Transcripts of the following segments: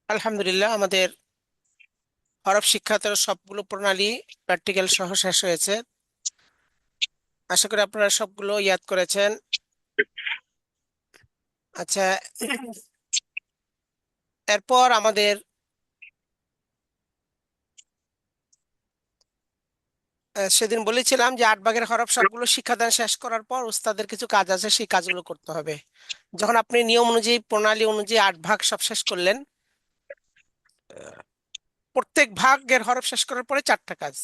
আলহামদুলিল্লাহ, আমাদের হরফ শিক্ষার সবগুলো প্রণালী প্র্যাকটিক্যাল সহ শেষ হয়েছে। আশা করি আপনারা সবগুলো ইয়াদ করেছেন। আচ্ছা, এরপর আমাদের সেদিন বলেছিলাম যে 8 ভাগের হরফ সবগুলো শিক্ষাদান শেষ করার পর উস্তাদের কিছু কাজ আছে, সেই কাজগুলো করতে হবে। যখন আপনি নিয়ম অনুযায়ী প্রণালী অনুযায়ী 8 ভাগ সব শেষ করলেন, প্রত্যেক ভাগের হরফ শেষ করার পরে 4টা কাজ।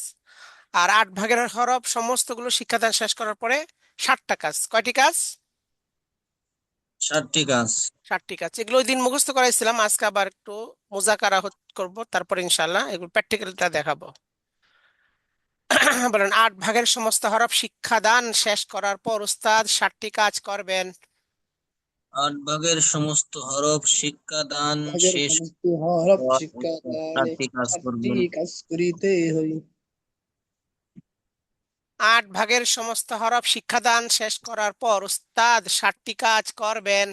আর 8 ভাগের হরফ সমস্তগুলো শিক্ষাদান শেষ করার পরে 7টা কাজ। কয়টি কাজ? 7টি কাজ। 7টি কাজ। এগুলো ওই দিন মুখস্থ করাইছিলাম, আজকে আবার একটু মুজাকারা করব, তারপরে ইনশাল্লাহ এগুলো প্র্যাকটিক্যালটা দেখাবো। বলেন, 8 ভাগের সমস্ত হরফ শিক্ষাদান শেষ করার পর উস্তাদ 7টি কাজ করবেন। 8 ভাগের সমস্ত হরফ শিক্ষাদান ভাগের শেষ সমস্ত হরফ হওয়ার পর শিক্ষা দানে 7টি কাজ 7টি করবেন। কাজ করিতে হই। 8 ভাগের সমস্ত হরফ শিক্ষাদান শেষ করার পর উস্তাদ 7টি কাজ করবেন।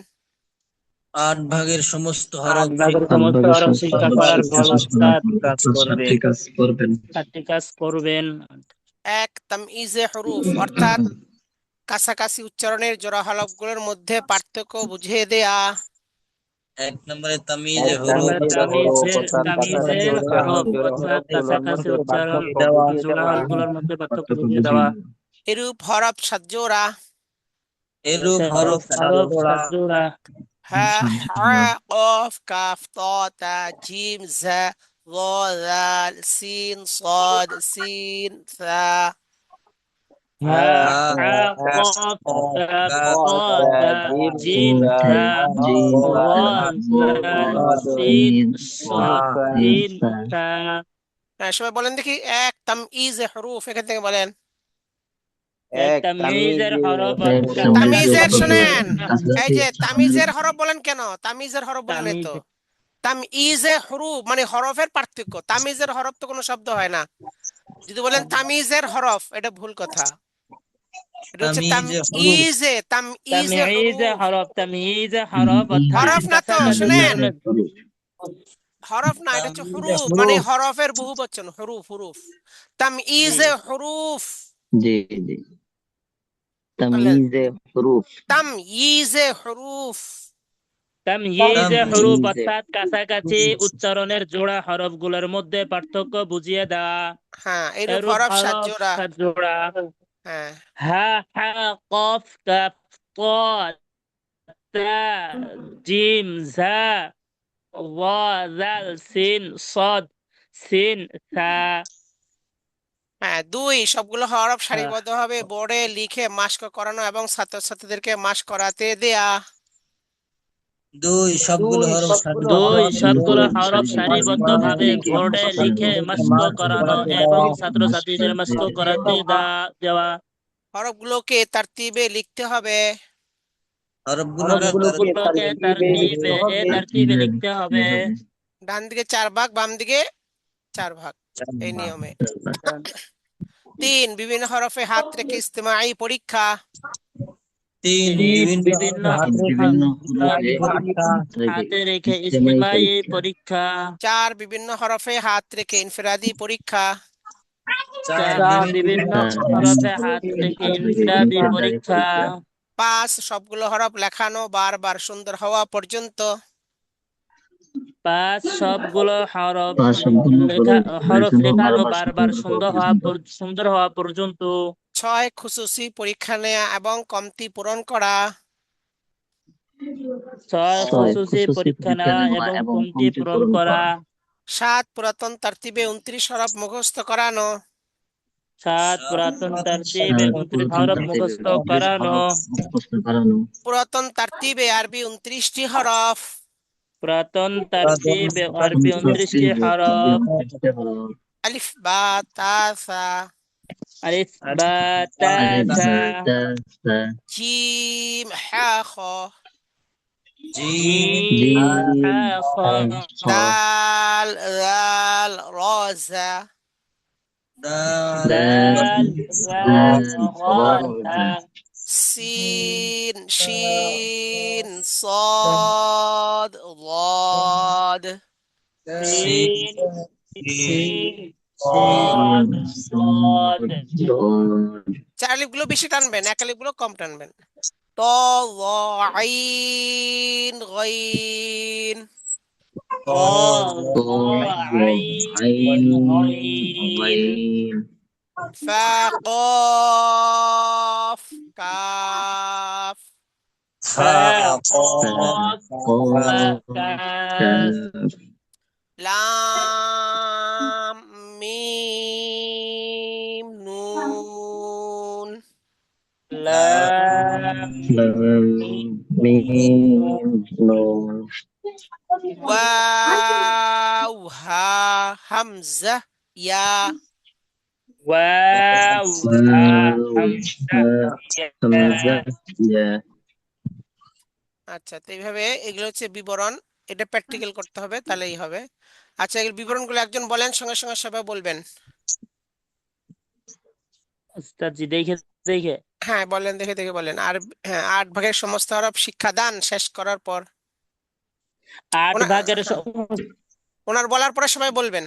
8 ভাগের সমস্ত আট হরফ ভাগের সমস্ত হরফ শিক্ষা করার পর উস্তাদ কাজ করবেন। 7টি কাজ করবেন। এক, তামইজে হরুফ, অর্থাৎ কাছাকাছি উচ্চারণের জোড়া হরফগুলোর মধ্যে পার্থক্য বুঝিয়ে দেয়া। 1 নম্বরে তামিজে এক হরুফ নম্বরে তামিজের হরফ অর্থাৎ কাছাকাছি উচ্চারণ দেওয়া। জোড়া হরফগুলোর মধ্যে পার্থক্য বুঝিয়ে দেওয়া। এরূপ হরফ সাজ্জোরা: এরূপ হরফ হরফ সাজ্জোড়া। সাজ্জোড়া: হা, হা, কফ, কাফ, ত, তা, জিম, জা, য, দাল, সিন, صاد, সিন, সা। হা, হা, হা, হা, কফ, কফ, কাফ, ত, কাফ, ত, তা, তা, জিম, ঝা, র, জাল, সিন, সদ, সিন, সা। হ্যাঁ, সবাই বলেন দেখি, এক, তামইজে হরুফ, এখান থেকে বলেন। এক তামিজের হরফ তামিজের, কাছাকাছি শোনেন, এই যে তামিজের হরফ বলেন কেন? তামিজের হরফ বলেন এই তামিজ তো। তামইজে হরুফ মানে হরফের পার্থক্য। তামিজের হরফ তো কোনো শব্দ হয় না। যদি বলেন তামিজের হরফ, এটা ভুল কথা। এটা হচ্ছে তামিজে হরুফ। তামইজে হরুফ। তামিজে হরফ অর্থাৎ হরফ না তো, কাছাকাছি শুনেন, উচ্চারণের। হরফ না, এটা হচ্ছে তামিজে হুরুফ, মানে হরুফ। হরফের বহু বচন, হুরুফ হুরুফ। তামইজে হুরুফ। জি জি বললেন তামিজে হুরুফ তামইজে হুরুফ। তাময়িজে হরফ তামিজে অর্থাৎ কাছাকাছি উচ্চারণের জোড়া হরফগুলোর মধ্যে পার্থক্য বুঝিয়ে দেওয়া। হ্যাঁ, এরূপ এরূপ হরফ হরফ সাজ্জোরা। জোড়া: হ্যাঁ, হা, হা, কফ, কাফ, ত, তা, জিম, ঝা, র, জাল, সিন, সদ, সিন, সা। হ্যাঁ। দুই, সবগুলো হরফ হ্যাঁ, সারিবদ্ধভাবে বোর্ডে লিখে মাস্ক করানো এবং ছাত্রছাত্রীদেরকে মাস্ক করাতে দেয়া। 2 সবগুলো হরফ দুই সবগুলো দুই হরফ সবগুলো হরফ সারিবদ্ধভাবে বোর্ডে লিখে মাস্ক করানো এবং ছাত্রছাত্রীদের মাস্ক করাতে দেওয়া। হরফগুলোকে তারতিবে লিখতে হবে। হরফগুলোকে হরফগুলোকে তারতিবে লিখতে হবে। ডান দিকে 4 ভাগ, বাম দিকে 4 ভাগ, এই নিয়মে। তিন, বিভিন্ন হরফে হাত রেখে ইস্তেমাই পরীক্ষা। 3 তিন বিভিন্ন বিভিন্ন হরফে হাত রেখে বিভিন্ন পরীক্ষা। হাতে রেখে ইজতেমাই ইস্তেমাই পরীক্ষা পরীক্ষা। চার, বিভিন্ন হরফে হাত রেখে ইনফিরাদি পরীক্ষা। 4 চার বিভিন্ন বিভিন্ন হরফে হরফে হাত রেখে ইনফিরাদি পরীক্ষা। পাঁচ, সবগুলো হরফ লেখানো বারবার সুন্দর হওয়া পর্যন্ত। পাঁচ সবগুলো সবগুলো হরফ লেখানো বারবার বারবার সুন্দর হওয়া পর্যন্ত সুন্দর হওয়া পর্যন্ত। ছয়, খুশুসি পরীক্ষা নেওয়া এবং কমতি পূরণ করা। ছয় খুশুসি খুশুসি পরীক্ষা পরীক্ষা নেওয়া নেওয়া এবং এবং কমতি কমতি পূরণ পূরণ করা। করা। সাত, পুরাতন তারতিবে 29 হরফ মুখস্থ করানো। সাত পুরাতন তারতিবে 29 হরফ মুখস্থ করানো। মুখস্থ করানো। পুরাতন তারতিবে আরবি 29টি হরফ। পুরাতন তারতিবে আরবি 29টি হরফ। আলিফ, বা, তা, সা। আলিফ, বা, তা, আলিফ সা। বা তা সা। জিম, হা, খ। জিম জিম, জিম হা, খ। হা খ। দাল, জাল, র, জা। দাল দাল, জাল, দাল রা, রা তা। জা। সিন, শিন, صاد، ضاد। সিন সিন সিন সিন সদ চার আলিফগুলো বেশি টানবেন, এক আলিফগুলো কম টানবেন। ত ল আইন গইন ক গ আইন গইন ফা কফ কাফ ফা فقط কফ কাফ লাম মিম নুন লাম ميم نون ওয়াও হা হামজা ইয়া। ওয়াও হা হামজা ইয়া همزة يا আচ্ছা, তো এইভাবে এগুলো হচ্ছে বিবরণ, এটা প্র্যাকটিক্যাল করতে হবে তাহলেই হবে। আচ্ছা, এই বিবরণগুলো একজন বলেন, সঙ্গে সঙ্গে সবাই বলবেন। উস্তাদ জি দেখে দেখে হ্যাঁ বলেন, দেখে দেখে বলেন। আর হ্যাঁ, 8 ভাগের সমস্ত হরফ শিক্ষাদান শেষ করার পর আট ওনা- ভাগের হ্যাঁ, ওনার বলার পরে সবাই বলবেন।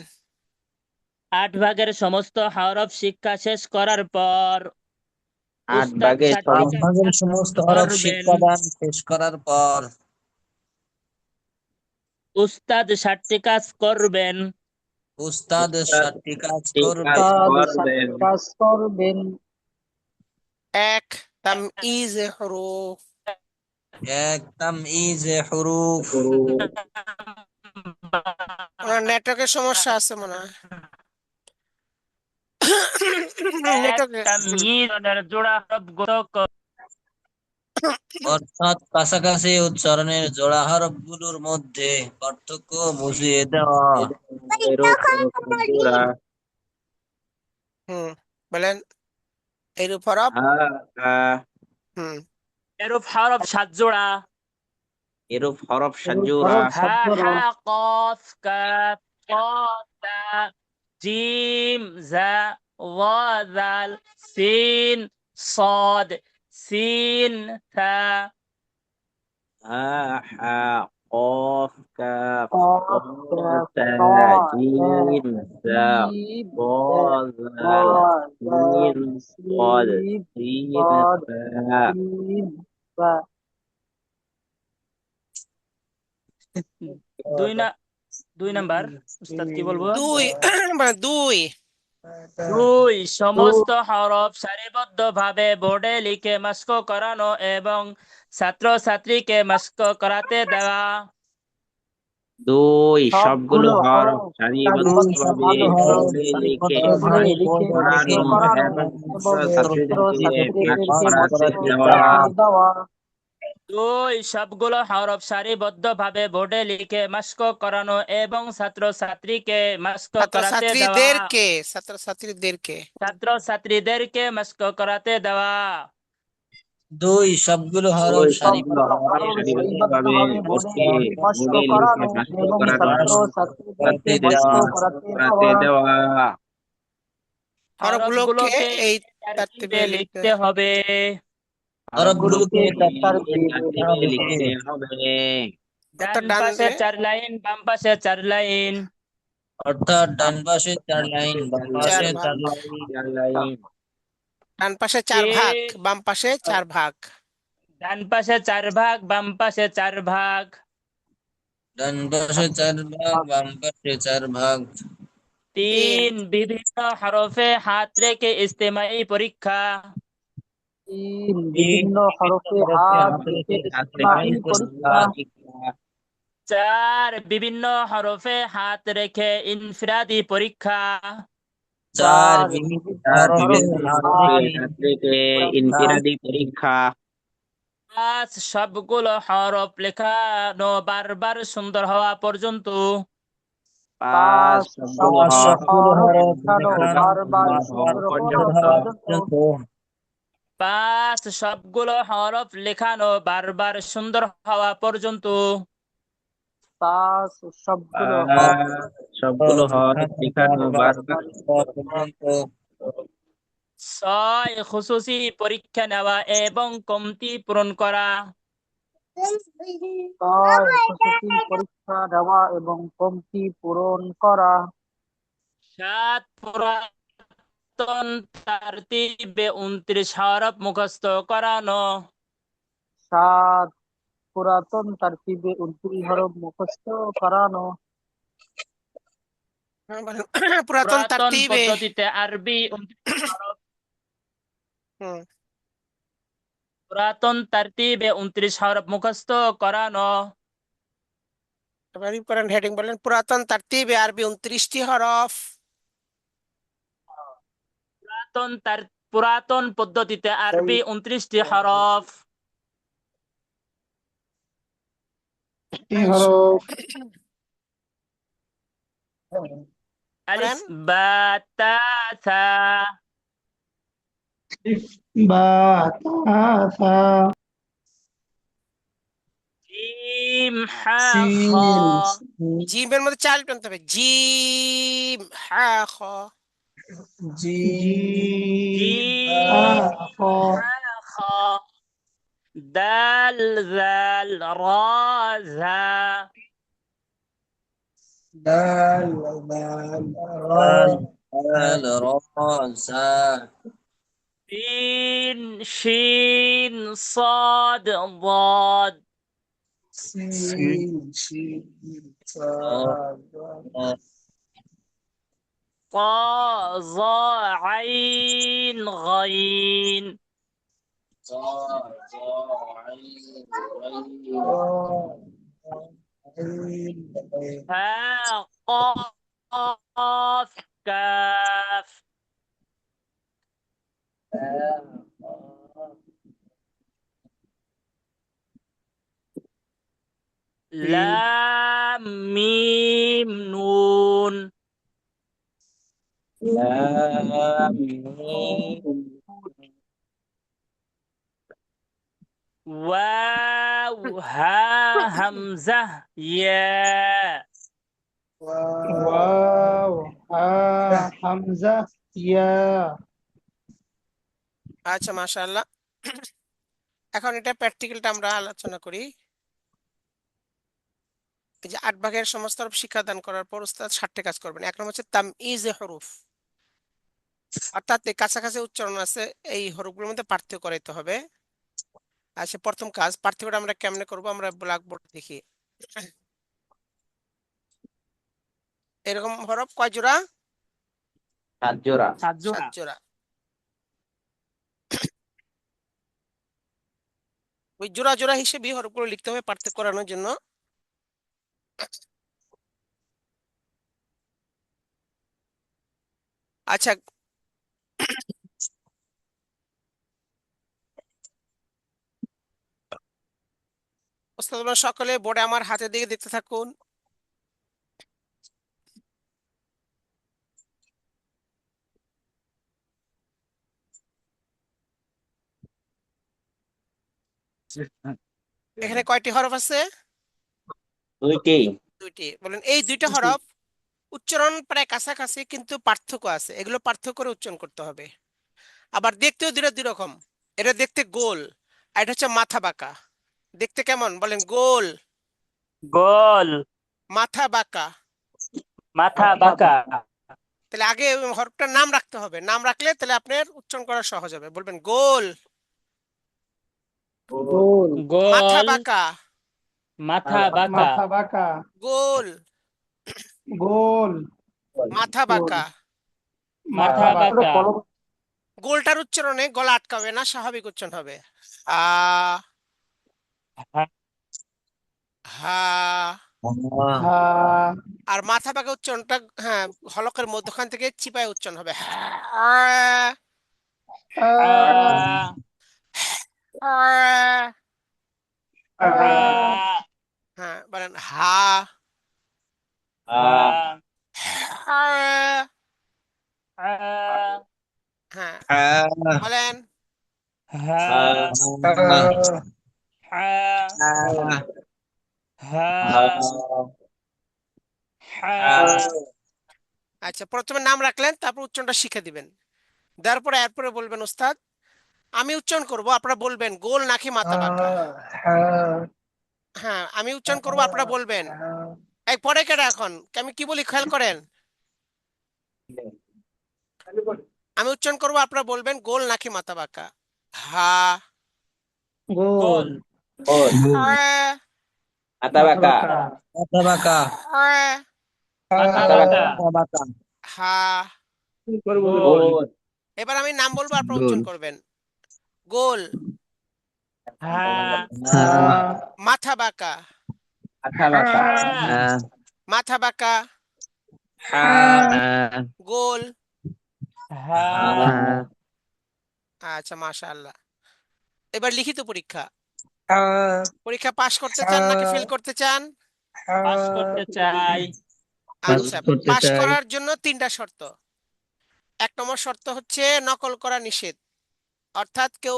8 ভাগের সমস্ত হরফ শিক্ষা শেষ করার পর আট উস্তাদ ভাগের 7টি আট ভাগের কাজ সমস্ত হরফ করবেন। শিক্ষাদান শেষ করার পর উস্তাদ 7টি কাজ করবেন। উস্তাদ 7টি কাজ করবে। কাজ করবেন। এক, তামইজ হরুফ। এক, তামইজ হুরুফ। ওনার নেটওয়ার্কের সমস্যা আছে মনে হয়। এক নেটওয়ার্কে তাময়িজের জোড়া হরফ অর্থাৎ কাছাকাছি উচ্চারণের জোড়া হরফগুলোর মধ্যে পার্থক্য বুঝিয়ে দেওয়া। হুম, বলেন এইরূপ হরফ। হুম, এরূপ হরফ 7 জোড়া। এরূপ হরফ হরফ সাজুরা হা সাজ্জরা হা কফ কাফ কফ তা জিম জা ওয়া জাল সিন صاد সিন থা হা হা কফ কাফ কফ কফ তা জিম জা জিম জাল সিন صاد সিন صاد তা سين با 2 নাম্বার উস্তাদ কি বলবো? দুই দুই। 2 সমস্ত হরফ সারিবদ্ধভাবে বোর্ডে লিখে মাস্ক করানো এবং ছাত্রছাত্রীকে মাস্ক করাতে দেওয়া। দুই সবগুলো সবগুলো হরফ হরফ সারিবদ্ধভাবে সারিবদ্ধভাবে হরফ বোর্ডে লিখে বোর্ডে লিখে পড়ানো মাস্ক করানো এবং এবং ছাত্রছাত্রীদেরকে পাঠ ছাত্রছাত্রীদেরকে করাতে মাস্ক দেওয়া। করাতে দেওয়া। 2 সবগুলো হরফ সারিবদ্ধভাবে বোর্ডে লিখে মাস্ক করানো এবং ছাত্রছাত্রীকে মাস্ক করাতে দেওয়া। ছাত্রছাত্রীদেরকে ছাত্রছাত্রীদেরকে মাস্ক করাতে দেওয়া। দুই, সবগুলো হরফ ওই সবগুলো সবগুলো হরফ হরফ সারিবদ্ধভাবে সারিবদ্ধভাবে বোর্ডে বোর্ডে লিখে মাস্ক বোর্ডে লিখে করানো পাঠ এবং করানো ছাত্রছাত্রীদেরকে করাতে মাস্ক দেওয়া করাতে করাতে দেওয়া। দেওয়া। হরফগুলোকে হরফগুলোকে এই তারতিবে তারতিবে লিখতে। লিখতে হবে। হরফগুলোকে তার তারতিবে লিখতে হবে। ডান অর্থাৎ ডান পাশে 4 লাইন, বাম পাশে 4 লাইন। অর্থাৎ ডান পাশে 4 লাইন, বাম চার পাশে ভাগ, 4 লাইন। চার লাইন। ডান পাশে 4 ভাগ, তিন বাম পাশে 4 ভাগ। ডান পাশে 4 ভাগ, বাম পাশে 4 ভাগ। ডান পাশে 4 ভাগ, বাম পাশে 4 ভাগ। 3 বিভিন্ন হরফে হাত রেখে ইজতেমাই পরীক্ষা। বিভিন্ন হরফে হাত রেখে ইসতিমাঈ পরীক্ষা। 4 বিভিন্ন হরফে হাত রেখে ইনফিরাদি পরীক্ষা। 4 4 বিভিন্ন বিভিন্ন হরফে হাত হরফে রেখে হাত রেখে পরীক্ষা। ইনফিরাদি পরীক্ষা। 5 সবগুলো হরফ লেখানো বারবার সুন্দর হওয়া পর্যন্ত। 5 সবগুলো হরফ সবগুলো হরফ হরফ লেখানো লেখানো বারবার হওয়া সুন্দর হওয়া পর্যন্ত। পর্যন্ত। 5 সবগুলো হরফ লেখানো বারবার সুন্দর হওয়া পর্যন্ত। 5 সবগুলো হরফ 5 সবগুলো হরফ লেখানো বারবার। পর্যন্ত। 6 খুশুসি পরীক্ষা নেওয়া এবং কমতি পূরণ করা। ছয় এসএসসি পরীক্ষা দেওয়া এবং কমতি পূরণ করা। 7 পুরাতন তারতিবে 29 হরফ মুখস্থ করানো। 7 পুরাতন তারতিবে 29 হরফ মুখস্থ করানো। হ্যাঁ, বলেন পুরাতন পুরাতন তারতিবে। পদ্ধতিতে আরবি 29 হরফ। হুম, পুরাতন তারতিবে 29 হরফ মুখস্থ করানো। এবার করেন হেডিং বলেন পুরাতন তারতিবে আরবি 29টি হরফ। পুরাতন পদ্ধতিতে আরবি 29টি হরফ। হরফ। আলিফ বলেন বা তা সা। বা তা সা। জিম হা খ। জিমের মধ্যে চাল টানতে হবে, জিম হ্যাঁ খ। জিম হা খ। দাল জাল রা ঝা। سين شين صاد ضاد. طا ظا عين غين. ها قاف كاف. لام ميم نون. واو ها همزة يا. ওয়াও হা হামজা ইয়া। আচ্ছা, মাশাআল্লাহ। এখন এটা প্র্যাকটিক্যালটা আমরা আলোচনা করি। এই যে 8 ভাগের সমস্ত হরফ শিক্ষাদান করার পর উস্তাদ 7টি কাজ করবেন। এক নম্বর হচ্ছে তামইজ হরুফ, অর্থাৎ এই কাছাকাছি উচ্চারণ আছে, এই হরফগুলোর মধ্যে পার্থক্য করাইতে হবে। আচ্ছা, প্রথম কাজ পার্থক্যটা আমরা কেমনে করব, আমরা ব্ল্যাকবোর্ড দেখি। এরকম হরফ কয় জোড়া? 7 জোড়া। 7 জোড়া। ওই জোড়া জোড়া হিসেবে হরফগুলো লিখতে হবে পার্থক্য করানোর জন্য। আচ্ছা, ওস্তাদ তোমরা সকলে বোর্ডে আমার হাতের দিকে দেখতে থাকুন। এখানে কয়টি হরফ আছে? 2টি। 2টি। বলেন এই 2টা হরফ উচ্চারণ প্রায় কাছাকাছি, কিন্তু পার্থক্য আছে, এগুলো পার্থক্য করে উচ্চারণ করতে হবে। আবার দেখতেও দুটো দুই রকম। এটা দেখতে গোল, আর এটা হচ্ছে মাথা বাঁকা। দেখতে কেমন বলেন? গোল, গোল। মাথা বাঁকা। মাথা বাঁকা। তাহলে আগে ওই হরফটার নাম রাখতে হবে, নাম রাখলে তাহলে আপনার উচ্চারণ করা সহজ হবে। বলবেন গোল, গোল মাথা গোল। বাঁকা, মাথা বাঁকা। মাথা বাঁকা। গোল, গোল মাথা বাঁকা। মাথা বাঁকা। গোলটার উচ্চারণে গলা আটকাবে না, স্বাভাবিক উচ্চারণ হবে। আ, হা। হা আর মাথা বাঁকা উচ্চারণটা, হ্যাঁ, হলকের মধ্যখান থেকে চিপায় উচ্চারণ হবে। হ্যাঁ, আ আ হ্যাঁ, আ হ্যাঁ, বলেন হা। আ হ্যাঁ, আ হ্যাঁ, বলেন হা হা হা হা। আচ্ছা, প্রথমে নাম রাখলেন, তারপর উচ্চারণটা শিখে দিবেন। দেওয়ার পরে এরপরে বলবেন ওস্তাদ আমি উচ্চারণ করব, আপনারা বলবেন গোল নাকি মাথা বাঁকা। হা হ্যাঁ, আমি উচ্চারণ করবো, আপনারা বলবেন। এই পরে কেটে এখন আমি কি বলি খেয়াল করেন। আমি উচ্চারণ করবো, আপনারা বলবেন গোল নাকি মাথা বাঁকা। হা, গোল। গোল। হ্যাঁ, মাথা বাঁকা। মাথা বাঁকা। হ্যাঁ, মাথা মাথা বাঁকা। বাঁকা। মাথা বাঁকা। হা। গোল। গোল। এবার আমি নাম বলবো, আপনারা উচ্চারণ করবেন। গোল, হা। মাথা বাঁকা, মাথা বাঁকা। হা। মাথা বাঁকা, হা। গোল। হা। আচ্ছা, মাশাআল্লাহ। এবার লিখিত পরীক্ষা। পরীক্ষা পাশ করতে চান নাকি ফেল করতে চান? পাস করতে চাই। আচ্ছা, পাশ করার জন্য 3টা শর্ত। 1 নম্বর শর্ত হচ্ছে নকল করা নিষেধ, অর্থাৎ কেউ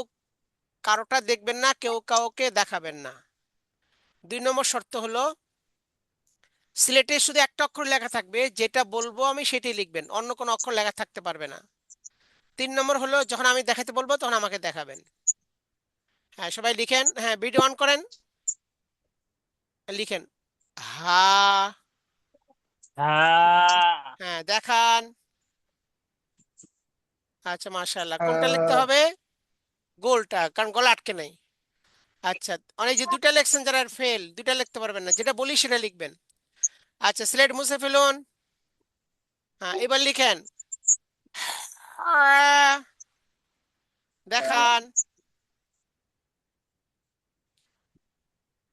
কারোটা দেখবেন না, কেউ কাউকে দেখাবেন না। 2 নম্বর শর্ত হলো সিলেটে শুধু একটা অক্ষর লেখা থাকবে, যেটা বলবো আমি সেটাই লিখবেন, অন্য কোনো অক্ষর লেখা থাকতে পারবে না। 3 নম্বর হলো যখন আমি দেখাতে বলবো তখন আমাকে দেখাবেন। হ্যাঁ, সবাই লিখেন। হ্যাঁ, ভিডিও অন করেন, লিখেন। হা। হা। হ্যাঁ, দেখান। আচ্ছা, মাশাআল্লাহ। কোনটা লিখতে হবে? গোলটা, কারণ গলা আটকে নাই। আচ্ছা, অনেক যে 2টা লেখছেন যারা ফেল, 2টা লিখতে পারবেন না, যেটা বলি সেটা লিখবেন। আচ্ছা, স্লেট মুছে ফেলুন। হ্যাঁ, এবার লিখেন। আহ, দেখান।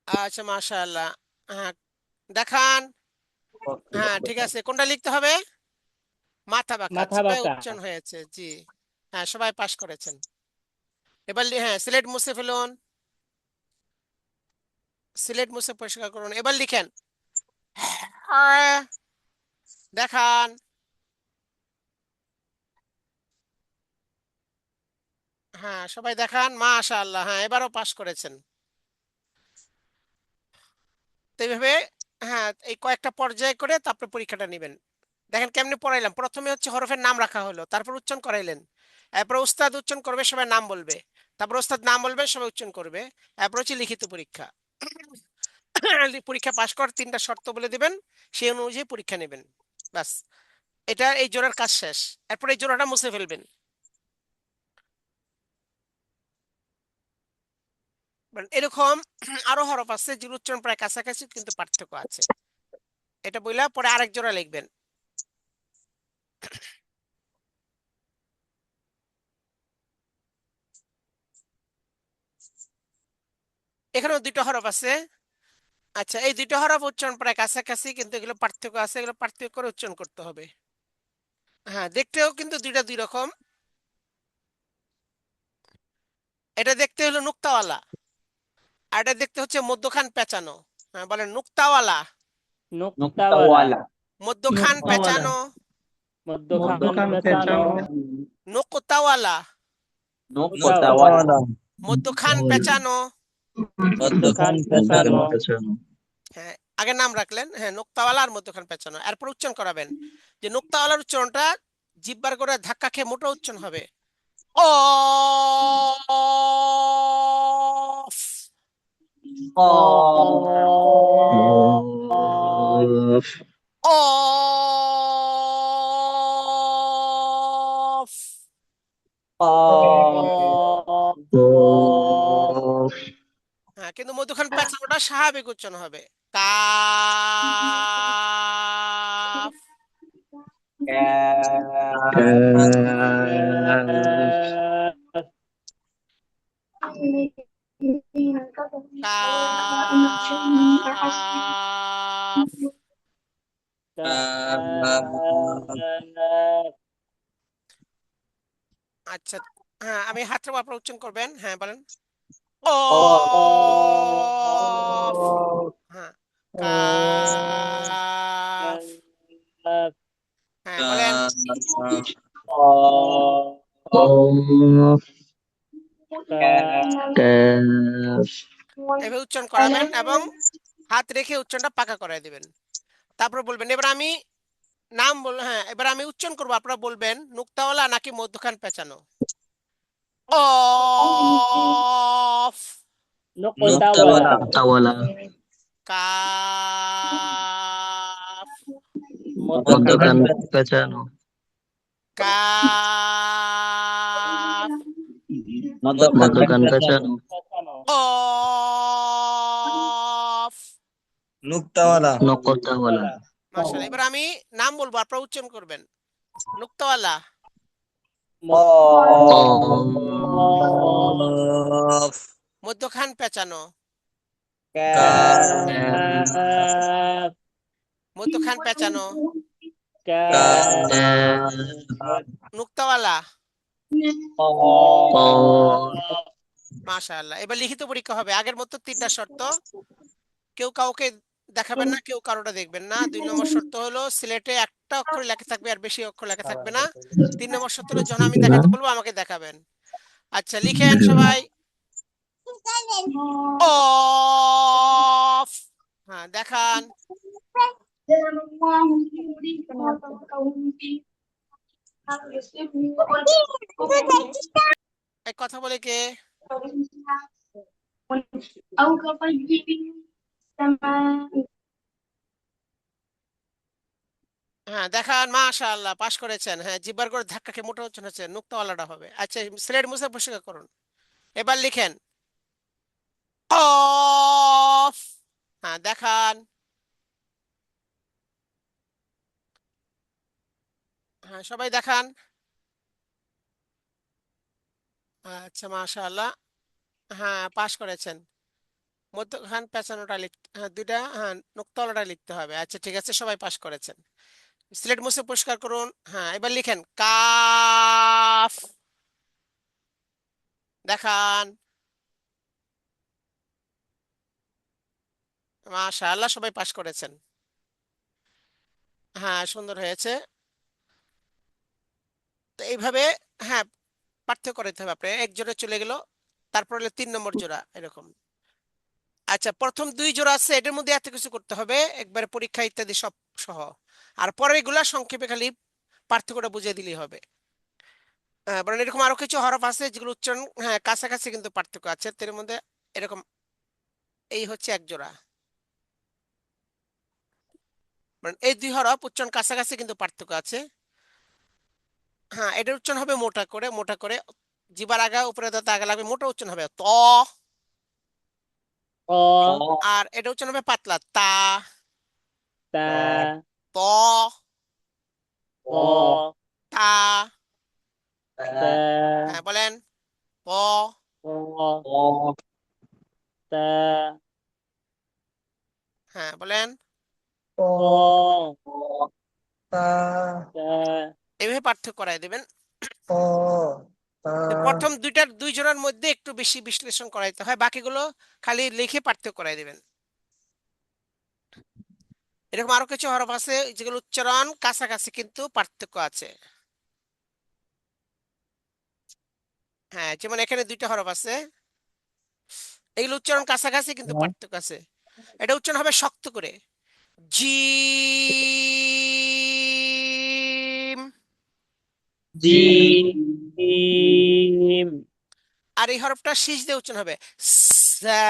আচ্ছা, মাশাআল্লাহ। হ্যাঁ, দেখান। হ্যাঁ, ঠিক আছে। কোনটা লিখতে হবে? মাথা বাঁকা। মাথা সবাই বাঁকা। উচ্চারণ হয়েছে, জি। হ্যাঁ, সবাই পাস করেছেন। এবার হ্যাঁ, স্লেট মুছে ফেলুন। স্লেট মুছে পরিষ্কার করুন। এবার লিখেন। আহ, দেখান। হ্যাঁ, সবাই দেখান। মাশাআল্লাহ। হ্যাঁ, এবারও পাস করেছেন। তো এইভাবে, হ্যাঁ, এই কয়েকটা পর্যায় করে তারপরে পরীক্ষাটা নেবেন। দেখেন কেমনে পড়াইলাম। প্রথমে হচ্ছে হরফের নাম রাখা হলো, তারপর উচ্চারণ করাইলেন। এরপর উস্তাদ উচ্চারণ করবে, সবাই নাম বলবে। তারপর উস্তাদ নাম বলবে, সবাই উচ্চারণ করবে। এরপর হচ্ছে লিখিত পরীক্ষা। পরীক্ষা পাশ করার 3টা শর্ত বলে দিবেন, সেই অনুযায়ী পরীক্ষা নেবেন। বাস, এটা এই জোড়ার কাজ শেষ। এরপর এই জোড়াটা মুছে ফেলবেন। এরকম আরো হরফ আছে যেগুলো উচ্চারণ প্রায় কাছাকাছি, কিন্তু পার্থক্য আছে। এটা বইলা পরে আরেক জোড়া লিখবেন। এখানেও 2টা হরফ আছে। আচ্ছা, এই 2টা হরফ উচ্চারণ প্রায় কাছাকাছি, কিন্তু এগুলো পার্থক্য আছে, এগুলো পার্থক্য করে উচ্চারণ করতে হবে। হ্যাঁ, দেখতেও কিন্তু 2টা 2 রকম। এটা দেখতে হলো নুক্তাওয়ালা, আর এটা দেখতে হচ্ছে মধ্যখান পেঁচানো। হ্যাঁ, বলেন নুক্তাওয়ালা, নুক্তাওয়ালা। নুক্তাওয়ালা। মধ্যখান পেঁচানো, মধ্যখান পেঁচানো। নুক্তাওয়ালা, নুক্তাওয়ালা। নুক্তাওয়ালা। মধ্যখান পেঁচানো। মধ্যখান পেঁচানো। হ্যাঁ, আগে নাম রাখলেন। হ্যাঁ, নুক্তাওয়ালা আর মধ্যখান পেঁচানো। এরপর উচ্চারণ করাবেন, যে নুক্তাওয়ালার উচ্চারণটা জিহ্বার করে ধাক্কা খেয়ে মোটা উচ্চারণ হবে। অফ। অফ। হ্যাঁ, কিন্তু মধ্যখান পেঁচানোটা স্বাভাবিক উচ্চারণ হবে। কাফ। কাফ। আচ্ছা, হ্যাঁ, আমি হাতটা আপনারা উচ্চারণ করবেন। হ্যাঁ, বলেন। অফ। হ্যাঁ, কাফ। হ্যাঁ, বলেন। এভাবে উচ্চারণ করাবেন এবং হাত রেখে উচ্চারণটা পাকা করায় দিবেন। তারপর বলবেন, এবার আমি নাম বল, হ্যাঁ, এবার আমি উচ্চারণ করবো, আপনারা বলবেন নুক্তাওয়ালা নাকি মধ্যখান পেঁচানো। অফ। নুক্তাওয়ালা। নুক্তাওয়ালা। কাফ, মধ্যখান পেঁচানো কাফ, মধ্যখান পেঁচানো কফ। নুক্তাওয়ালা নকতাওয়ালা মাশাআল্লাহ। এবার আমি নাম বলবো, আপনারা উচ্চারণ করবেন। নুক্তাওয়ালা, কফ মধ্যখান পেঁচানো, কাফ মধ্যখান পেঁচানো, কাফ নুক্তাওয়ালা। কফ মাশাআল্লাহ। এবার লিখিত পরীক্ষা হবে। আগের মতো 3টা শর্ত, কেউ কাউকে দেখাবেন না, কেউ কারোটা দেখবেন না। 2 নম্বর শর্ত হলো সিলেটে একটা অক্ষর লেখা থাকবে, আর বেশি অক্ষর লেখা থাকবে না। 3 নম্বর শর্ত হলো যখন আমি দেখাতে বলবো আমাকে দেখাবেন। আচ্ছা, লিখেন সবাই। অফ। হ্যাঁ, দেখান। এই কথা বলে কে? হ্যাঁ, দেখান। মাশাআল্লাহ, পাশ করেছেন। হ্যাঁ, জিব্বার করে ধাক্কা খেয়ে মোটা উচ্চারণ হচ্ছে, নুক্তাওয়ালাটা হবে। আচ্ছা, স্লেট মুছে পরিষ্কার করুন। এবার লিখেন অফ। হ্যাঁ, দেখান। হ্যাঁ, সবাই দেখান। আচ্ছা, মাশাআল্লাহ। হ্যাঁ, পাশ করেছেন। মধ্যখান পেঁচানোটা লিখতে, হ্যাঁ, 2টা, হ্যাঁ, নুক্তাওয়ালাটা লিখতে হবে। আচ্ছা, ঠিক আছে, সবাই পাশ করেছেন। স্লেট মুছে পরিষ্কার করুন। হ্যাঁ, এবার লিখেন কাফ। দেখান। মাশাআল্লাহ, সবাই পাশ করেছেন। হ্যাঁ, সুন্দর হয়েছে। তো এইভাবে, হ্যাঁ, পার্থক্য করতে হবে। আপনার এক জোড়া চলে গেল, তারপর হলো 3 নম্বর জোড়া, এরকম। আচ্ছা, প্রথম 2 জোড়া আছে, এটার মধ্যে এত কিছু করতে হবে, একবারে পরীক্ষা ইত্যাদি সব সহ। আর পরের এগুলা সংক্ষেপে খালি পার্থক্যটা বুঝিয়ে দিলেই হবে। বরং এরকম আরো কিছু হরফ আছে যেগুলো উচ্চারণ, হ্যাঁ, কাছাকাছি কিন্তু পার্থক্য আছে এর মধ্যে। এরকম, এই হচ্ছে এক জোড়া। মানে এই 2 হরফ উচ্চারণ কাছাকাছি কিন্তু পার্থক্য আছে। হ্যাঁ, এটার উচ্চারণ হবে মোটা করে, মোটা করে। জিবার আগা উপরে দাঁত আগা লাগবে, মোটা উচ্চারণ হবে ত। ক আর এটা উচ্চারণ হবে পাতলা, তা। তা ত, ক তা। তা হ্যাঁ, বলেন। প, ক তা হ্যাঁ, বলেন। ক তা এইভাবে পার্থক্য করাই দেবেন। তো প্রথম 2 জোড়ার মধ্যে একটু বেশি বিশ্লেষণ করাইতে হয়, বাকিগুলো খালি লিখে পার্থক্য করাই দেবেন। এরকম আরো কিছু হরফ আছে যেগুলো উচ্চারণ কাছাকাছি কিন্তু পার্থক্য আছে। হ্যাঁ, যেমন এখানে 2টা হরফ আছে, এগুলো উচ্চারণ কাছাকাছি কিন্তু পার্থক্য আছে। এটা উচ্চারণ হবে শক্ত করে, জিম। জিম আর এই হরফটা শীষ দিয়ে উচ্চারণ হবে সা।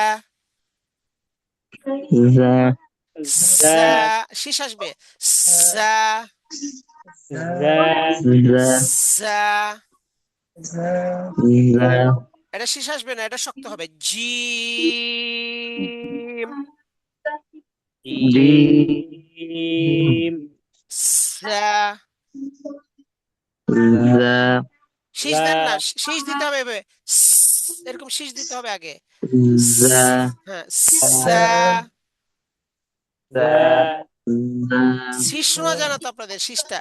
যা জা সা, শীষ আসবে সা, জা যা সা। যা এটা শীষ আসবে না, এটা শক্ত হবে জিম। জি জিম সা। যা শীষ জা দেন না, শীষ দিতে হবে এভাবে, এরকম শীষ দিতে হবে আগে। যা হ্যাঁ, সা। জা যা শীষ শোনা যায় না তো আপনাদের, শীষটা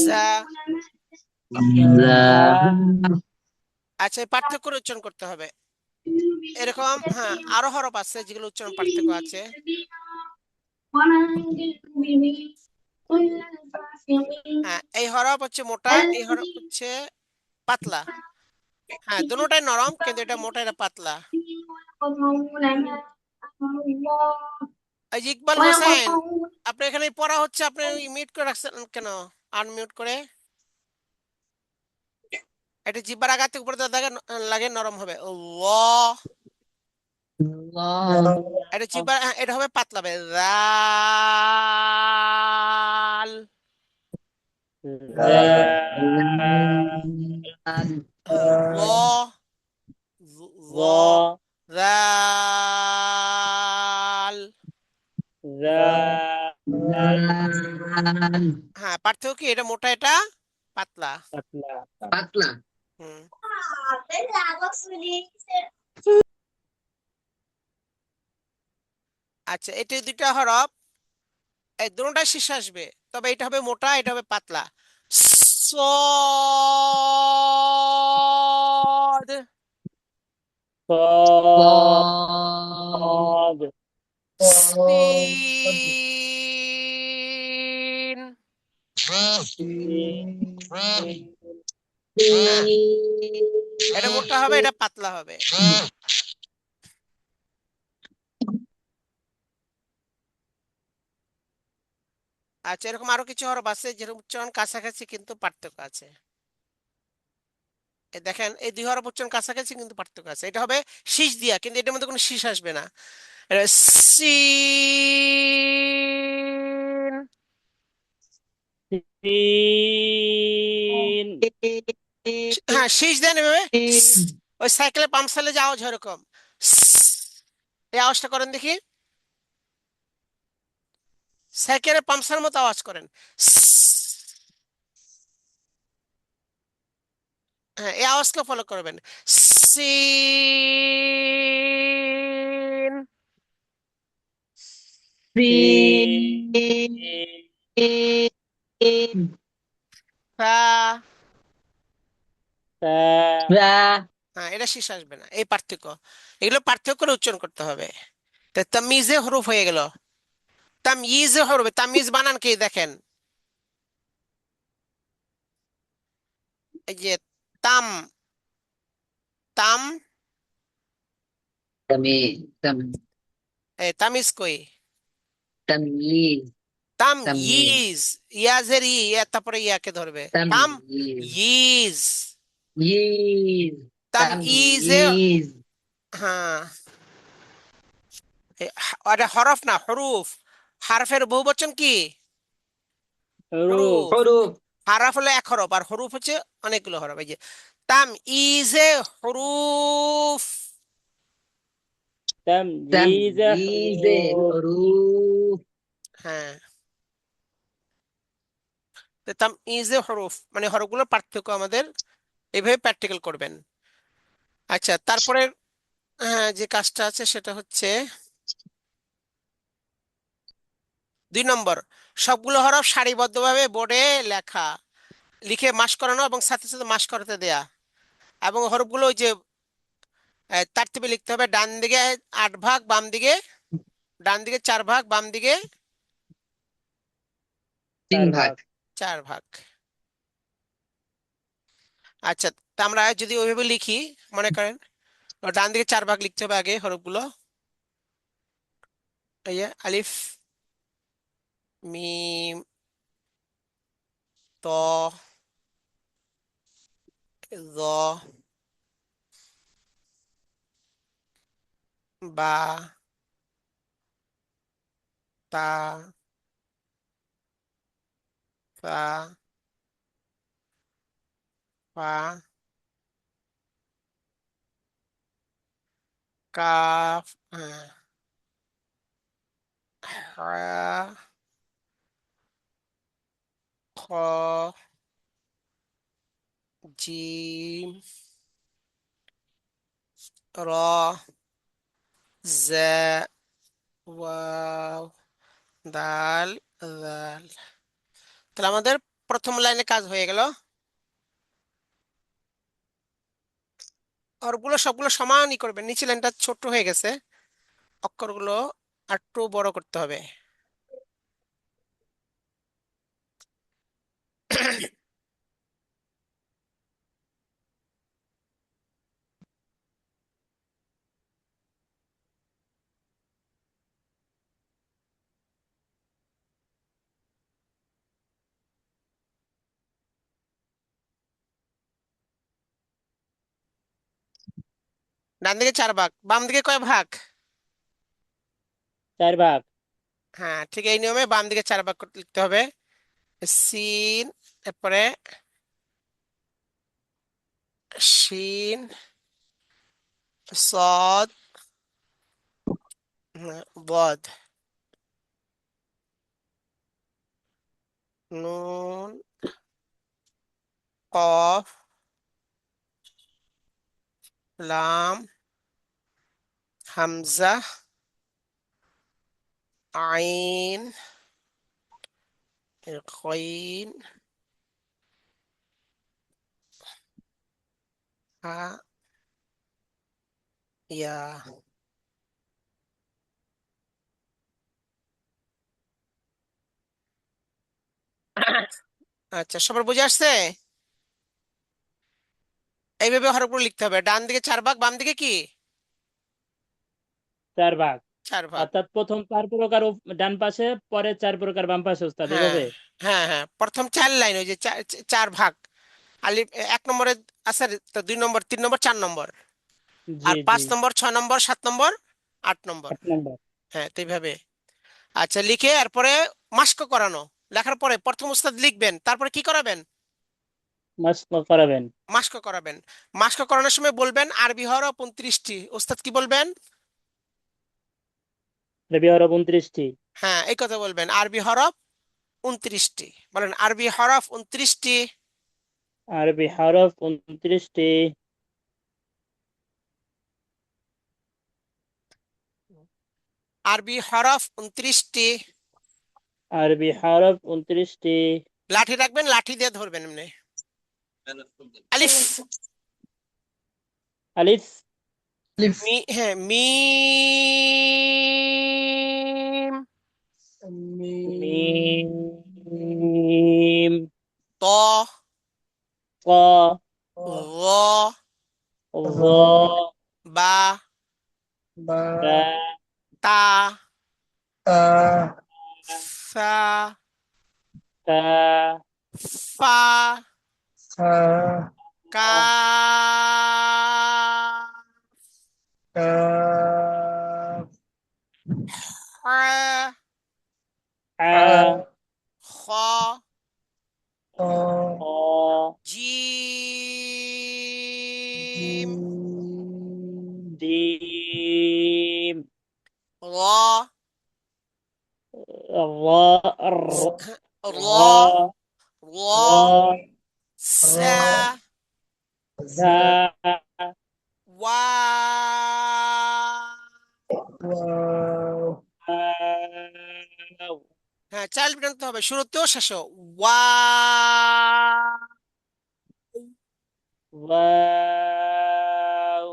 সা। যা আচ্ছা, এই পার্থক্য করে উচ্চারণ করতে হবে। এরকম, হ্যাঁ, আরো হরফ আছে যেগুলো উচ্চারণ পার্থক্য আছে। হ্যাঁ, এই হরফ হচ্ছে মোটা, এই হরফ হচ্ছে পাতলা। হ্যাঁ, দুটোটাই নরম, কিন্তু এটা মোটা, এটা পাতলা। এই যে ইকবাল হোসেন, আপনি এখানে পড়া হচ্ছে, আপনি মিউট করে রাখছেন কেন? আনমিউট করে। এটা জিব্বার আঘাতে উপরে দাগ লাগে, নরম হবে। ল। এটা চিবা, এটা হবে পাতলা হবে, জাল। হ্যাঁ, ল, ল, ظ জাল। ذال হ্যাঁ, পার্থক্য কি, এটা মোটা এটা পাতলা। পাতলা। হুম। আচ্ছা, এটা দুইটা হরফ, এই দুটোটা শীর্ষে আসবে, তবে এটা হবে মোটা, এটা হবে পাতলা। সদ, صاد সিন। হ্যাঁ, এটা মোটা হবে, এটা পাতলা হবে। আচ্ছা, এরকম আরো কিছু হরফ আছে যেরকম উচ্চারণ কাছাকাছি কিন্তু পার্থক্য আছে। এই দেখেন, এই দুই হরফ উচ্চারণ কাছাকাছি কিন্তু পার্থক্য আছে। এটা হবে শীষ দিয়া, কিন্তু এটার মধ্যে কোনো শীষ আসবে না। এটা সিন। سين হ্যাঁ, শীষ দেন এভাবে, ওই সাইকেলে পাম্প সালে যে আওয়াজ হয় এরকম, এই আওয়াজটা করেন দেখি, সাইকেলের পাম্পসের মতো আওয়াজ করেন। হ্যাঁ, এই আওয়াজকে ফলো করবেন। সিন, سين ফা। فا হ্যাঁ, এটা শীষ আসবে না, এই পার্থক্য। এগুলো পার্থক্য করে উচ্চারণ করতে হবে। তো তামিজে হরফ হয়ে গেল। তামইজে হরফ, তামিজ বানান কি দেখেন, এই যে তাম, তাম, তাম তামিজ কই, তাময়িজ তাম তাময়িজ ইজ, ইয়াজের ইয়া, তারপরে ইয়াকে ধরবে, তাম তাময়িজ ইজ। ইজ তাম ইজে, তাময়িজ হ্যাঁ, এটা হরফ না, হরুফ। হারফের বহুবচন কি, حروف হরুফ। হুরুফ হারাফ হলো এক হরফ, আর হরুফ হচ্ছে অনেকগুলো হরফ। এই যে তাম ইজে হরুফ। تمييز তাময়িজে حروف হুরুফ হ্যাঁ, তো তাম ইজে হরুফ মানে হরফগুলোর পার্থক্য আমাদের এইভাবে প্র্যাকটিক্যাল করবেন। আচ্ছা, তারপরে হ্যাঁ, যে কাজটা আছে সেটা হচ্ছে 2 নম্বর, সবগুলো হরফ সারিবদ্ধভাবে বোর্ডে লেখা, লিখে মাস করানো এবং সাথে সাথে মাস করাতে দেয়া। এবং হরফগুলো ওই যে তারতিবে লিখতে হবে, ডান দিকে 8 ভাগ, বাম দিকে, ডান দিকে 4 ভাগ, বাম দিকে 3 ভাগ। 4 4 ভাগ। আচ্ছা, তা আমরা যদি ওইভাবে লিখি, মনে করেন ডান দিকে 4 ভাগ লিখতে হবে আগে হরফগুলো। এই যে আলিফ, মিম, ত, জ, বা, তা, ফা, ফা, কাফ, হা, খ, জিম, র, জে, ওয়াও, দাল, দাল। তাহলে আমাদের প্রথম লাইনে কাজ হয়ে গেল। অক্ষরগুলো সবগুলো সমানই করবেন, নিচে লাইনটা ছোট হয়ে গেছে, অক্ষরগুলো একটু বড় করতে হবে। ডান দিকে 4 ভাগ, বাম দিকে কয় ভাগ? 4 ভাগ। হ্যাঁ ঠিক এই নিয়মে বাম দিকে 4 ভাগ করতে লিখতে হবে। সিন, তারপরে শিন, সদ, বদ, নুন, কফ, লাম, হামজা, আইন, গইন, হা, ইয়া। আচ্ছা সবার বুঝে আসছে? এইভাবে হরফগুলো লিখতে হবে, ডান দিকে 4 ভাগ, বাম দিকে কি 4 ভাগ। 4 ভাগ। অর্থাৎ প্রথম 4 প্রকার ডান পাশে, পরে 4 প্রকার বাম পাশে, ওস্তাদ, হ্যাঁ এভাবে? হ্যাঁ হ্যাঁ, প্রথম 4 লাইন ওই যে 4 ভাগ, আলিফ 1 নম্বরে আছে, তো 2 নম্বর, 3 নম্বর, 4 নম্বর, জি আর জি। 5 নম্বর, 6 নম্বর, 7 নম্বর, 8 নম্বর। 8 নম্বর। হ্যাঁ তো এইভাবে। আচ্ছা লিখে এরপরে মাস্ক করানো, লেখার পরে প্রথম উস্তাদ লিখবেন, তারপরে কি করাবেন? মাস্ক করাবেন। মাস্ক করাবেন। মাস্ক করানোর সময় বলবেন আরবি হরফ 29টি। উস্তাদ কি বলবেন? রবি হরফ 29টি। হ্যাঁ এই কথা বলবেন, আরবি হরফ 29টি। বলেন আরবি হরফ 29টি। আরবি হরফ 29টি। আরবি হরফ 29টি। আরবি হরফ 29টি। লাঠি রাখবেন, লাঠি দিয়ে ধরবেন এমনি। আলিফ, আলিফ। হ্যাঁ মিম, মিম। ত, ক। র, র। বা, বা। তা, সা, তা। ফা, কাফ, হা, আ। খ, খ। Gym, gym. র, র। র, র। র, র। সা, ঝা। ওয়াও। হ্যাঁ চাইল্ড টানতে হবে, শুরুতেও শেষও। ওয়া, ওয়াও।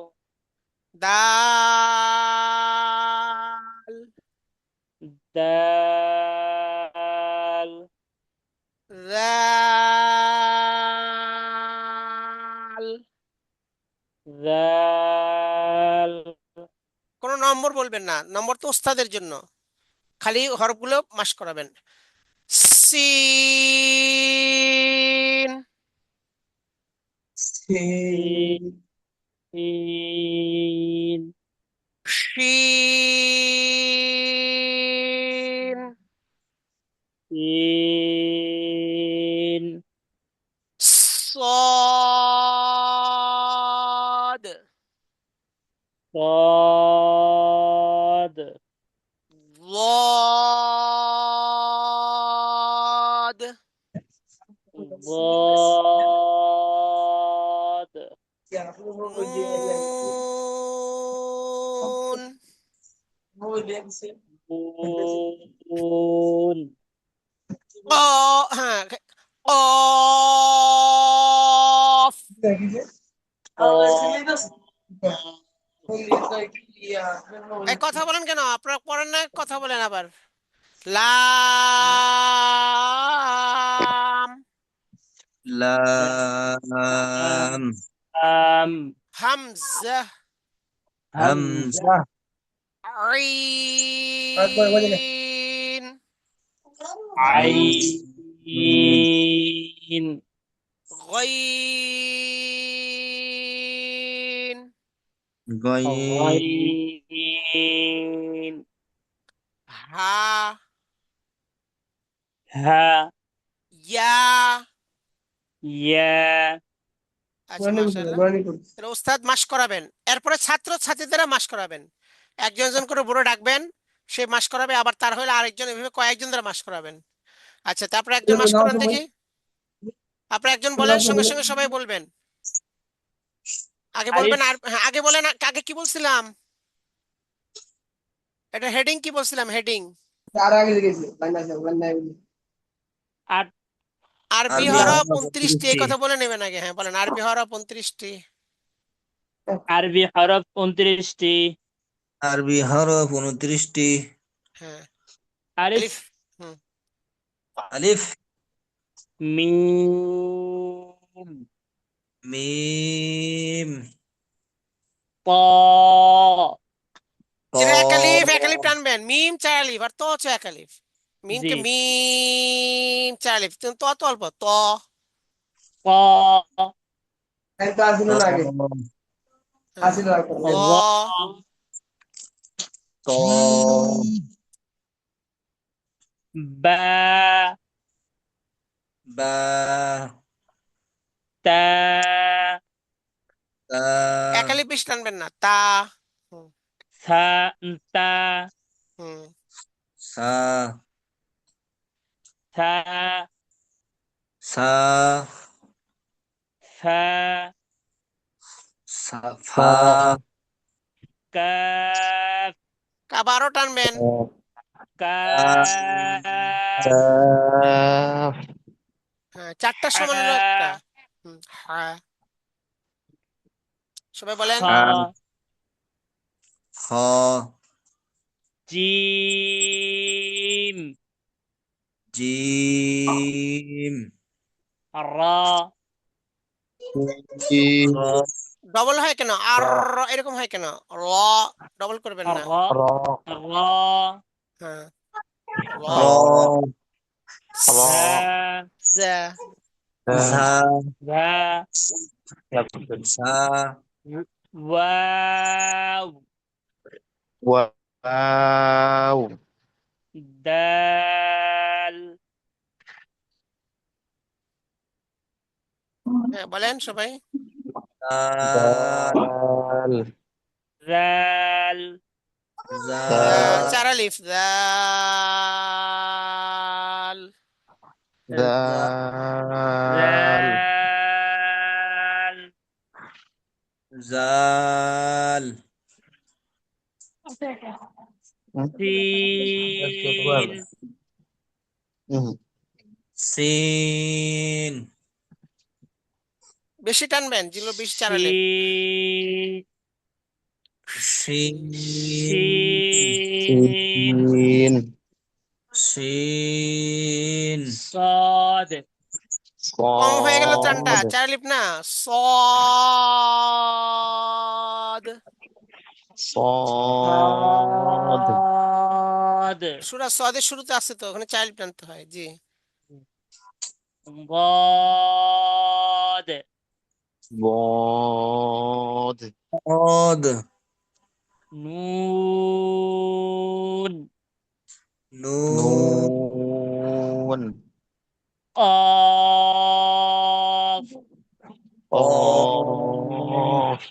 দাল, দাল। রাল। দাল। কোনো নম্বর বলবেন না, নম্বর তো ওস্তাদের জন্য, খালি হরফগুলো মাস করাবেন। সিন, সিন। শিন, সিন। صاد، صاد. ضاد، ضاد. نون، نون. হ্যাঁ قاف। قاف. এই কথা বলেন কেন? আপনারা পড়েন না, কথা বলেন আবার। লাম, লাম, لام. হামজা, همزة. হামজা, আইন, আইন, عين. গইন, غين غين হা, হা ইয়া। ইয়া আচ্ছা মাশাআল্লাহ। তাহলে ওস্তাদ মাস করাবেন, এরপরে ছাত্র ছাত্রীদেরা মাস করাবেন। একজন একজন করে বুড়ো ডাকবেন, সে মাস করাবে, আবার তার হলে আরেকজন, এভাবে কয়েকজন দ্বারা মাস করাবেন। আচ্ছা, তারপরে একজন মাস করান দেখি। আপনি একজন বলেন, সঙ্গে সঙ্গে সবাই বলবেন। আগে বলবেন, আলিফ আর হ্যাঁ, আগে বলেন। আগে কি বলছিলাম? এটা হেডিং কি বলছিলাম? হেডিং আট আরবি আরবি হরফ হরফ 29টি, এই 29টি। কথা বলে নেবেন আগে। হ্যাঁ বলেন, আরবি হরফ 29টি। আরবি হরফ 29টি। আরবি হরফ 29টি। হ্যাঁ, আলিফ আলিফ। হুম, আলিফ, মিম মিম, ত ত, যেটা এক আলিফ টানবেন, মিম 4 আলিফ, আর ত হচ্ছে 1 আলিফ। জি মিমকে মিম 4 আলিফ, ত তো অল্প, ত। ক ত, হ্যাঁ, গ, র ত, বা বা, তা 1 তা, আলিফ বেশি টানবেন না, তা। হুম, সা তা হুম, সা, থা সা, ফা সা, ফা, কাফ আবারও টানবেন। কাফ হ্যাঁ, 4টার সমান হলো একটা। হা হুম, হ্যাঁ, সবাই বলেন। খ খ, জিম জিম, রা র, ডবল হয় কেন? আর এরকম হয় কেন? র ডবল করবেন না। রা রা হ্যাঁ, র, র, ঝা জা, ঝা, ঝা ঝা, ওয়াও দাল হ্যাঁ বলেন সবাই। দাল, রাল জাল, 4 আলিফ, জাল। রাল জাল, সিন সিন, বেশি টানবেন, যেগুলো বেশি 4 আলিফ। শিন শিন, শিন শিন, صاد কম হয়ে গেল টানটা, 4 আলিফ না, সদ। صاد সদের শুরুতে আছে তো, ওখানে 4 আলিফ টানতে হয়। জি, ضاد অদ, نون নুন, قاف কফ,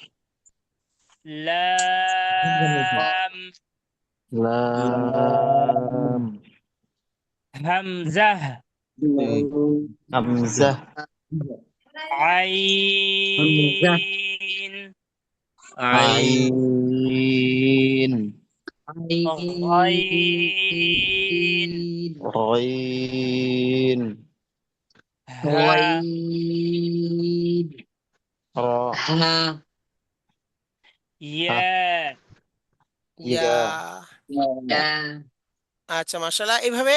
لام লাম, همزة হামজা عين আইন, غين গইন ها يا ইয়া। আচ্ছা মাশাআল্লাহ, এইভাবে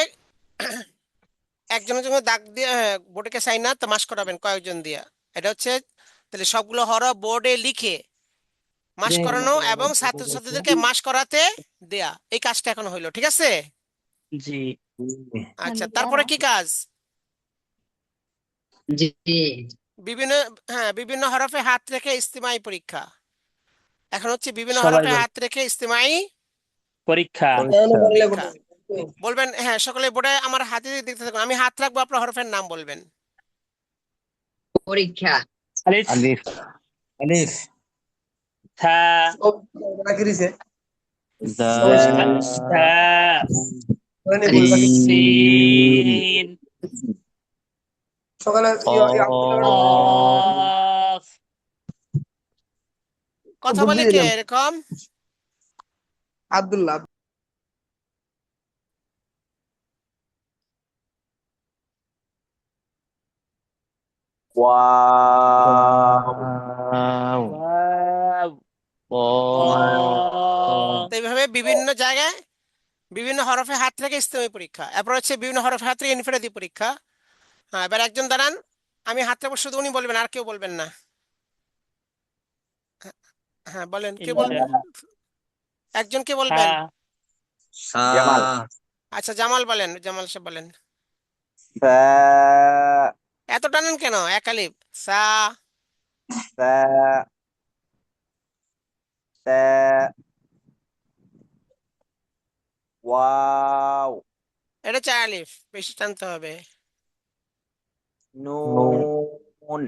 একজনের জন্য দাগ দিয়ে বোর্ডে সাইন না মাস করাবেন কয়েকজন দিয়া। এটা হচ্ছে, তাহলে সবগুলো হরফ বোর্ডে লিখে মাস করানো এবং ছাত্রছাত্রীদেরকে মাস করাতে দেয়া, এই কাজটা এখন হইলো। ঠিক আছে। জি আচ্ছা, তারপরে কি কাজ? বিভিন্ন, হ্যাঁ, বিভিন্ন হরফে হাত রেখে ইস্তিমাই পরীক্ষা। এখন হচ্ছে বিভিন্ন সবাই হরফে বল। হাত রেখে ইস্তেমাই পরীক্ষা। পরীক্ষা বলবেন। হ্যাঁ, সকলে বোর্ডে আমার হাতে দেখতে থাকুন, আমি হাত রাখবো, আপনার হরফের নাম বলবেন। পরীক্ষা আলিফ, Alif. আলিফ, থা, Dal. থা, সিন সিন, Qaf. কফ। কথা বলে কে এরকম? Waw. ওয়াও, তো এইভাবে বিভিন্ন জায়গায় বিভিন্ন হরফে হাত রেখে ইস্তেমাই পরীক্ষা, এরপর হচ্ছে বিভিন্ন হরফে হাত রেখে ইনফিনিটি পরীক্ষা। হ্যাঁ, এবার একজন দাঁড়ান, আমি হাত রাখবো, শুধু উনি বলবেন, আর কেউ বলবেন না। হ্যাঁ বলেন, কে বলবেন? একজন কে থা, বলবেন? সা, জামাল। আচ্ছা, জামাল বলেন, জামাল সাহেব বলেন। Fa. এত টানেন কেন? এক আলিফ, সা, Fa. Ta. Waw. এটা 4 আলিফ, বেশি টানতে হবে। Nun.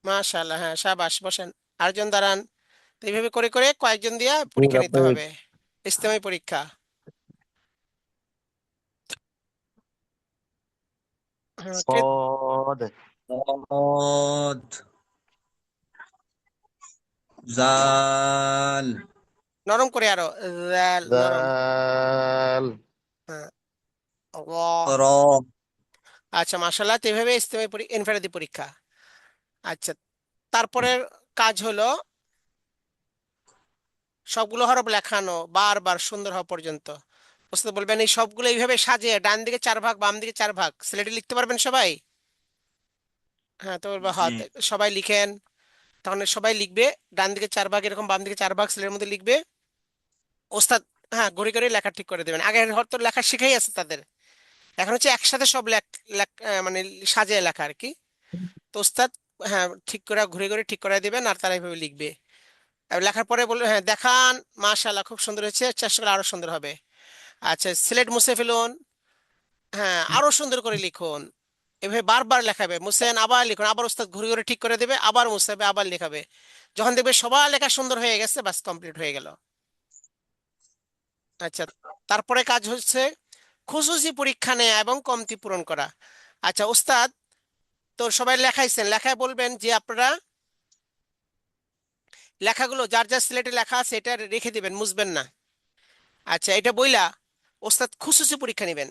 মাশাআল্লাহ, হ্যাঁ শাবাশ, বসেন। আরেকজন দাঁড়ান। তো এইভাবে করে করে কয়েকজন দিয়া পরীক্ষা নিতে হবে, ইস্তেমাই পরীক্ষা। হ্যাঁ, صاد জাল, নরম করে আরো, জাল, নরম। হ্যাঁ, র। র, আচ্ছা, মাশাআল্লাহ। তো এইভাবে ইস্তেমাই ইনফিনিটি পরীক্ষা। আচ্ছা, তারপরের কাজ হলো সবগুলো হরফ লেখানো বারবার সুন্দর হওয়া পর্যন্ত। ওস্তাদ বলবেন এই সবগুলো এইভাবে সাজিয়ে ডান দিকে 4 ভাগ, বাম দিকে 4 ভাগ, স্লেটে লিখতে পারবেন সবাই? হ্যাঁ, তো বলবো জি, হাত, সবাই লিখেন। তখন সবাই লিখবে, ডান দিকে 4 ভাগ এরকম, বাম দিকে 4 ভাগ স্লেটের মধ্যে লিখবে। ওস্তাদ, হ্যাঁ, ঘড়ি করে লেখা ঠিক করে দেবেন। আগের হয়তো লেখা শিখাই আছে তাদের, এখন হচ্ছে একসাথে সব মানে সাজিয়ে লেখা আর কি। তো ওস্তাদ, হ্যাঁ, ঠিক করে ঘুরে ঘুরে ঠিক করে দিবেন, আর তারা এইভাবে লিখবে। আর লেখার পরে বলবে, হ্যাঁ দেখান, মাশাআল্লাহ খুব সুন্দর হয়েছে, চেষ্টা করে আরো সুন্দর হবে। আচ্ছা, সিলেট মুছে ফেলুন, হ্যাঁ আরো সুন্দর করে লিখুন। এভাবে বারবার লেখাবে, মুছেন আবার লিখুন, আবার ওস্তাদ ঘুরে ঘুরে ঠিক করে দেবে, আবার মুছাবে, আবার লেখাবে। যখন দেখবে সবার লেখা সুন্দর হয়ে গেছে, বাস কমপ্লিট হয়ে গেল। আচ্ছা, তারপরে কাজ হচ্ছে খুশুসি পরীক্ষা নেওয়া এবং কমতি পূরণ করা। আচ্ছা ওস্তাদ, তো সবাই লেখাইছেন, লেখায় বলবেন যে আপনারা লেখাগুলো যার যার সিলেটে লেখা আছে এটা রেখে দিবেন, মুছবেন না। আচ্ছা, এটা বইলা ওস্তাদ খুশুসি পরীক্ষা নেবেন।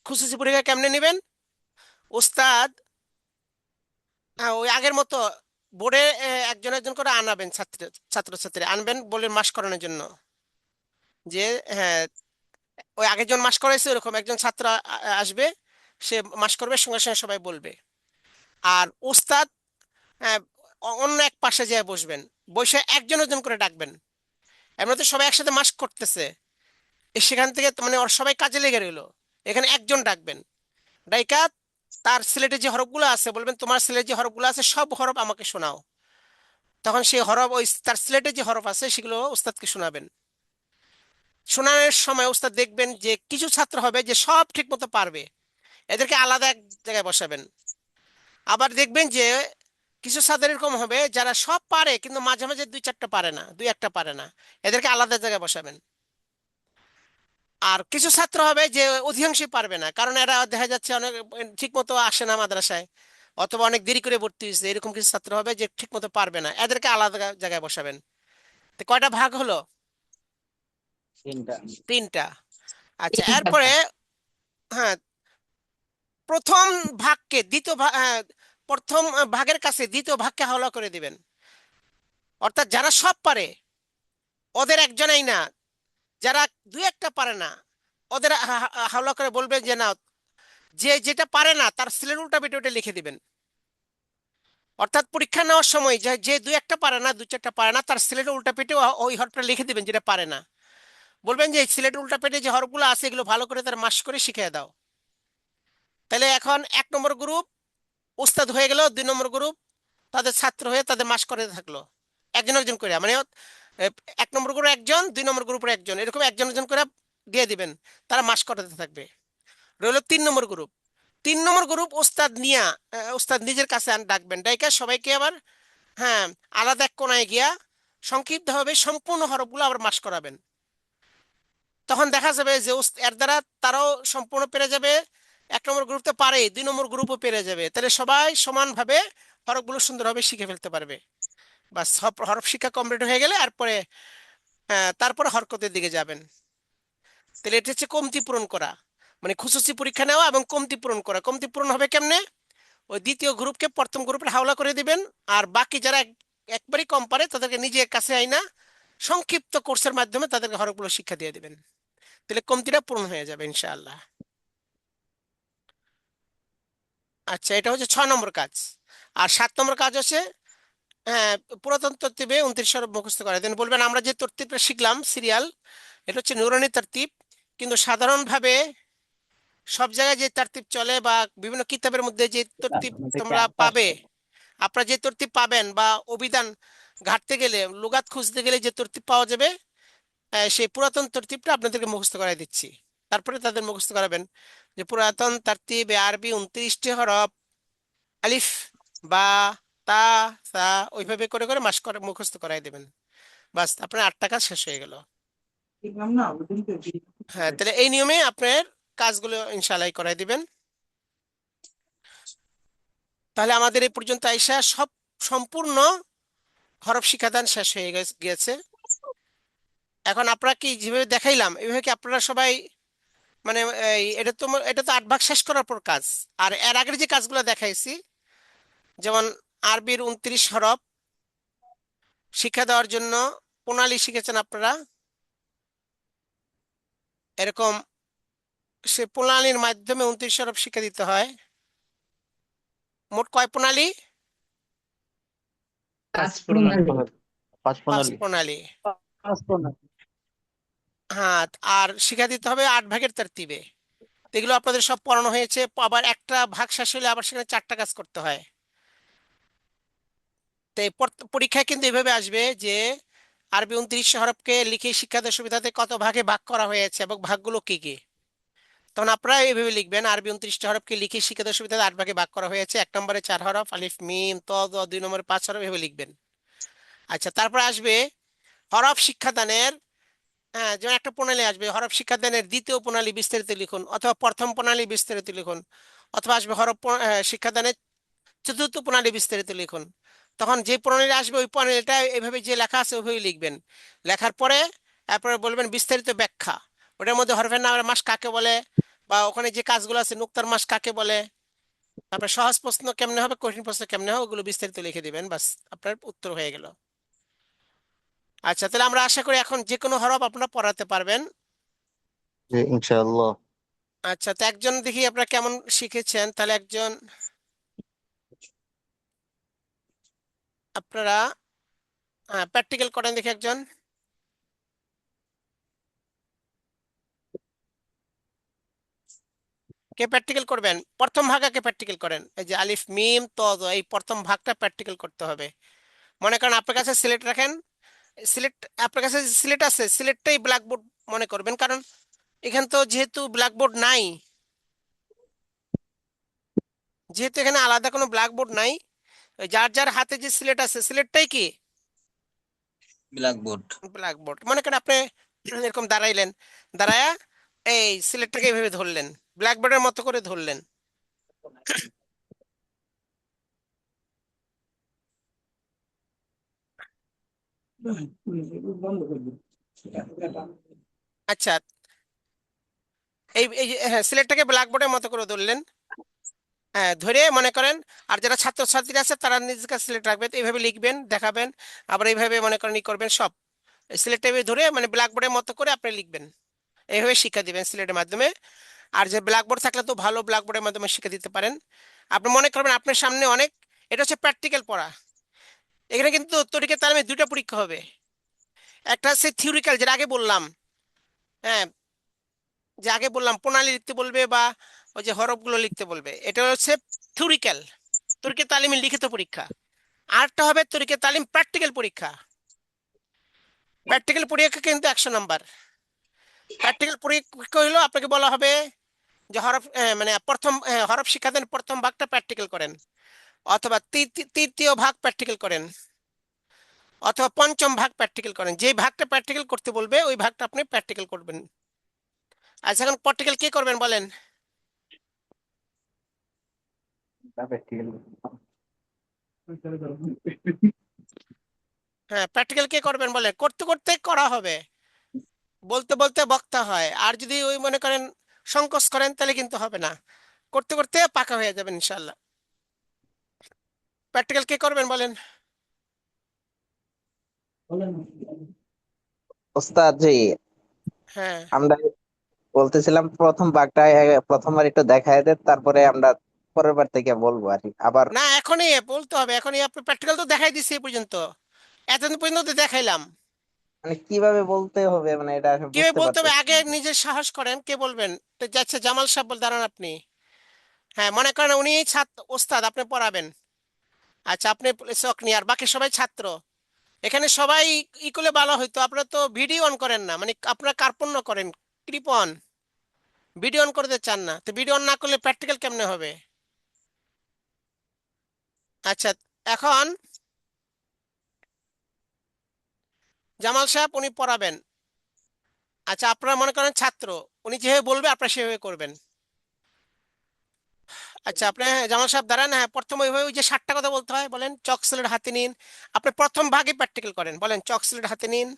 খুশুসি পরীক্ষা কেমনে নেবেন? ওস্তাদ, হ্যাঁ, ওই আগের মতো বোর্ডে একজন একজন করে আনাবেন, ছাত্রছাত্রী আনবেন, বললেন মাস করানোর জন্য। যে, হ্যাঁ, ওই আগের জন মাস করাইছে ওরকম একজন ছাত্র আসবে, সে মাস করবে, সঙ্গে সঙ্গে সবাই বলবে। আর ওস্তাদ, হ্যাঁ, অন্য এক পাশে যেয়ে বসবেন, বসে একজন একজন করে ডাকবেন। এমনিতে সবাই একসাথে মাস করতেছে, সেখান থেকে তো মানে ওর সবাই কাজে লেগে রইলো, এখানে একজন ডাকবেন, ডাইকা তার সিলেটে যে হরফগুলো আছে বলবেন, তোমার সিলেটে যে হরফগুলো আছে সব হরফ আমাকে শোনাও। তখন সেই হরফ, ওই তার সিলেটে যে হরফ আছে সেগুলো উস্তাদকে শোনাবেন। শোনানোর সময় উস্তাদ দেখবেন যে কিছু ছাত্র হবে যে সব ঠিক মতো পারবে, এদেরকে আলাদা এক জায়গায় বসাবেন। আবার দেখবেন যে কিছু ছাত্র এরকম হবে যারা সব পারে কিন্তু মাঝে মাঝে দুই চারটা পারে না, দুই একটা পারে না, এদেরকে আলাদা জায়গায় বসাবেন। আর কিছু ছাত্র হবে যে অধিকাংশই পারবে না, কারণ এরা দেখা যাচ্ছে অনেক ঠিক মতো আসে না মাদ্রাসায়, অথবা অনেক দেরি করে ভর্তি হয়েছে, এরকম কিছু ছাত্র হবে যে ঠিক মতো পারবে না, এদেরকে আলাদা জায়গায় বসাবেন। তো কয়টা ভাগ হলো? Tinta. 3টা। আচ্ছা, এরপরে, হ্যাঁ, প্রথম ভাগকে দ্বিতীয় ভাগ, হ্যাঁ, প্রথম ভাগের কাছে দ্বিতীয় ভাগকে হাওলা করে দিবেন। অর্থাৎ যারা সব পারে ওদের একজনেই না, যারা দুই একটা পারে না ওদের হাওলা করে বলবেন যে না, যে যেটা পারে না তার সিলের উল্টা পিঠে ওটা লিখে দিবেন। অর্থাৎ পরীক্ষা নেওয়ার সময় যে যে দুই একটা পারে না, দুই চারটা পারে না, তার সিলেটের উল্টা পেটে ওই হরফটা লিখে দিবেন যেটা পারে না। বলবেন যে সিলেটের উল্টা পেটে যে হরফগুলো আছে এগুলো ভালো করে তার মাস করে শিখিয়ে দাও। তাহলে এখন 1 নম্বর গ্রুপ উস্তাদ হয়ে গেল, 2 নম্বর গ্রুপ তাদের ছাত্র হয়ে তাদের মাস করে থাকলো, একজন একজন করে, মানে এক নম্বর গ্রুপে একজন, 2 নম্বর গ্রুপের একজন, এরকম একজন একজন করে দিয়ে দিবেন, তারা মাস করাতে থাকবে। রইল 3 নম্বর গ্রুপ। 3 নম্বর গ্রুপ ওস্তাদ নিয়া, ওস্তাদ নিজের কাছে ডাকবেন, ডাইকা সবাইকে আবার, হ্যাঁ, আলাদা এক কোনায় গিয়া সংক্ষিপ্তভাবে সম্পূর্ণ হরফগুলো আবার মাস করাবেন। তখন দেখা যাবে যে এর দ্বারা তারাও সম্পূর্ণ পেরে যাবে, 1 নম্বর গ্রুপ তো পারে, 2 নম্বর গ্রুপও পেরে যাবে, তাহলে সবাই সমানভাবে হরফগুলো সুন্দরভাবে শিখে ফেলতে পারবে। বা সব হরফ শিক্ষা কমপ্লিট হয়ে গেলে তারপরে হরকতের দিকে যাবেন। তাহলে এটা হচ্ছে কমতি পূরণ করা, মানে খুশুসি পরীক্ষা নেওয়া এবং কমতি পূরণ করা। কমতি পূরণ হবে কেমনে? ওই দ্বিতীয় গ্রুপকে প্রথম গ্রুপের হাওলা করে দিবেন, আর বাকি যারা একবারই কম পারে তাদেরকে নিজে কাছে আইনা সংক্ষিপ্ত কোর্সের মাধ্যমে তাদেরকে হরফগুলো শিক্ষা দিয়ে দিবেন। তাহলে কমতিটা পূরণ হয়ে যাবে ইনশাআল্লাহ। আচ্ছা, এটা হচ্ছে 6 নম্বর কাজ। আর 7 নম্বর কাজ হচ্ছে, হ্যাঁ, পুরাতন তরতিবে 29 হরফ মুখস্থ করে দেন। বলবেন আমরা যে তরতিবটা শিখলাম সিরিয়াল, এটা হচ্ছে নুরানি তরতিব, কিন্তু সাধারণভাবে সব জায়গায় যে তরতিব চলে বা বিভিন্ন কিতাবের মধ্যে যে তরতিব তোমরা পাবে, আপনারা যে তরতিব পাবেন বা অভিধান ঘাটতে গেলে, লুগাত খুঁজতে গেলে যে তরতিব পাওয়া যাবে, সেই পুরাতন তরতিবটা আপনাদেরকে মুখস্থ করাই দিচ্ছি। তারপরে তাদের মুখস্থ করাবেন যে পুরাতন তরতিবে আরবি 29টি হরফ, আলিফ, বা, তা, সা, ওইভাবে করে করে মাস করে মুখস্থ করাই দেবেন। বাস, আপনার 8টা কাজ শেষ হয়ে গেল। হ্যাঁ, তাহলে এই নিয়মে আপনার কাজগুলো ইনশাআল্লাহ করাই দিবেন। তাহলে আমাদের এই পর্যন্ত আইসা সব সম্পূর্ণ হরফ শিক্ষাদান শেষ হয়ে গিয়েছে। এখন আপনারা কি যেভাবে দেখাইলাম এইভাবে কি আপনারা সবাই, মানে এটা তো 8 ভাগ শেষ করার পর কাজ। আর এর আগের যে কাজগুলো দেখাইছি, যেমন আরবির 29 হরফ শিক্ষা দেওয়ার জন্য প্রণালী শিখেছেন আপনারা, এরকম সে প্রণালীর মাধ্যমে 29 হরফ শিক্ষা দিতে হয়। মোট কয় প্রণালী? 5 5 প্রণালী। প্রণালী। পাঁচ প্রণালী। হ্যাঁ, আর শিক্ষা দিতে হবে 8 ভাগের তারতিবে। এগুলো আপনাদের সব পড়ানো হয়েছে। আবার একটা ভাগ শেষ হলে আবার সেখানে 4টা কাজ করতে হয়। তো এই পরীক্ষায় কিন্তু এভাবে আসবে যে আরবি 29 হরফকে লিখে শিক্ষা দেওয়ার সুবিধাতে কত ভাগে ভাগ করা হয়েছে এবং ভাগগুলো কি কি। তখন আপনারা এইভাবে লিখবেন, আরবি 29টা হরফকে লিখে শিক্ষা দেওয়ার সুবিধাতে 8 ভাগে ভাগ করা হয়েছে। 1 নম্বরে 4 হরফ আলিফ মিম ত দ, 2 নম্বরে 5 হরফ, এভাবে লিখবেন। আচ্ছা, তারপরে আসবে হরফ শিক্ষাদানের, হ্যাঁ, যেমন একটা প্রণালী আসবে হরফ শিক্ষাদানের দ্বিতীয় প্রণালী বিস্তারিত লিখুন, অথবা প্রথম প্রণালী বিস্তারিত লিখুন, অথবা আসবে শিক্ষাদানের চতুর্থ প্রণালী বিস্তারিত লিখুন। তখন যে প্রণালী আসবে ওই প্রণালীটা এইভাবে যে লেখা আছে ওইভাবে লিখবেন। লেখার পরে তারপরে বলবেন বিস্তারিত ব্যাখ্যা, ওটার মধ্যে হরফের নামের মাস কাকে বলে, বা ওখানে যে কাজগুলো আছে নুক্তার মাস কাকে বলে, তারপরে সহজ প্রশ্ন কেমনে হবে, কঠিন প্রশ্ন কেমনে হবে, ওগুলো বিস্তারিত লিখে দিবেন। বাস, আপনার উত্তর হয়ে গেল। আচ্ছা, তাহলে আমরা আশা করি এখন যে কোনো হরফ আপনারা পড়াতে পারবেন। জি, ইনশাআল্লাহ। আচ্ছা, তো একজন দেখি আপনারা কেমন শিখেছেন। তাহলে একজন আপনারা প্র্যাকটিক্যাল করেন দেখি একজন। কে প্র্যাকটিক্যাল করবেন? প্রথম ভাগকে প্র্যাকটিক্যাল করেন। এই যে আলিফ মিম ত দ, এই প্রথম ভাগটা প্র্যাকটিক্যাল করতে হবে। মনে করেন আপনার কাছে সিলেট রাখেন, সিলেট, আপনার কাছে সিলেট আছে, সিলেটটাই ব্ল্যাকবোর্ড মনে করবেন, কারণ এখানে তো যেহেতু ব্ল্যাকবোর্ড নাই, যেহেতু এখানে আলাদা কোনো ব্ল্যাকবোর্ড নাই, ওই যার যার হাতে যে সিলেট আছে সিলেটটাই কি ব্ল্যাকবোর্ড। ব্ল্যাকবোর্ড। মনে করেন আপনি এরকম দাঁড়াইলেন, দাঁড়ায়া এই সিলেটটাকে এইভাবে ধরলেন, ব্ল্যাকবোর্ডের মতো করে ধরলেন। আচ্ছা, এই যে, হ্যাঁ, সিলেটটাকে ব্ল্যাকবোর্ডের মতো করে ধরলেন। হ্যাঁ, ধরে মনে করেন, আর যারা ছাত্রছাত্রী আছে তারা নিজের কাছে সিলেট রাখবেন, এইভাবে লিখবেন, দেখাবেন, আবার এইভাবে মনে করেন ই করবেন, সব সিলেটটা এইভাবে ধরে মানে ব্ল্যাকবোর্ডের মতো করে আপনি লিখবেন। এইভাবে শিক্ষা দিবেন সিলেটের মাধ্যমে। আর যে ব্ল্যাকবোর্ড থাকলে তো ভালো, ব্ল্যাকবোর্ডের মাধ্যমে শিক্ষা দিতে পারেন। আপনি মনে করবেন আপনার সামনে অনেক, এটা হচ্ছে প্র্যাকটিক্যাল পড়া। এখানে কিন্তু তরিকের তালিমে 2টা পরীক্ষা হবে। একটা হচ্ছে থিওরিক্যাল, যেটা আগে বললাম, হ্যাঁ, যে আগে বললাম প্রণালী লিখতে বলবে বা ওই যে হরফগুলো লিখতে বলবে, এটা হচ্ছে থিওরিক্যাল, তরিকের তালিমের লিখিত পরীক্ষা। আরেকটা হবে তরিকের তালিম প্র্যাকটিক্যাল পরীক্ষা। প্র্যাকটিক্যাল পরীক্ষা কিন্তু 100 নাম্বার। প্র্যাকটিক্যাল পরীক্ষা হলো আপনাকে বলা হবে যে হরফ মানে প্রথম হরফ শিক্ষা দেন, প্রথম ভাগটা প্র্যাকটিক্যাল করেন, অথবা তৃতীয় ভাগ প্র্যাকটিক্যাল করেন, অথবা পঞ্চম ভাগ প্র্যাকটিক্যাল করেন। যে ভাগটা প্র্যাকটিক্যাল করতে বলবে ওই ভাগটা আপনি প্র্যাকটিক্যাল করবেন। আচ্ছা, এখন প্র্যাকটিক্যাল কি করবেন বলেন? হ্যাঁ, প্র্যাকটিক্যাল কি করবেন বলেন? করতে করতে করা হবে, বলতে বলতে বক্তা হয়। আর যদি ওই মনে করেন সংকোচ করেন তাহলে কিন্তু হবে না, করতে করতে পাকা হয়ে যাবেন ইনশাল্লাহ। প্র্যাকটিক্যাল কি করবেন বলেন? ওস্তাদ জি, হ্যাঁ, আমরা বলতেছিলাম প্রথম ভাগটা প্রথমবার একটু দেখায় দেন, তারপরে আমরা পরের বার থেকে বলবো আর কি। আবার না এখনই বলতে হবে, এখনই। আপনি প্র্যাকটিক্যাল তো দেখাই দিচ্ছি এই পর্যন্ত, এতদিন পর্যন্ত তো দেখাইলাম। মানে কিভাবে বলতে হবে, মানে এটা আমি কিভাবে বুঝতে বলতে হবে? পারতেছি আগে না। নিজের সাহস করেন, কে বলবেন? তো যাচ্ছে জামাল সাহেব বল, দাঁড়ান আপনি। হ্যাঁ, মনে করেন উনি ছাত্র, ওস্তাদ আপনি পড়াবেন। আচ্ছা, আপনি চক নিয়ে, আর বাকি সবাই ছাত্র। এখানে সবাই ই করলে ভালো হইতো। আপনারা তো ভিডিও অন করেন না, মানে আপনারা কার্পণ্য করেন, কৃপণ, ভিডিও অন করতে চান না। তো ভিডিও অন না করলে প্র্যাকটিক্যাল কেমনে হবে? আচ্ছা, এখন জামাল সাহেব উনি পড়াবেন। আচ্ছা, আপনারা মনে করেন ছাত্র, উনি যেভাবে বলবে আপনারা সেভাবে করবেন। আচ্ছা, আপনি জামাল সাহেব দাঁড়ান। হ্যাঁ, প্রথম ওইভাবে ওই যে 60টা কথা বলতে হয়, বলেন চক সিলেট হাতে নিন। আপনি প্রথম ভাগে প্র্যাকটিক্যাল করেন, বলেন চক সিলেট হাতে নিন।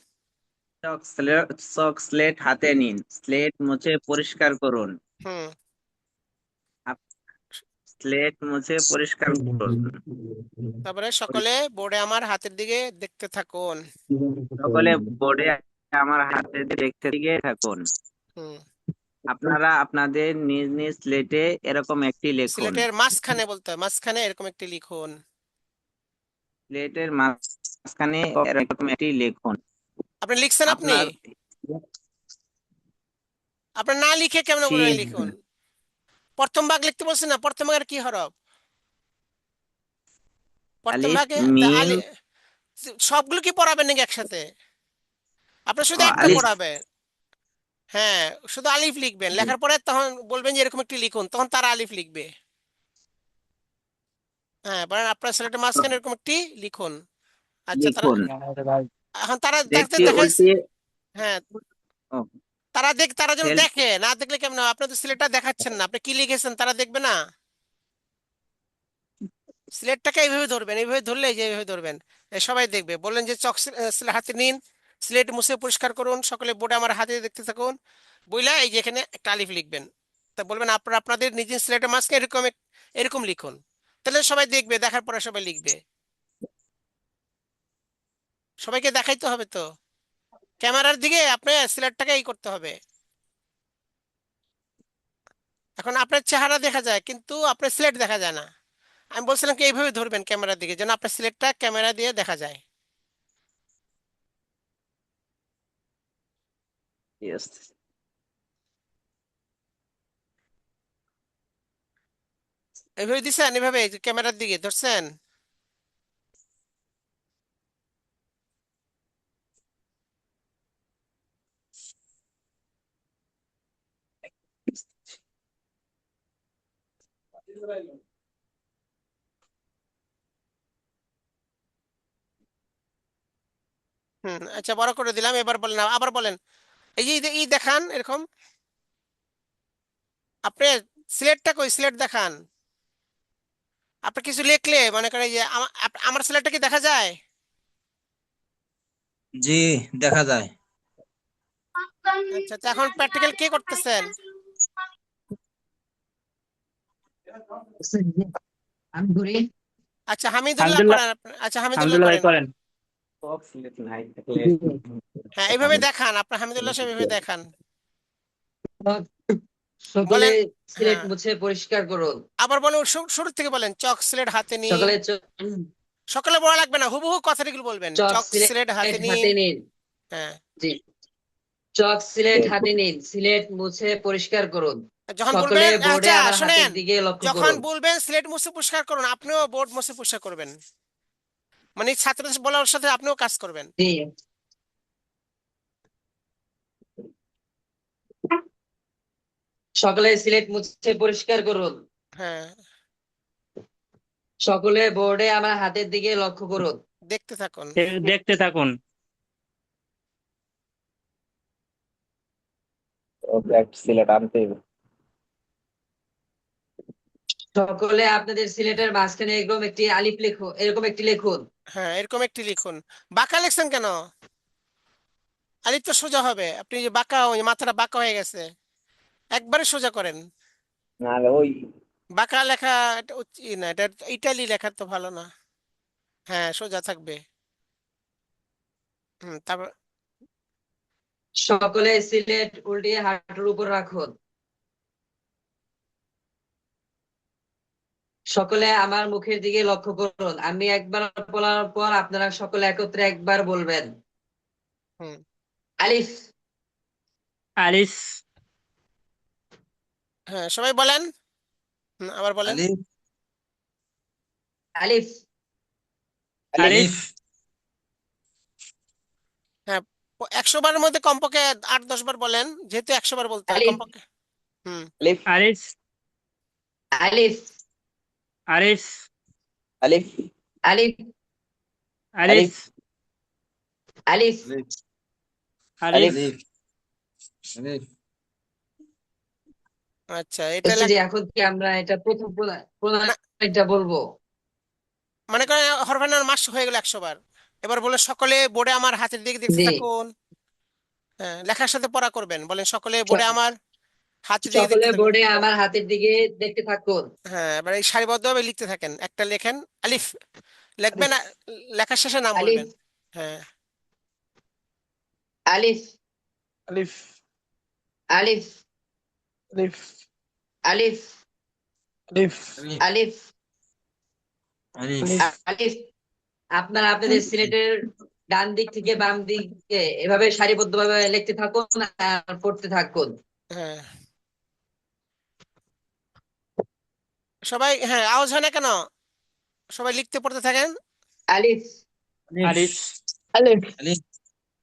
চক স্লেট হাতে নিন, স্লেট মুছে পরিষ্কার করুন। হুম। স্লেট মুছে পরিষ্কার করুন। তারপরে সকলে বোর্ডে আমার হাতের দিকে দেখতে থাকুন। সকলে বোর্ডে আমার হাতে দেখতে দিকে থাকুন। হুম। আপনারা আপনাদের নিজ নিজ স্লেটে এরকম একটি লিখুন। সিলেটের মাঝখানে বলতে হয়, মাঝখানে এরকম একটি লিখুন। স্লেটের মাঝখানে এরকম একটি লিখুন। আপনি লিখছেন? আপনি আপনার আপনার না লিখে কেমন জি, বলেন লিখুন? প্রথম ভাগ লিখতে বলছেন না? প্রথম ভাগের কি হরফ? প্রথম আলিফ ভাগে মিম সবগুলো কি পড়াবেন নাকি একসাথে? আপনি শুধু একটা আলিফ পড়াবেন। হ্যাঁ, শুধু আলিফ লিখবেন, লেখার পরে তখন বলবেন যে এরকম একটি লিখুন, তখন তারা আলিফ লিখবে। হ্যাঁ, বলেন আপনার সিলেটের মাঝখানে এরকম একটি লিখুন। আচ্ছা, তারা লিখুন। এখন তারা দেখতে দেখতে দেখাই। উল্টিয়ে হ্যাঁ, ও, তারা যেন সেল- দেখে, না দেখলে কেমন হবে? আপনি তো সিলেটটা দেখাচ্ছেন না, আপনি কি লিখেছেন তারা দেখবে না। সিলেটটাকে এইভাবে ধরবেন, এইভাবে ধরলে এই যে এইভাবে ধরবেন, সবাই দেখবে। বললেন যে চক সিলেট হাতে নিন, সিলেট মুছে পরিষ্কার করুন, সকলে বোর্ডে আমার হাতে দেখতে থাকুন। বইলা এই যে এখানে একটা আলিফ লিখবেন। তা বলবেন আপনারা আপনাদের নিজের সিলেটের মাঝখানে এরকম এরকম লিখুন। তাহলে সবাই দেখবে, দেখার পরে সবাই লিখবে। সবাইকে দেখাইতে হবে তো, ক্যামেরার দিকে আপনি সিলেটটাকে এই করতে হবে। এখন আপনার চেহারা দেখা যায় কিন্তু আপনার সিলেট দেখা যায় না। আমি বলছিলাম কি এইভাবে ধরবেন ক্যামেরার দিকে, যেন আপনার সিলেটটা ক্যামেরা দিয়ে দেখা যায়। Yes. এইভাবে দিছেন, এইভাবে ক্যামেরার দিকে ধরছেন। হুম, আচ্ছা, বড় করে দিলাম। এবার বলেন, আবার বলেন। এই যে ই দেখান এরকম। আপনি সিলেটটা কই? সিলেট দেখান। আপনি কিছু লিখলে মনে করেন এই যে আমার সিলেটটা কি দেখা যায়? জি, দেখা যায়। আচ্ছা, আচ্ছা, এখন প্র্যাকটিক্যাল কে করতেছেন? আমি ঘুরি। আচ্ছা, হামিদুল্লাহ আলহামদুলিল্লাহ, করেন আচ্ছা, হামিদুল্লাহ আলহামদুলিল্লাহ ভাই করেন। করেন। চক স্লেট নাই থাকলে হ্যাঁ, এইভাবে দেখান, আপনার হামিদুল্লাহ সাহেব এইভাবে দেখান। সকলে বলেন। সিলেট হ্যাঁ, মুছে পরিষ্কার করুন। আবার বলেন, শুরু থেকে বলেন চক সিলেট হাতে নিন। সকালে সকালে বলা লাগবে না, হুবহু কথাগুলো বলবেন, চক চক সিলেট সিলেট হাতে নিন। হাতে নিন। হ্যাঁ, জি, চক সিলেট হাতে নিন, সিলেট মুছে পরিষ্কার করুন। যখন সকলে বলবেন, বোর্ডে আচ্ছা আমার হাতের শোনেন, দিকে লক্ষ্য যখন করুন। বলবেন সিলেট মুছে পরিষ্কার করুন, আপনিও বোর্ড মুছে পরিষ্কার করবেন। মানে ছাত্রদের বলার সাথে আপনিও কাজ করবেন। জি, সকলে সিলেট মুছে পরিষ্কার করুন। হ্যাঁ, সকলে বোর্ডে আমার হাতের দিকে লক্ষ্য করুন। দেখতে থাকুন। দেখতে থাকুন। একটা সিলেট আনতে হবে। সকলে আপনাদের সিলেটের মাঝখানে এরকম একটি আলিফ লিখুন, এরকম একটি লিখুন। হ্যাঁ, এরকম একটি লিখুন। বাঁকা লিখছেন কেন? আলিফ তো সোজা হবে, আপনি যে বাঁকা, ওই মাথাটা বাঁকা হয়ে গেছে, একবারে সোজা করেন। নাহলে ওই বাঁকা লেখা এটা না, এটা ইটালি লেখা তো ভালো না। হ্যাঁ, সোজা থাকবে। তারপর সকলে সিলেট উল্টিয়ে হাঁটুর উপর রাখুন। সকলে আমার মুখের দিকে লক্ষ্য করুন। আমি একবার বলার পর আপনারা সকলে একত্রে একবার বলবেন। হুম আলিফ। আলিফ। হ্যাঁ, সবাই বলেন। আবার বলেন। আলিফ আলিফ। আলিফ। হ্যাঁ, 100 বারের মধ্যে কমপক্ষে 8-10 বার বলেন, যেহেতু 100 বার বলতে হয় আলিফ। কমপক্ষে। হুম আলিফ আলিফ। আলিফ। আলিফ। আলিফ আলিফ। আলিফ। আলিফ। আলিফ। আচ্ছা, এটা জি, এখন কি আমরা এটা প্রথম না, এটা বলবো? মনে করেন হরফানার মাস হয়ে গেল 100 বার। এবার বলে সকলে বোর্ডে আমার হাতের দিকে দেখতে জি। থাকুন। হ্যাঁ, লেখার সাথে পড়া করবেন, বলেন সকলে বোর্ডে আমার হাতের দিকে সকলে দেখতে থাকুন। বোর্ডে আমার হাতের দিকে দেখতে থাকুন। হ্যাঁ, এবার এই সারিবদ্ধভাবে লিখতে থাকেন, একটা লেখেন। আলিফ লিখবেন, লেখার শেষে নাম আলিফ। বলবেন। হ্যাঁ, আলিফ। আলিফ আলিফ। আলিফ আলিফ। আলিফ আলিফ। আলিফ আলিফ। আপনারা আপনাদের সিলেটের ডান দিক থেকে বাম দিকে এভাবে সারিবদ্ধভাবে লিখতে থাকুন আর পড়তে থাকুন। হ্যাঁ, সবাই, হ্যাঁ, আওয়াজ হয় না কেন? সবাই লিখতে পড়তে থাকেন। আলিফ। আলিফ। আলিফ আলিফ।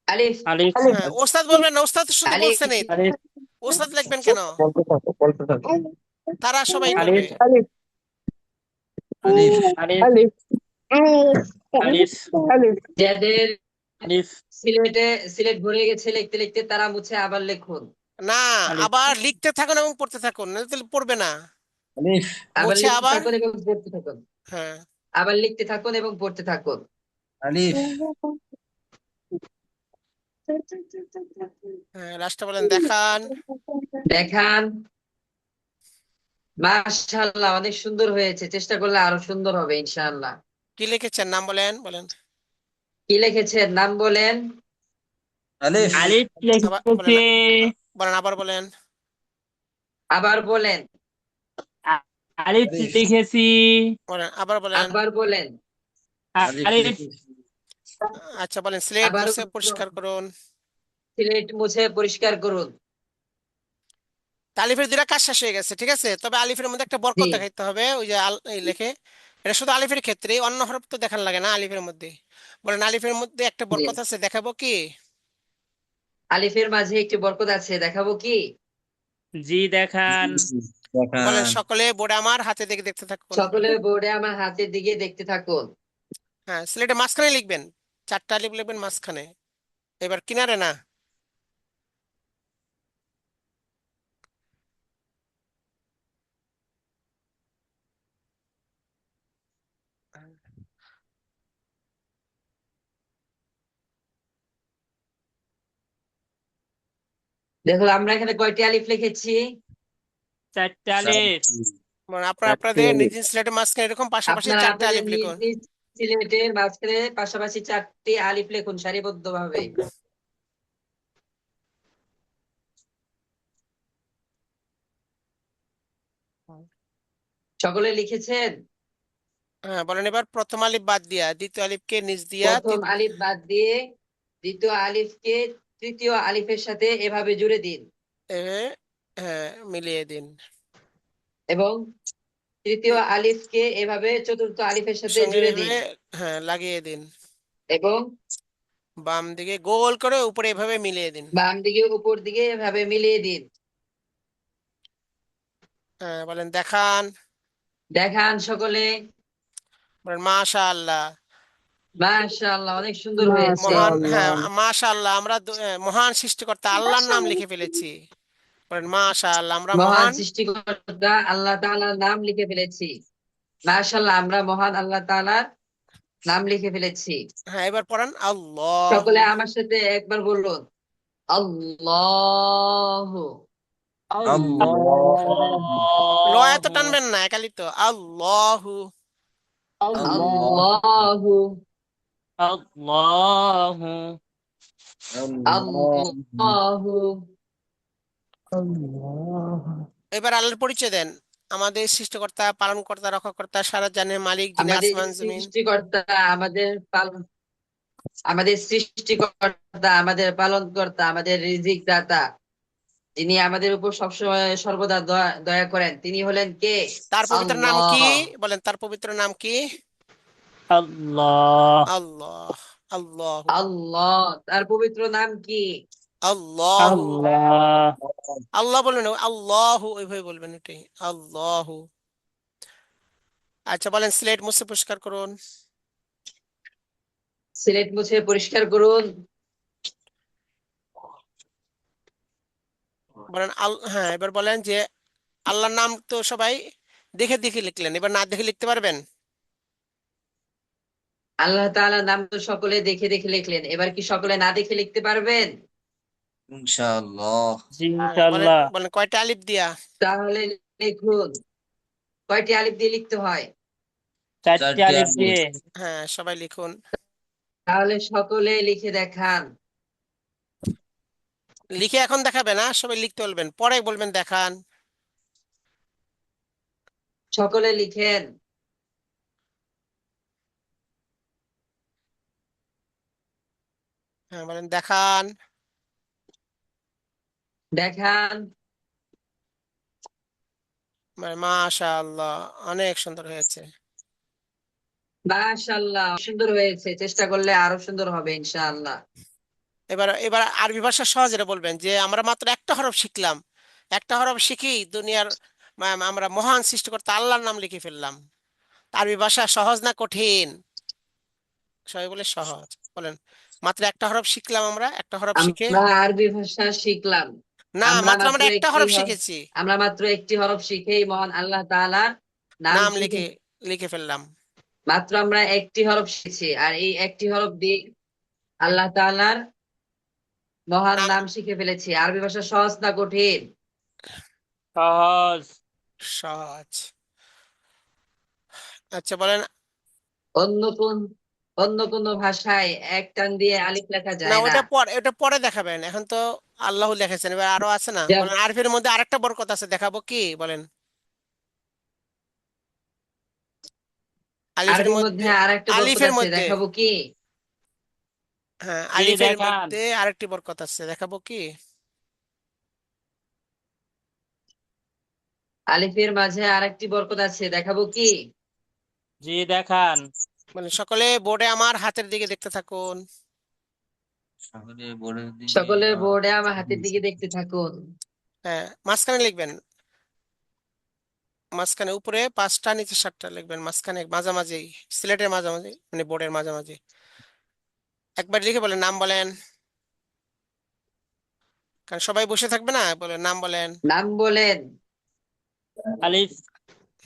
আলিফ। হ্যাঁ, ওস্তাদ বলবেন না, ওস্তাদ শুধু আলিফ। বলছেন। আলিফ। ওস্তাদ লিখবেন কেন? বলতে থাকো বলতে থাকো। তারা সবাই করবে। আলিফ। আলিফ আলিফ। আলিফ আলিফ। আলিফ যাদের আলিফ। সিলেট ভরে গেছে লিখতে লিখতে তারা মুছে আবার লিখুন। না, আলিফ। আবার লিখতে থাকুন এবং পড়তে থাকুন, নাহলে তাহলে পড়বে না। আলিফ আবার মুছে লিখতে আবার। থাকুন এবং পড়তে থাকুন। হ্যাঁ, আবার লিখতে থাকুন এবং পড়তে থাকুন। আলিফ হ্যাঁ, লাস্টে বলেন দেখান। দেখান। মাশাআল্লাহ, অনেক সুন্দর হয়েছে। চেষ্টা করলে আরো সুন্দর হবে ইনশাআল্লাহ। কি লিখেছেন, নাম বলেন। বলেন কি লিখেছেন নাম বলেন। আলিফ আলিফ আবার বলেন, লিখেছি। বলেন আবার বলেন। আবার বলেন। আলিফ আলিফ লিখেছি। বলেন আবার বলেন। আবার বলেন। আলিফ আলিফ। লিখেছি। আচ্ছা, বলেন স্লেট আবার মুছে পরিষ্কার করুন। সিলেট মুছে পরিষ্কার করুন। তা আলিফের দুটা কাজ শেষ হয়ে গেছে, ঠিক আছে। তবে আলিফের মধ্যে একটা বরকত জি। দেখাইতে হবে, ওই যে এই লেখে। এটা শুধু আলিফের ক্ষেত্রে, অন্য হরফ তো দেখান লাগে না আলিফের মধ্যে। বলেন আলিফের মধ্যে একটা জি। বরকত আছে, দেখাবো কি? আলিফের মাঝে একটি বরকত আছে, দেখাবো কি? জি দেখান। বলেন দেখান। সকলে বোর্ডে আমার হাতে দিকে দেখতে থাকুন। সকলে বোর্ডে আমার হাতের দিকে দেখতে থাকুন। হ্যাঁ, স্লেটে মাঝখানে লিখবেন, 4টা আলিফ লিখবেন মাঝখানে, এবার কিনারে না। দেখুন আমরা এখানে কয়টি আলিফ লিখেছি? 4টা আলিফ। মানে আপনারা আপনাদের নিজ নিজ স্লেটের মাঝখানে এরকম পাশাপাশি আপনারা 4টা আপনাদের আলিফ নিজ লিখুন। নিজ সিলেটের মাঝখানে পাশাপাশি 4টি আলিফ লিখুন সারিবদ্ধভাবে। সকলে লিখেছেন? হ্যাঁ, বলেন এবার প্রথম আলিফ বাদ দিয়া দ্বিতীয় আলিফকে নিচ দিয়া প্রথম আলিফ বাদ দিয়ে দ্বিতীয় আলিফকে তৃতীয় আলিফের সাথে এভাবে জুড়ে দিন হ্যাঁ, মিলিয়ে দিন। এবং তৃতীয় আলিফকে এভাবে চতুর্থ আলিফের সাথে সঙ্গে জুড়ে দিন এভাবে, হ্যাঁ, লাগিয়ে দিন। এবং বাম দিকে গোল করে উপরে এভাবে মিলিয়ে দিন। বাম দিকে উপর দিকে এভাবে মিলিয়ে দিন। হ্যাঁ, বলেন দেখান। দেখান সকলে। বলেন মাশাআল্লাহ। মাশাআল্লাহ, অনেক সুন্দর হয়েছে। মহান, হ্যাঁ, মাশাআল্লাহ। মাশাআল্লাহ, আমরা মহান সৃষ্টিকর্তা আল্লাহর নাম লিখে ফেলেছি। বলেন মাশাআল্লাহ, আমরা মহান মহান। সৃষ্টিকর্তা আল্লাহ তাআলার নাম লিখে ফেলেছি। মাশাআল্লাহ, আমরা মহান আল্লাহ তাআলার নাম লিখে ফেলেছি। হ্যাঁ, এবার পড়েন আল্লাহু। সকলে আমার সাথে একবার বলুন, আল্লাহু। ল এত আল্লাহু টানবেন না, একালি তো আল্লাহু। আল্লাহু আল্লাহু। আল্লাহু আল্লাহু। এবার আল্লাহর পরিচয় দেন। আমাদের সৃষ্টিকর্তা, পালনকর্তা, রক্ষাকর্তা, সারা জানের মালিক, যিনি আমাদের আসমান জমিন। সৃষ্টিকর্তা, আমাদের সৃষ্টিকর্তা, আমাদের পালনকর্তা, আমাদের রিজিক দাতা, যিনি আমাদের উপর সবসময় সর্বদা দয়া দয়া করেন, তিনি হলেন কে? তার পবিত্র নাম কি? আল্লাহ। বলেন তার পবিত্র নাম কি? আল্লাহ আল্লাহ। আল্লাহ। আল্লাহ, তার পবিত্র নাম কি? আল্লাহু। আল্লাহ আল্লাহ বলবেন না, আল্লাহু ওইভাবে বলবেন, এটাই আল্লাহু। আচ্ছা, বলেন স্লেট মুছে পরিষ্কার করুন। সিলেট মুছে পরিষ্কার করুন। বলেন হ্যাঁ, এবার বলেন যে আল্লাহর নাম তো সবাই দেখে দেখে লিখলেন, এবার না দেখে লিখতে পারবেন? আল্লাহ তাআলার নাম তো সকলে দেখে দেখে লিখলেন, এবার কি সকলে না দেখে লিখতে পারবেন? ইনশাআল্লাহ। জি হ্যাঁ, বলেন ইনশাআল্লাহ। বলেন কয়টা আলিফ দিয়া? তাহলে লিখুন। কয়টি আলিফ দিয়ে লিখতে হয়? 4টি চারটি আলিফ আলিফ। দিয়ে। হ্যাঁ, সবাই লিখুন। তাহলে সকলে লিখে দেখান। লিখে এখন দেখাবে না, সবাই লিখতে বলবেন, পরে বলবেন দেখান। সকলে লিখেন। হ্যাঁ, বলেন দেখান। দেখান। মাশাআল্লাহ, অনেক সুন্দর হয়েছে। মাশাআল্লাহ, সুন্দর হয়েছে। চেষ্টা করলে আরো সুন্দর হবে ইনশাআল্লাহ। এবার এবার আরবি ভাষা সহজ এটা বলবেন যে আমরা মাত্র একটা হরফ শিখলাম, একটা হরফ শিখি দুনিয়ার আমরা মহান সৃষ্টিকর্তা আল্লাহর নাম লিখে ফেললাম। আরবি ভাষা সহজ না কঠিন? সবাই বলে সহজ। বলেন মাত্র একটা হরফ শিখলাম, আমরা একটা হরফ শিখে। আমরা আরবি ভাষা শিখলাম। না, আমরা মাত্র মাত্র আমরা একটা একটি হরফ হরফ শিখেছি, আমরা মাত্র একটি হরফ শিখেই মহান আল্লাহ তাআলার নাম নাম শিখে লিখে লিখে ফেললাম। মাত্র আমরা একটি হরফ শিখেছি, আর এই একটি হরফ দিয়ে আল্লাহ তাআলার মহান নাম নাম শিখে ফেলেছি। আরবি ভাষা সহজ না কঠিন? সহজ। সহজ। আচ্ছা, বলেন। অন্য কোন অন্য কোন ভাষায় এক টান দিয়ে আলিফ লেখা না, যায় না। ওটা পরে দেখাবেন, এখন তো আল্লাহ লিখেছেন, এবার আরো আছে না। যেম- বলেন আরবির মধ্যে আরেকটা বরকত আছে, দেখাবো কি? বলেন আলিফের আরবির মধ্যে। মধ্যে আর একটা বরকত আলিফের আছে, মধ্যে, দেখাবো কি? হ্যাঁ, জি আলিফের দেখান। মধ্যে আরেকটি বরকত আছে, দেখাবো কি? আলিফের মাঝে আর একটি বরকত আছে, দেখাবো কি? জি দেখান। মানে সকলে বোর্ডে আমার হাতের দিকে দেখতে থাকুন। সকলে বোর্ডের দিকে সকলে বোর্ডে আমার হাতের দিকে দেখতে থাকুন। হ্যাঁ, মাঝখানে লিখবেন, মাঝখানে উপরে 5টা, নিচে 7টা লিখবেন, মাঝখানে মাঝামাঝি, সিলেটের মাঝামাঝি, মানে বোর্ডের মাঝামাঝি। একবার লিখে বলেন নাম বলেন, কারণ সবাই বসে থাকবে না, বলেন নাম বলেন। নাম বলেন। আলিফ।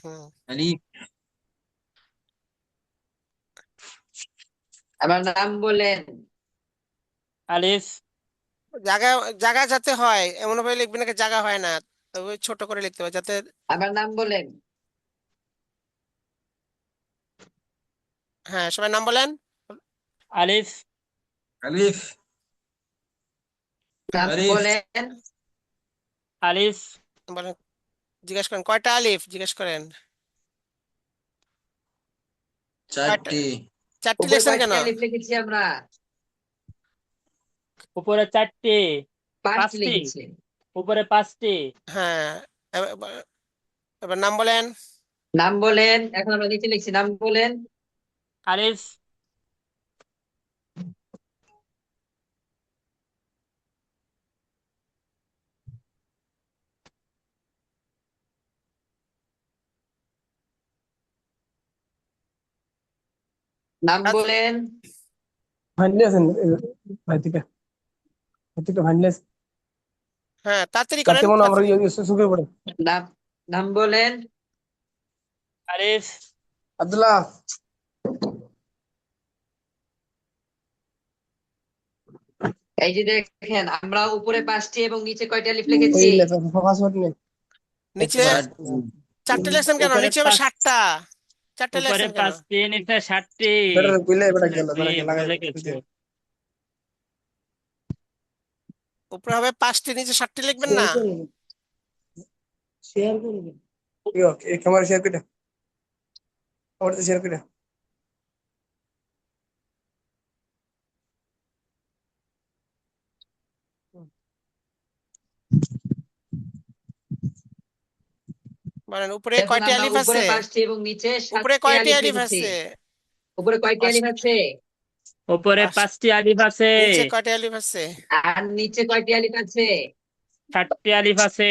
হুম। আলিফ। আমার নাম বলেন। আলিফ। জায়গা, জায়গা যাতে হয় এমন ভাবে লিখবেন নাকি জায়গা হয় না, তবে ছোট করে লিখতে হবে যাতে। আমার নাম বলেন। হ্যাঁ, সবাই নাম বলেন। আলিফ। আলিফ। নাম আলিফ। বলেন। আলিফ। বলেন, জিজ্ঞেস করেন কয়টা আলিফ, জিজ্ঞেস করেন কয়টা। চারটি। 4টি উপরে লিখছেন কয়টি কেন? আলিফ লিখেছি আমরা? উপরে 4টি। 5টি 5টি। লিখেছি। উপরে 5টি। হ্যাঁ, এবার এবার নাম বলেন। নাম বলেন। এখন আমরা নিচে লিখছি, নাম বলেন। আলিফ। নাম বলেন। ভান্ডি আছেন ভাই থেকে ভান্ডি আছে হ্যাঁ, তাড়াতাড়ি করেন, রাতে মনে আমরা তাড়াতাড়ি। সুখে পড়ে নাম নাম বলেন। আলিফ, আব্দুল্লাহ এই যে দেখেন, আমরা উপরে 5টি এবং নিচে কয়টি আলিফ ওই লিখেছি? পাসওয়ার্ড নেই নিচে ষাটটি। 4টে লেখছেন কেন? উপরে নিচে হবে পাঁচ, 7টা। 4টে উপরে লেখছেন কেন? 5টি, নিচে 7টি। বেটার কইলে বেটা গেল জি, বেটা লাগাই ভুলে গেছে। উপরে হবে 5টি, নিচে 7টি লিখবেন না? শেয়ার করুন ইয়ো এই ক্যামেরা শেয়ার করে আমার শেয়ার করে বলেন, উপরে দেখুন, কয়টি আমরা আলিফ উপরে আছে? 5টি এবং নিচে উপরে 7টি কয়টি আলিফ আলিফ লিখেছি। আছে? উপরে কয়টি আলিফ আছে? উপরে 5টি আলিফ আছে। নিচে কয়টি আলিফ আছে? আর নিচে কয়টি আলিফ আছে? 7টি আলিফ আছে।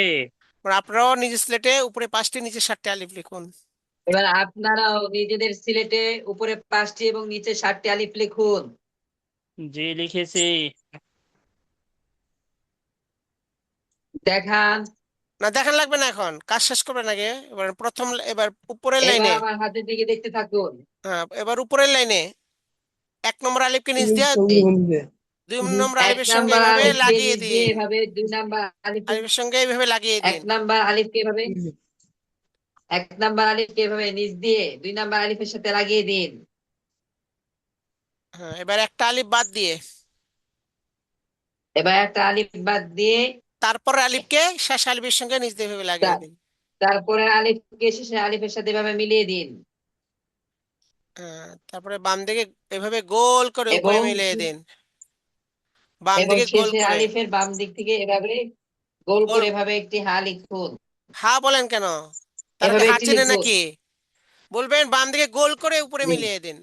আপনারাও নিজের স্লেটে উপরে 5টি, নিচে 7টি আলিফ লিখুন। এবার আপনারাও নিজেদের সিলেটে উপরে 5টি এবং নিচে 7টি আলিফ লিখুন। জি, লিখেছি। দেখান। না, দেখান লাগবে না, এখন কাজ শেষ করবেন আগে। এবার উপরের এবার লাইনে, আমার হাতের দিকে দেখতে থাকুন। হ্যাঁ, এবার উপরের লাইনে 1 নম্বর আলিফকে নিচ দিয়ে এই 2 নম্বর 1 আলিফের সঙ্গে নাম্বার এইভাবে আলিফকে লাগিয়ে নিচ দিয়ে দিন। এভাবে 2 নাম্বার আলিফকে আলিফের সঙ্গে এইভাবে লাগিয়ে 1 দিন। নাম্বার আলিফকে এভাবে 1 নাম্বার আলিফকে এভাবে নিচ দিয়ে 2 নাম্বার আলিফের সাথে লাগিয়ে দিন। হ্যাঁ, এবার একটা আলিফ বাদ দিয়ে এবার একটা আলিফ বাদ দিয়ে তারপর আলিফকে শেষ আলিফের সঙ্গে নিচ দিয়ে এভাবে লাগিয়ে তা- দিন। তারপরে আলিফকে শেষে আলিফের সাথে এভাবে মিলিয়ে দিন হ্যাঁ, তারপরে বাম দিকে এভাবে গোল করে উপরে এবং মিলিয়ে দিন। বাম এবং দিকে গোল শেষে করে আলিফের বাম দিক থেকে এভাবে গোল গোল। করে এভাবে একটি হা লিখুন। হা বলেন কেন? তারা কি এভাবে হা একটি চেনে লিখুন। নাকি? বলবেন বাম দিকে গোল করে উপরে জি। মিলিয়ে দিন।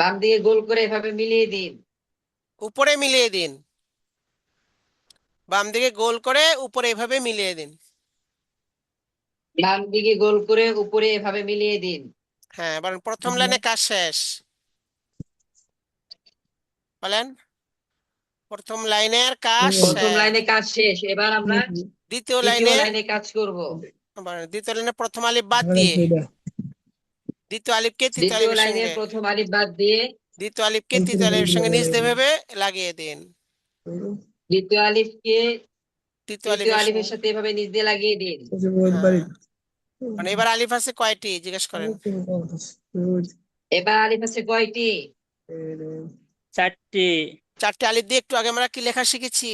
বাম দিকে গোল করে এভাবে মিলিয়ে দিন। উপরে মিলিয়ে দিন। বাম দিকে গোল করে উপরে এভাবে মিলিয়ে দিন। বাম দিকে গোল করে উপরে এভাবে মিলিয়ে দিন। হ্যাঁ, এবার প্রথম লাইনে কাজ শেষ। বলেন, প্রথম লাইনের কাজ প্রথম শেষ। লাইনে কাজ শেষ। এবার আমরা দ্বিতীয় দ্বিতীয় লাইনে, লাইনে কাজ করব। দ্বিতীয় লাইনে প্রথম আলিফ বাদ দিয়ে দ্বিতীয় আলিফকে তৃতীয় দ্বিতীয় আলিফের লাইনে সঙ্গে প্রথম আলিফ বাদ দিয়ে দ্বিতীয় আলিফকে তৃতীয় আলিফের সঙ্গে নিচ দিয়ে এভাবে লাগিয়ে দিন। দ্বিতীয় আলিফকে তৃতীয় তৃতীয় আলিফের আলিফের সঙ্গে, সাথে এভাবে নিচ দিয়ে লাগিয়ে দিন। হ্যাঁ। মানে এবার আলিফ আছে কয়টি জিজ্ঞেস করেন? এবার আলিফ আছে কয়টি? 4টি। 4টে আলিফ দিয়ে একটু আগে আমরা কি লেখা শিখেছি?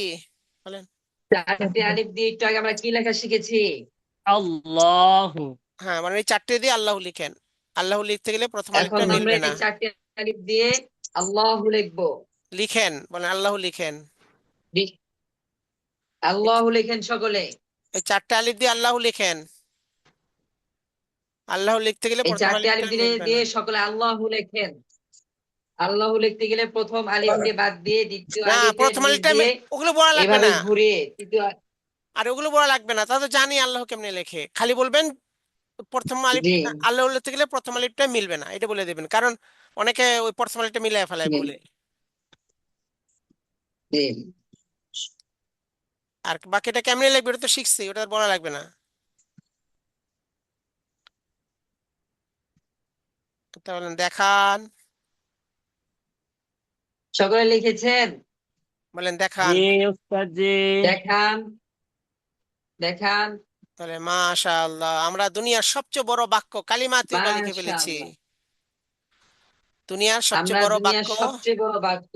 বলেন। 4টে আলিফ দিয়ে একটু আগে আমরা কি লেখা শিখেছি? আল্লাহু। হ্যাঁ, মানে এই 4টে দিয়ে আল্লাহ লিখেন। আল্লাহ লিখতে গেলে প্রথম এখন আলিফটা আমরা মিলবে না। এই 4টে আলিফ দিয়ে আল্লাহু লিখবো। লিখেন, বলেন আল্লাহ লিখেন। আল্লাহু লিখেন সকলে। এই 4টে আলিফ দিয়ে আল্লাহ লিখেন। আল্লাহ লিখতে গেলে এই প্রথম 4টে আলিফটা আলিফ মিলবে দিয়ে না। সকলে আল্লাহু লেখেন। আল্লাহু লিখতে গেলে প্রথম আলিফকে বাদ দিয়ে দ্বিতীয় না, আলিফের প্রথম নিচ আলিফটা দিয়ে ওগুলো বলা লাগবে এভাবে না। ঘুরিয়ে তৃতীয়। আর ওগুলো বলা লাগবে না, তা তো জানি আল্লাহ কেমনে লেখে। খালি বলবেন প্রথম আলিফ, জি আল্লাহ লিখতে গেলে প্রথম আলিফটা মিলবে না, এটা বলে দেবেন। কারণ অনেকে ওই প্রথম আলিফটা মিলাই ফেলায় জি ভুলে। জি। আর বাকিটা কেমনে লিখবে ওটা তো শিখছি, ওটা আর বলা লাগবে না। তাহলে দেখান। সকলে লিখেছেন? বলেন জি দেখান। উস্তাদ জি। দেখান দেখান। তাহলে মাশাআল্লাহ, আমরা দুনিয়ার সবচেয়ে বড় বাক্য কালিমা তৈবা লিখে ফেলেছি। মাশাআল্লাহ, দুনিয়ার সবচেয়ে আমরা বড় দুনিয়ার বাক্য সবচেয়ে বড় বাক্য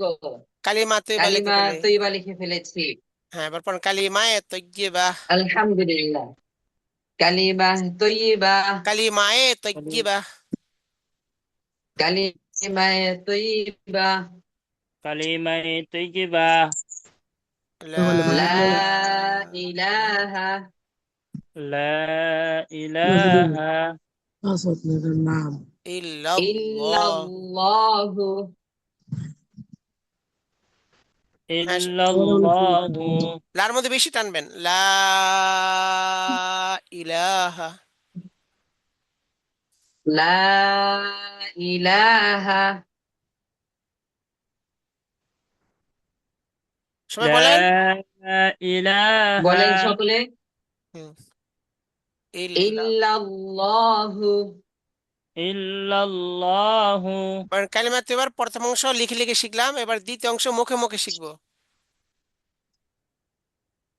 কালিমা তৈবা লিখে কালিমা ফেলে। তৈবা লিখে ফেলেছি। হ্যাঁ, এবার পড়েন কালিমায়ে তৈয়্যিবা। আলহামদুলিল্লাহ। কালিমা তৈবা। কালিমায়ে তৈয়্যিবা। কালিমা তৈবা। কালিমায়ে তৈয়্যিবা। লা লা ইলাহা লা ইলাহা নাম ইল্লাল্লাহ। ইল্লাল্লাহু। ইল্লাল্লাহু। লার মধ্যে বেশি টানবেন, লা ইলাহা। লা ইলাহা। সবাই لا বলেন। إله বলেন সকলে। হুম, ইল্লা। ইল্লাল্লাহু। إلا الله কালিমা তো এবার প্রথম অংশ লিখে লিখে শিখলাম, এবার দ্বিতীয় অংশ মুখে মুখে শিখবো।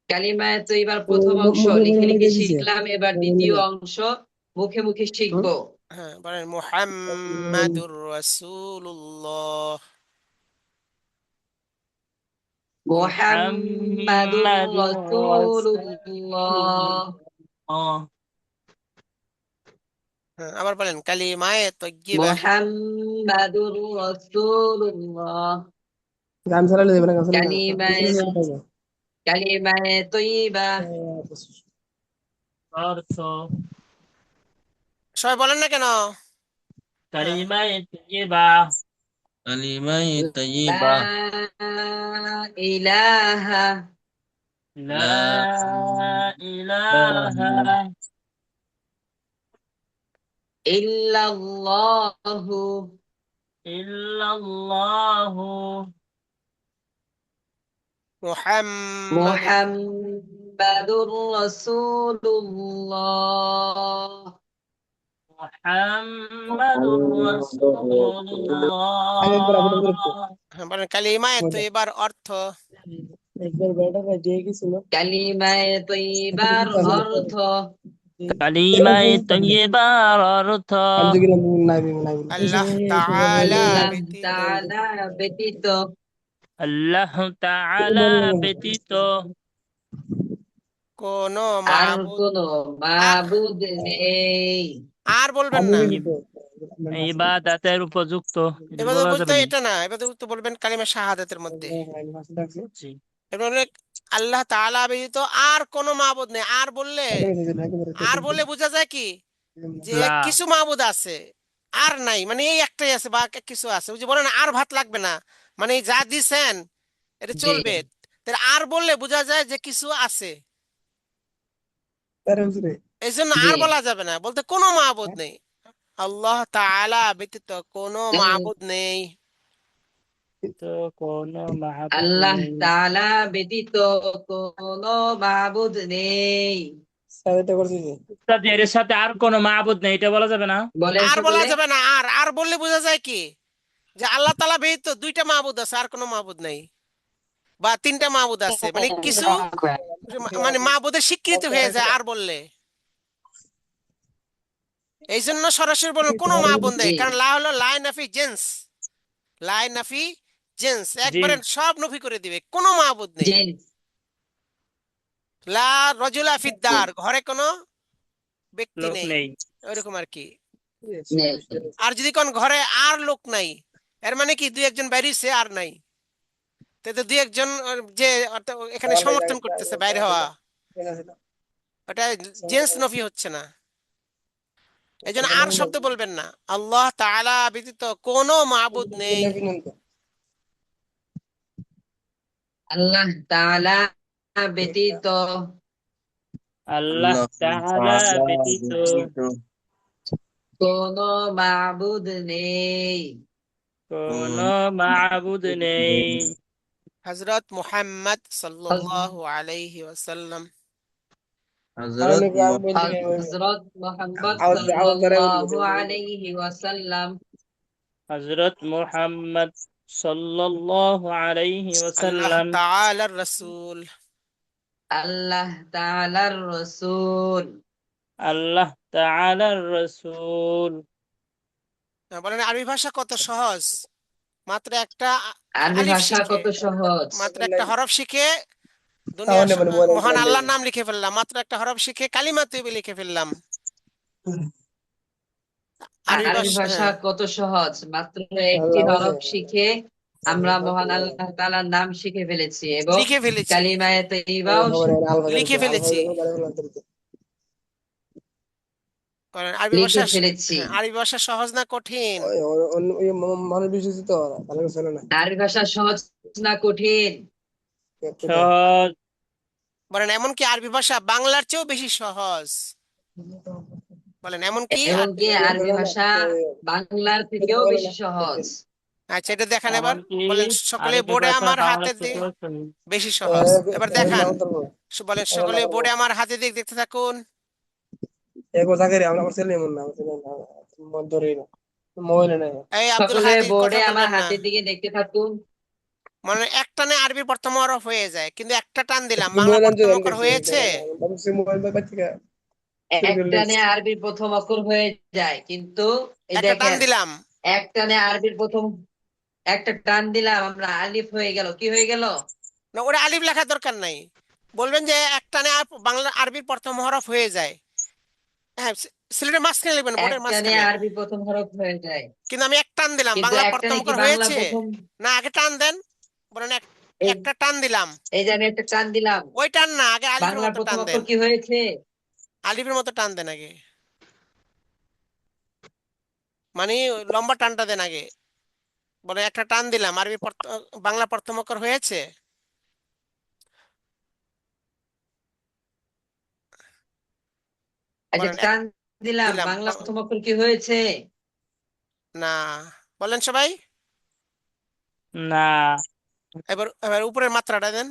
কালিমায়ে তৈবার প্রথম অংশ মুখে লিখে বলে লিখে লিখে দিছে শিখলাম, এবার দ্বিতীয় অংশ মুখে মুখে শিখবো। হ্যাঁ, বলেন মুহাম্মাদুর রাসূলুল্লাহ। মুহাম্মাদুর محمد رسول রাসূলুল্লাহ। الله হ্যাঁ, আবার বলেন কালিমায়ে তাইয়্যিবা। মুহাম্মাদুর রাসূলুল্লাহ। গান চালালে দেবে না, গান চালালে না, কালিমায়ে পিছনে নিয়ে থাকবে। কালিমায়ে তৈবা। অর্থ সবাই বলেন না কেন? হ্যাঁ, কালিমায়ে তাইয়্যিবা কালিমাই লা তাইয়্যিবা। ইলাহা লা ইলাহা ইল্লাল্লাহু ইল্লাল্লাহু মুহাম্মাদুর মুহাম্মাদুর রাসূলুল্লাহ। মুহাম্মাদুর আগে একবার আগে একবার একটু রাসূলুল্লাহ হ্যাঁ, বলেন কালিমায়ে বলো। তাইয়্যিবার অর্থ। একবার বেটা ভাই দিয়ে গেছিল, কালিমায়ে এটা তৈবার কিন্তু আসলে অর্থ কালিমায়ে তাইয়্যিবার অর্থ আমি তো গেলাম নাই নাই আল্লাহ তাআলা আল্লাহ ব্যতীত তাআলা ব্যতীত আল্লাহ তাআলা ব্যতীত কোন আর মাবুদ। কোনো আ- মাবুদ নেই। আর বলবেন আমি না। কিন্তু ইবাদতের উপযুক্ত এটা এবার বলা বলতে যাবে না এটা না, এবার তো বলবেন কালিমা শাহাদাতের মধ্যে। জি এবার বলবেন আল্লাহ তাআলা ব্যতীত আর কোনো মাবুদ নেই। আর বললে বোঝা যায় কি যে লা কিছু মাবুদ আছে আর নাই, মানে এই একটাই আছে বা কিছু আছে। ওই যে বলেন আর ভাত লাগবে না, মানে যা দিছেন এটা জি চলবে। তাহলে আর বললে বোঝা যায় যে কিছু আছে, এই জন্য জি আর বলা যাবে না, বলতে কোনো মাবুদ নেই। আল্লাহ তাআলা ব্যতীত কোনো মাবুদ নেই। তো কোন মাহবুব আল্লাহ নেই তাআলা ব্যতীত কোনো মাবুদ নেই। উস্তাদ, এর সাথে আর কোন মাহবুদ নেই এটা বলা যাবে না বলেন আর বলা সকলে। যাবে না। আর বললে বোঝা যায় কি যে আল্লাহ তাআলা ব্যতীত দুইটা মাবুদ আছে, আর কোনো মাবুদ নাই, বা তিনটা মাবুদ আছে, মানে কিছু, মানে মাবুদের স্বীকৃতি হয়ে যায় আর বললে। এই জন্য সরাসরি বলুন কোনো মাবুদ নেই, জি কারণ লা হলো লাই নাফি জেন্স। লাই নাফি জেন্স একবারে জিন্স সব নফি করে দিবে, কোনো মাবুদ নেই। জি লা রজুলা ফিদ্দার, ঘরে কোনো ব্যক্তি লোক নেই, নেই ওইরকম আর কি। নেই। আর যদি কোন ঘরে আর লোক নাই, এর মানে কি দুই একজন বাইরেছে আর নাই, তাতে দুই একজন যে অর্থাৎ এখানে সমর্থন করতেছে বাইরে হওয়া, ওটা জেন্স নফি হচ্ছে না। এই জন্য আর শব্দ বলবেন না। আল্লাহ তাআলা ব্যতীত কোনো মাবুদ নেই। আল্লাহ তাআলা ব্যতীত আল্লাহ আল্লাহ তাআলা তাআলা ব্যতীত ব্যতীত কোনো মাবুদ নেই। কোন কোন মাহবুদ নেই হযরত মুহাম্মদ সাল্লাল্লাহু আলাইহি ওয়াসাল্লাম। হযরত হযরত মুহাম্মদ আওয়াজ বাড়ায় সাল্লাল্লাহু বলবে। আলাইহি ওয়াসাল্লাম। হযরত মুহাম্মদ সাল্লাল্লাহু আলাইহি আল্লাহ ওয়াসাল্লাম তাআলার রাসূল। আল্লাহ তাআলার রাসূল। আল্লাহ তাআলার রাসূল বলেন আরবি ভাষা কত সহজ, মাত্র একটা আরবি আলিফ ভাষা শিখে, কত সহজ। মাত্র একটা হরফ শিখে দুনিয়ার তাহলে বলে মহান আল্লাহর নাম লিখে ফেললাম, মাত্র একটা হরফ শিখে কালিমা তৈয়বা লিখে ফেললাম। আরবি আরবি ভাষা, ভাষা হ্যাঁ, কত সহজ, মাত্র একটি হরফ শিখে আমরা মহান আল্লাহ তাআলার নাম শিখে ফেলেছি এবং লিখে ফেলেছি, কালিমায়ে তৈবাও লিখে ফেলেছি। কারণ আরবি লিখে ভাষা, ফেলেছি। হ্যাঁ, আরবি ভাষা সহজ না কঠিন? মানুষ বিশেষ তো তাহলে চলে না। আরবি ভাষা সহজ না কঠিন? সহজ বলেন এমনকি আরবি ভাষা বাংলার চেয়েও বেশি সহজ। বলেন এমন কি এমনকি আরবি ভাষা বাংলার থেকেও বেশি সহজ। আচ্ছা এটা দেখেন এবার এমনকি বলেন সকলে আরবি বোর্ডে ভাষা আমার হাতে বাংলার দিয়ে থেকেও সহজ। বেশি সহজ এবার দেখান বলেন সকলে বোর্ডে আমার হাতে দিয়ে দেখতে থাকুন এক কথা করে আমরা আমার ছেলে এমন না আমার ছেলে মন ধরে না মোবাইল নাই এই আব্দুল সকলে হাদি বোর্ডে কথা আমার বলবেন না হাতের দিকে দেখতে থাকুন। মানে এক টানে আরবি প্রথম হরফ হয়ে যায় কিন্তু একটা টান দিলাম বাংলা মোবাইল আনতে প্রথম গান অক্ষর করছে হয়েছে আমি সে মোবাইল বাচ্চা থেকে একটানে আরবির প্রথম অক্ষর হয়ে যায়, কিন্তু এই একটা টান দেখেন দিলাম একটানে আরবির প্রথম একটা টান দিলাম আমরা, আলিফ হয়ে গেল। কি হয়ে গেল? না ওরা আলিফ লেখার দরকার নাই বলবেন যে এক টানে বাংলা আরবির প্রথম হরফ হয়ে যায় হ্যাঁ সিলেটের মাঝখানে লিখবেন বোর্ডের একটানে মাঝখানে আরবি প্রথম হরফ হয়ে যায়, কিন্তু আমি এক টান দিলাম কিন্তু বাংলা প্রথম একটানে কি অক্ষর বাংলা হয়েছে প্রথম? না আগে টান দেন বলেন এই একটা টান দিলাম এই যে আমি একটা টান দিলাম, ওই টান না আগে আলিফের বাংলা মতো প্রথম টান অক্ষর দেন কি হয়েছে? আলিফের মতো টান দেন আগে মানে লম্বা টানটা দেন আগে বলে একটা টান দিলাম আরবি বাংলা প্রথম অক্ষর হয়েছে আচ্ছা, বলেন টান দিলাম, দিলাম বাংলা প্রথম অক্ষর কি হয়েছে? না বলেন সবাই না, এবার এবার উপরের মাত্রাটা দেন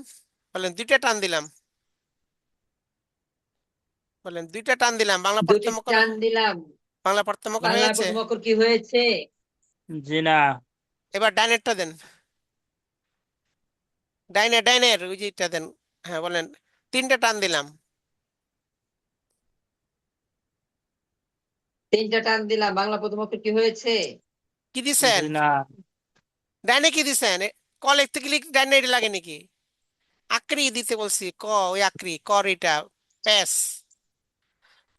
বলেন দুইটা টান দিলাম বলেন দুইটা টান দিলাম বাংলা দুটি প্রথম অক্ষর টান দিলাম, বাংলা প্রথম অক্ষর বাংলা হয়েছে প্রথম অক্ষর কি হয়েছে? জি না, এবার ডাইনেরটা দেন ডাইনের ওই যেটা দেন হ্যাঁ বলেন তিনটা টান দিলাম তিনটা টান দিলাম, বাংলা প্রথম অক্ষর কি হয়েছে? কি দিছেন জি না, ডাইনে কি দিছেন ক লিখতে গেলে ডাইনে এটা লাগে নাকি আকরি দিতে বলছি ক ওই আকরি কর এটা প্যাস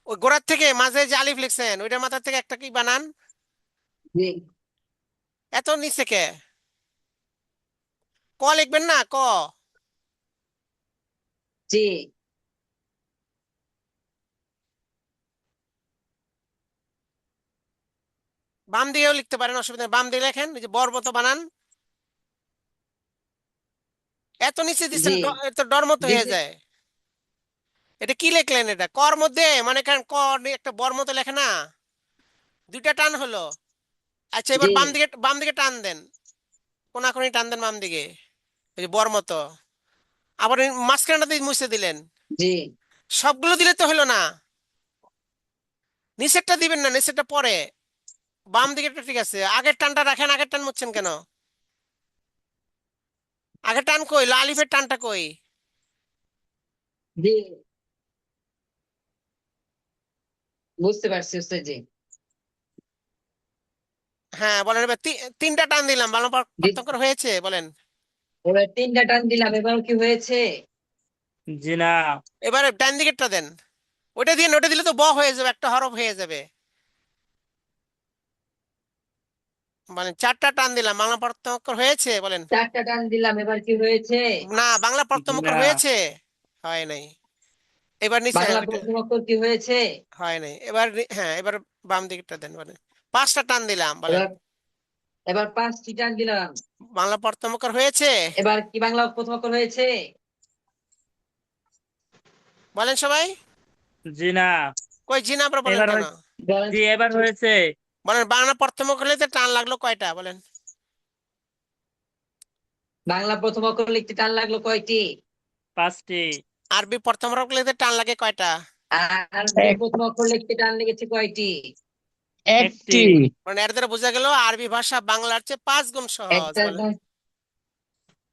ওই গোড়ার থেকে মাঝে যে আলিফ লিখছেন ওইটার মাথা থেকে একটা কি বানান জি এত নিচে কে ক লিখবেন না ক জি বাম দিকেও লিখতে পারেন অসুবিধা নেই বাম দিকে লেখেন ওই যে বর্বত বানান এত নিচে দিচ্ছেন জি এত ডর মতো হয়ে দিতে- যায় এটা কি লিখলেন এটা কর মধ্যে মানে কারণ ক একটা বর মতো লেখে না দুইটা টান হলো আচ্ছা এবার জি বাম দিকে টান দেন কোনাকুনি টান দেন বাম দিকে ওই যে বর মতো আবার এই মাঝখানটা দিয়ে মুছে দিলেন জি সবগুলো দিলে তো হলো না নিচেরটা দিবেন না নিচেরটা পরে বাম দিকেরটা ঠিক আছে আগের টানটা রাখেন আগের টান মুছছেন কেন আগের টান কই আলিফের টানটা কই জি বুঝতে পারছি উস্তাদ জি। হ্যাঁ বলেন এবার তিনটা টান দিলাম বাংলা পার্থক্য হয়েছে বলেন এবার তিনটা টান দিলাম, এবার কি হয়েছে? জি না, এবারে ডান দিকেরটা দেন ওটা দিয়ে ওটা দিলে তো ব হয়ে যাবে একটা হরফ হয়ে যাবে মানে চারটা টান দিলাম বাংলা পার্থক্য হয়েছে বলেন চারটা টান দিলাম, এবার কি হয়েছে? না বাংলা জি প্রথম না, অক্ষর হয়েছে হয় নাই এবার নিচে বাংলা হ্যাঁ ওইটা প্রথম অক্ষর কি হয়েছে? হয় নাই এবার হ্যাঁ এবার বাম দিকটা দেন বলেন পাঁচটা টান দিলাম বলেন এবার এবার পাঁচটি টান দিলাম, বাংলা প্রথম অক্ষর হয়েছে এবার কি বাংলা প্রথম অক্ষর হয়েছে? বলেন সবাই জি না, কই জি না আপনারা বলেন এবার কেন বলেন। জি এবার হয়েছে বলেন বাংলা প্রথম অক্ষর হইতে টান লাগলো কয়টা বলেন বাংলা প্রথম অক্ষর লিখতে টান লাগলো কয়টি? 5টি, আরবি প্রথম অক্ষর হইতে টান লাগে কয়টা আর প্রথম অক্ষর লিখতে টান লেগেছে কয়টি? 1টি, মানে এর দ্বারা বোঝা গেল আরবি ভাষা বাংলার চেয়ে 5 গুণ সহজ একটা বলেন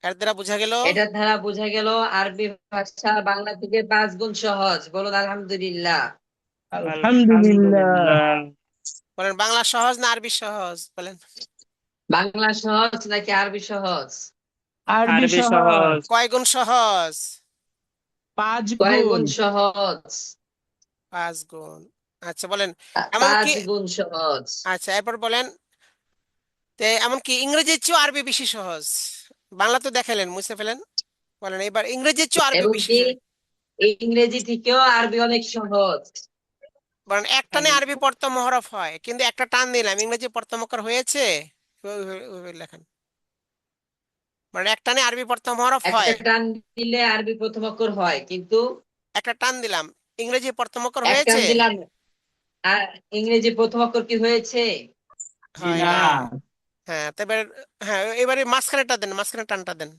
এর দ্বারা বোঝা গেল এটার দ্বারা বোঝা গেল আরবি ভাষা বাংলা থেকে 5 গুণ সহজ। বলুন আলহামদুলিল্লাহ। আলহামদুলিল্লাহ, বলেন বাংলা সহজ না আরবি সহজ বলেন বাংলা সহজ নাকি আরবি সহজ? আরবি সহজ, কয় গুণ সহজ কয় গুণ সহজ? 5 গুণ আচ্ছা বলেন এমন কি 5 গুণ সহজ। আচ্ছা এরপর বলেন এমনকি ইংরেজির চেয়েও আরবি বেশি সহজ বাংলা তো দেখালেন মুছে ফেলেন বলেন এবার ইংরেজির চেয়েও আরবি এবং বেশি কি ইংরেজি থেকেও আরবি অনেক সহজ। বলেন একটানে আরবি প্রথম হরফ হয় কিন্তু একটা টান দিলাম ইংরেজি প্রথম অক্ষর হয়েছে ওইভাবে লেখেন মানে একটানে আরবি প্রথম হরফ একটা হয় টান দিলে আরবি প্রথম অক্ষর হয়, কিন্তু একটা টান দিলাম ইংরেজি প্রথম অক্ষর এক টান হয়েছে দিলাম আর ইংরেজি প্রথম অক্ষর কি হয়েছে? জি হয় না। নাই। হ্যাঁ তবে হ্যাঁ এবারে মাঝখানেটা দেন, মাঝখানে টানটা দেন।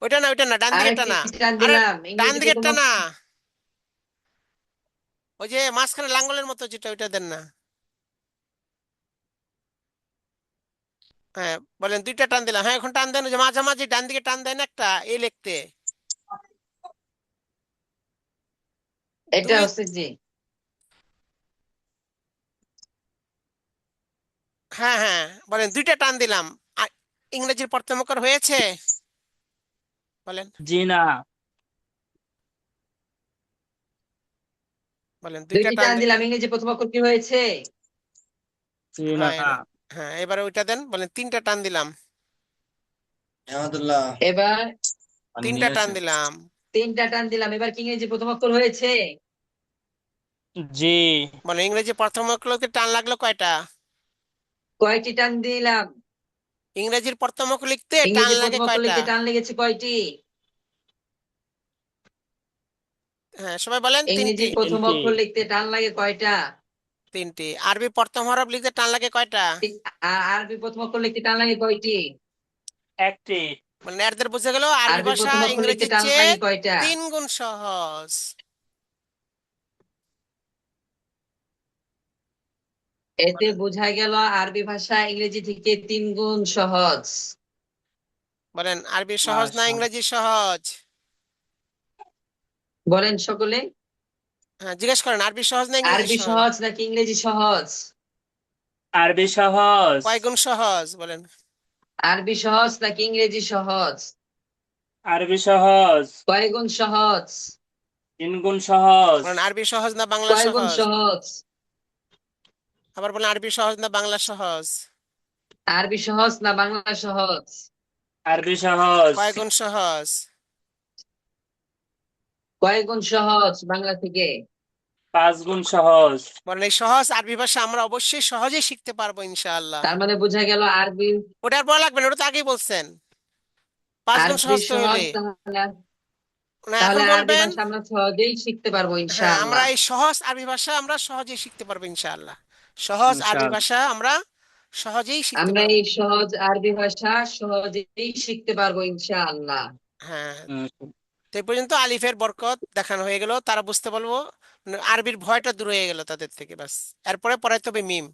ওইটা না, ওইটা না, ডান আর দিকে একটি টানা। টান আরে দিলাম, ডান ইংরেজি দিকে প্রথম টানা, অক্ষর। ওই যে মাঝখানে লাঙ্গলের মতো যেটা, ওইটা দেন না। হ্যাঁ বলেন, দুইটা টান দিলাম। হ্যাঁ এখন টান দেন, ওই যে মাঝামাঝি ডান দিকে টান দেন একটা, এই লিখতে এটা দুই। হচ্ছে জি। হ্যাঁ হ্যাঁ বলেন, দুইটা টান দিলাম। আ- ইংরেজির প্রথম অক্ষর হয়েছে, বলেন জি না। বলেন, দুইটা দুইটি টান টান দিলে দিলাম, ইংরেজি প্রথম অক্ষর কি হয়েছে? জি না। হয় না। হ্যাঁ এবারে ওইটা দেন, বলেন তিনটা টান দিলাম। রহমতুল্লাহ। এবার পানি তিনটা নিয়ে টান আসেন। দিলাম। তিনটা টান দিলাম, এবার কি ইংরেজি প্রথম অক্ষর হয়েছে? জি। বলেন ইংরেজি প্রথম অক্ষরকে টান লাগলো কয়টা? কয়টি টান দিলাম? ইংরেজির প্রথম অক্ষর লিখতে টান ইংরেজি লাগে প্রথম অক্ষর কয়টা? লিখতে টান লেগেছে কয়টি? হ্যাঁ সবাই বলেন, তিনটি। ইংরেজি প্রথম তিনটি। অক্ষর লিখতে টান লাগে কয়টা? তিনটি। আরবি প্রথম হরফ লিখতে টান লাগে কয়টা? আরবি প্রথম অক্ষর লিখতে টান লাগে কয়টি? একটি। মানে এরদের বুঝে গেল আরবি আরবি ভাষা প্রথম অক্ষর লিখতে ইংরেজির টান চেয়ে লাগে কয়টা? 3 গুণ সহজ। এতে বলেন বোঝা গেল আরবি ভাষা ইংরেজি থেকে 3 গুণ সহজ। বলেন, আরবি সহজ না মাশাআল্লাহ। ইংরেজি সহজ? বলেন সকলে। হ্যাঁ জিজ্ঞেস করেন, আরবি সহজ না ইংরেজি আরবি সহজ? সহজ নাকি ইংরেজি সহজ? আরবি সহজ। কয় গুণ সহজ বলেন? আরবি সহজ নাকি ইংরেজি সহজ? আরবি সহজ। কয় গুণ সহজ? 3 গুণ সহজ। বলেন আরবি সহজ না বাংলা কয় গুণ সহজ? সহজ? আবার বলেন, আরবি সহজ না বাংলা সহজ? আরবি সহজ না বাংলা সহজ? আরবি সহজ। কয় গুণ সহজ? কয় গুণ সহজ বাংলা থেকে? 5 গুণ সহজ। বলেন এই সহজ আরবি ভাষা আমরা অবশ্যই সহজেই শিখতে পারবো ইনশাআল্লাহ। তার মানে বোঝা গেল আরবি। ওটা আর বলা লাগবে না, ওটা তো আগেই বলছেন। 5 গুণ আরবি সহজ তো সহজ, হইলে তাহলে না, এখন তাহলে আরবি বলবেন। ভাষা আমরা সহজেই শিখতে পারবো হ্যাঁ আমরা ইনশাআল্লাহ। এই সহজ আরবি ভাষা আমরা সহজেই শিখতে পারবো ইনশাআল্লাহ। সহজ আরবি ইনশাআল্লাহ। ভাষা আমরা সহজেই শিখতে আমরা পারবো। এই সহজ আরবি ভাষা সহজেই শিখতে পারবো ইনশাআল্লাহ। হ্যাঁ হুম। তো এই পর্যন্ত আলিফের বরকত দেখানো হয়ে গেল, তারা বুঝতে পারবো, মানে আরবির ভয়টা দূর হয়ে গেল তাদের থেকে, ব্যাস। এরপরে পড়াইতে হবে মিম।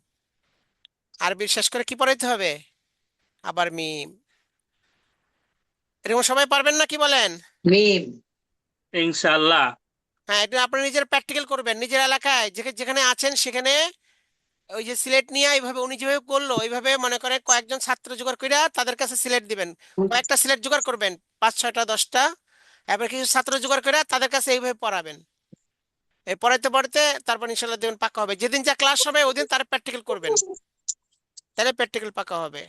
আরবি শেষ করে কি পড়াইতে হবে? আবার মিম। এরকম সবাই পারবেন না, কি বলেন? মিম। ইনশাআল্লাহ। হ্যাঁ এটা আপনি নিজের প্র্যাকটিক্যাল করবেন নিজের এলাকায়, যেখানে আছেন সেখানে। ওই যে সিলেট নিয়ে এইভাবে উনি যেভাবে করলো, ওইভাবে মনে করে কয়েকজন ছাত্র জোগাড় করে তাদের কাছে সিলেট দিবেন। কয়েকটা সিলেট জোগাড় করবেন, 5 6টা 10টা। এবার কিছু ছাত্র জোগাড় করে তাদের কাছে এইভাবে পড়াবেন। এই পড়াইতে পড়াইতে তারপর ইনশাল্লাহ দেখবেন পাকা হবে। যেদিন যা ক্লাস হবে ওদিন তার প্র্যাকটিক্যাল করবেন, তাহলে প্র্যাকটিক্যাল পাকা হবে।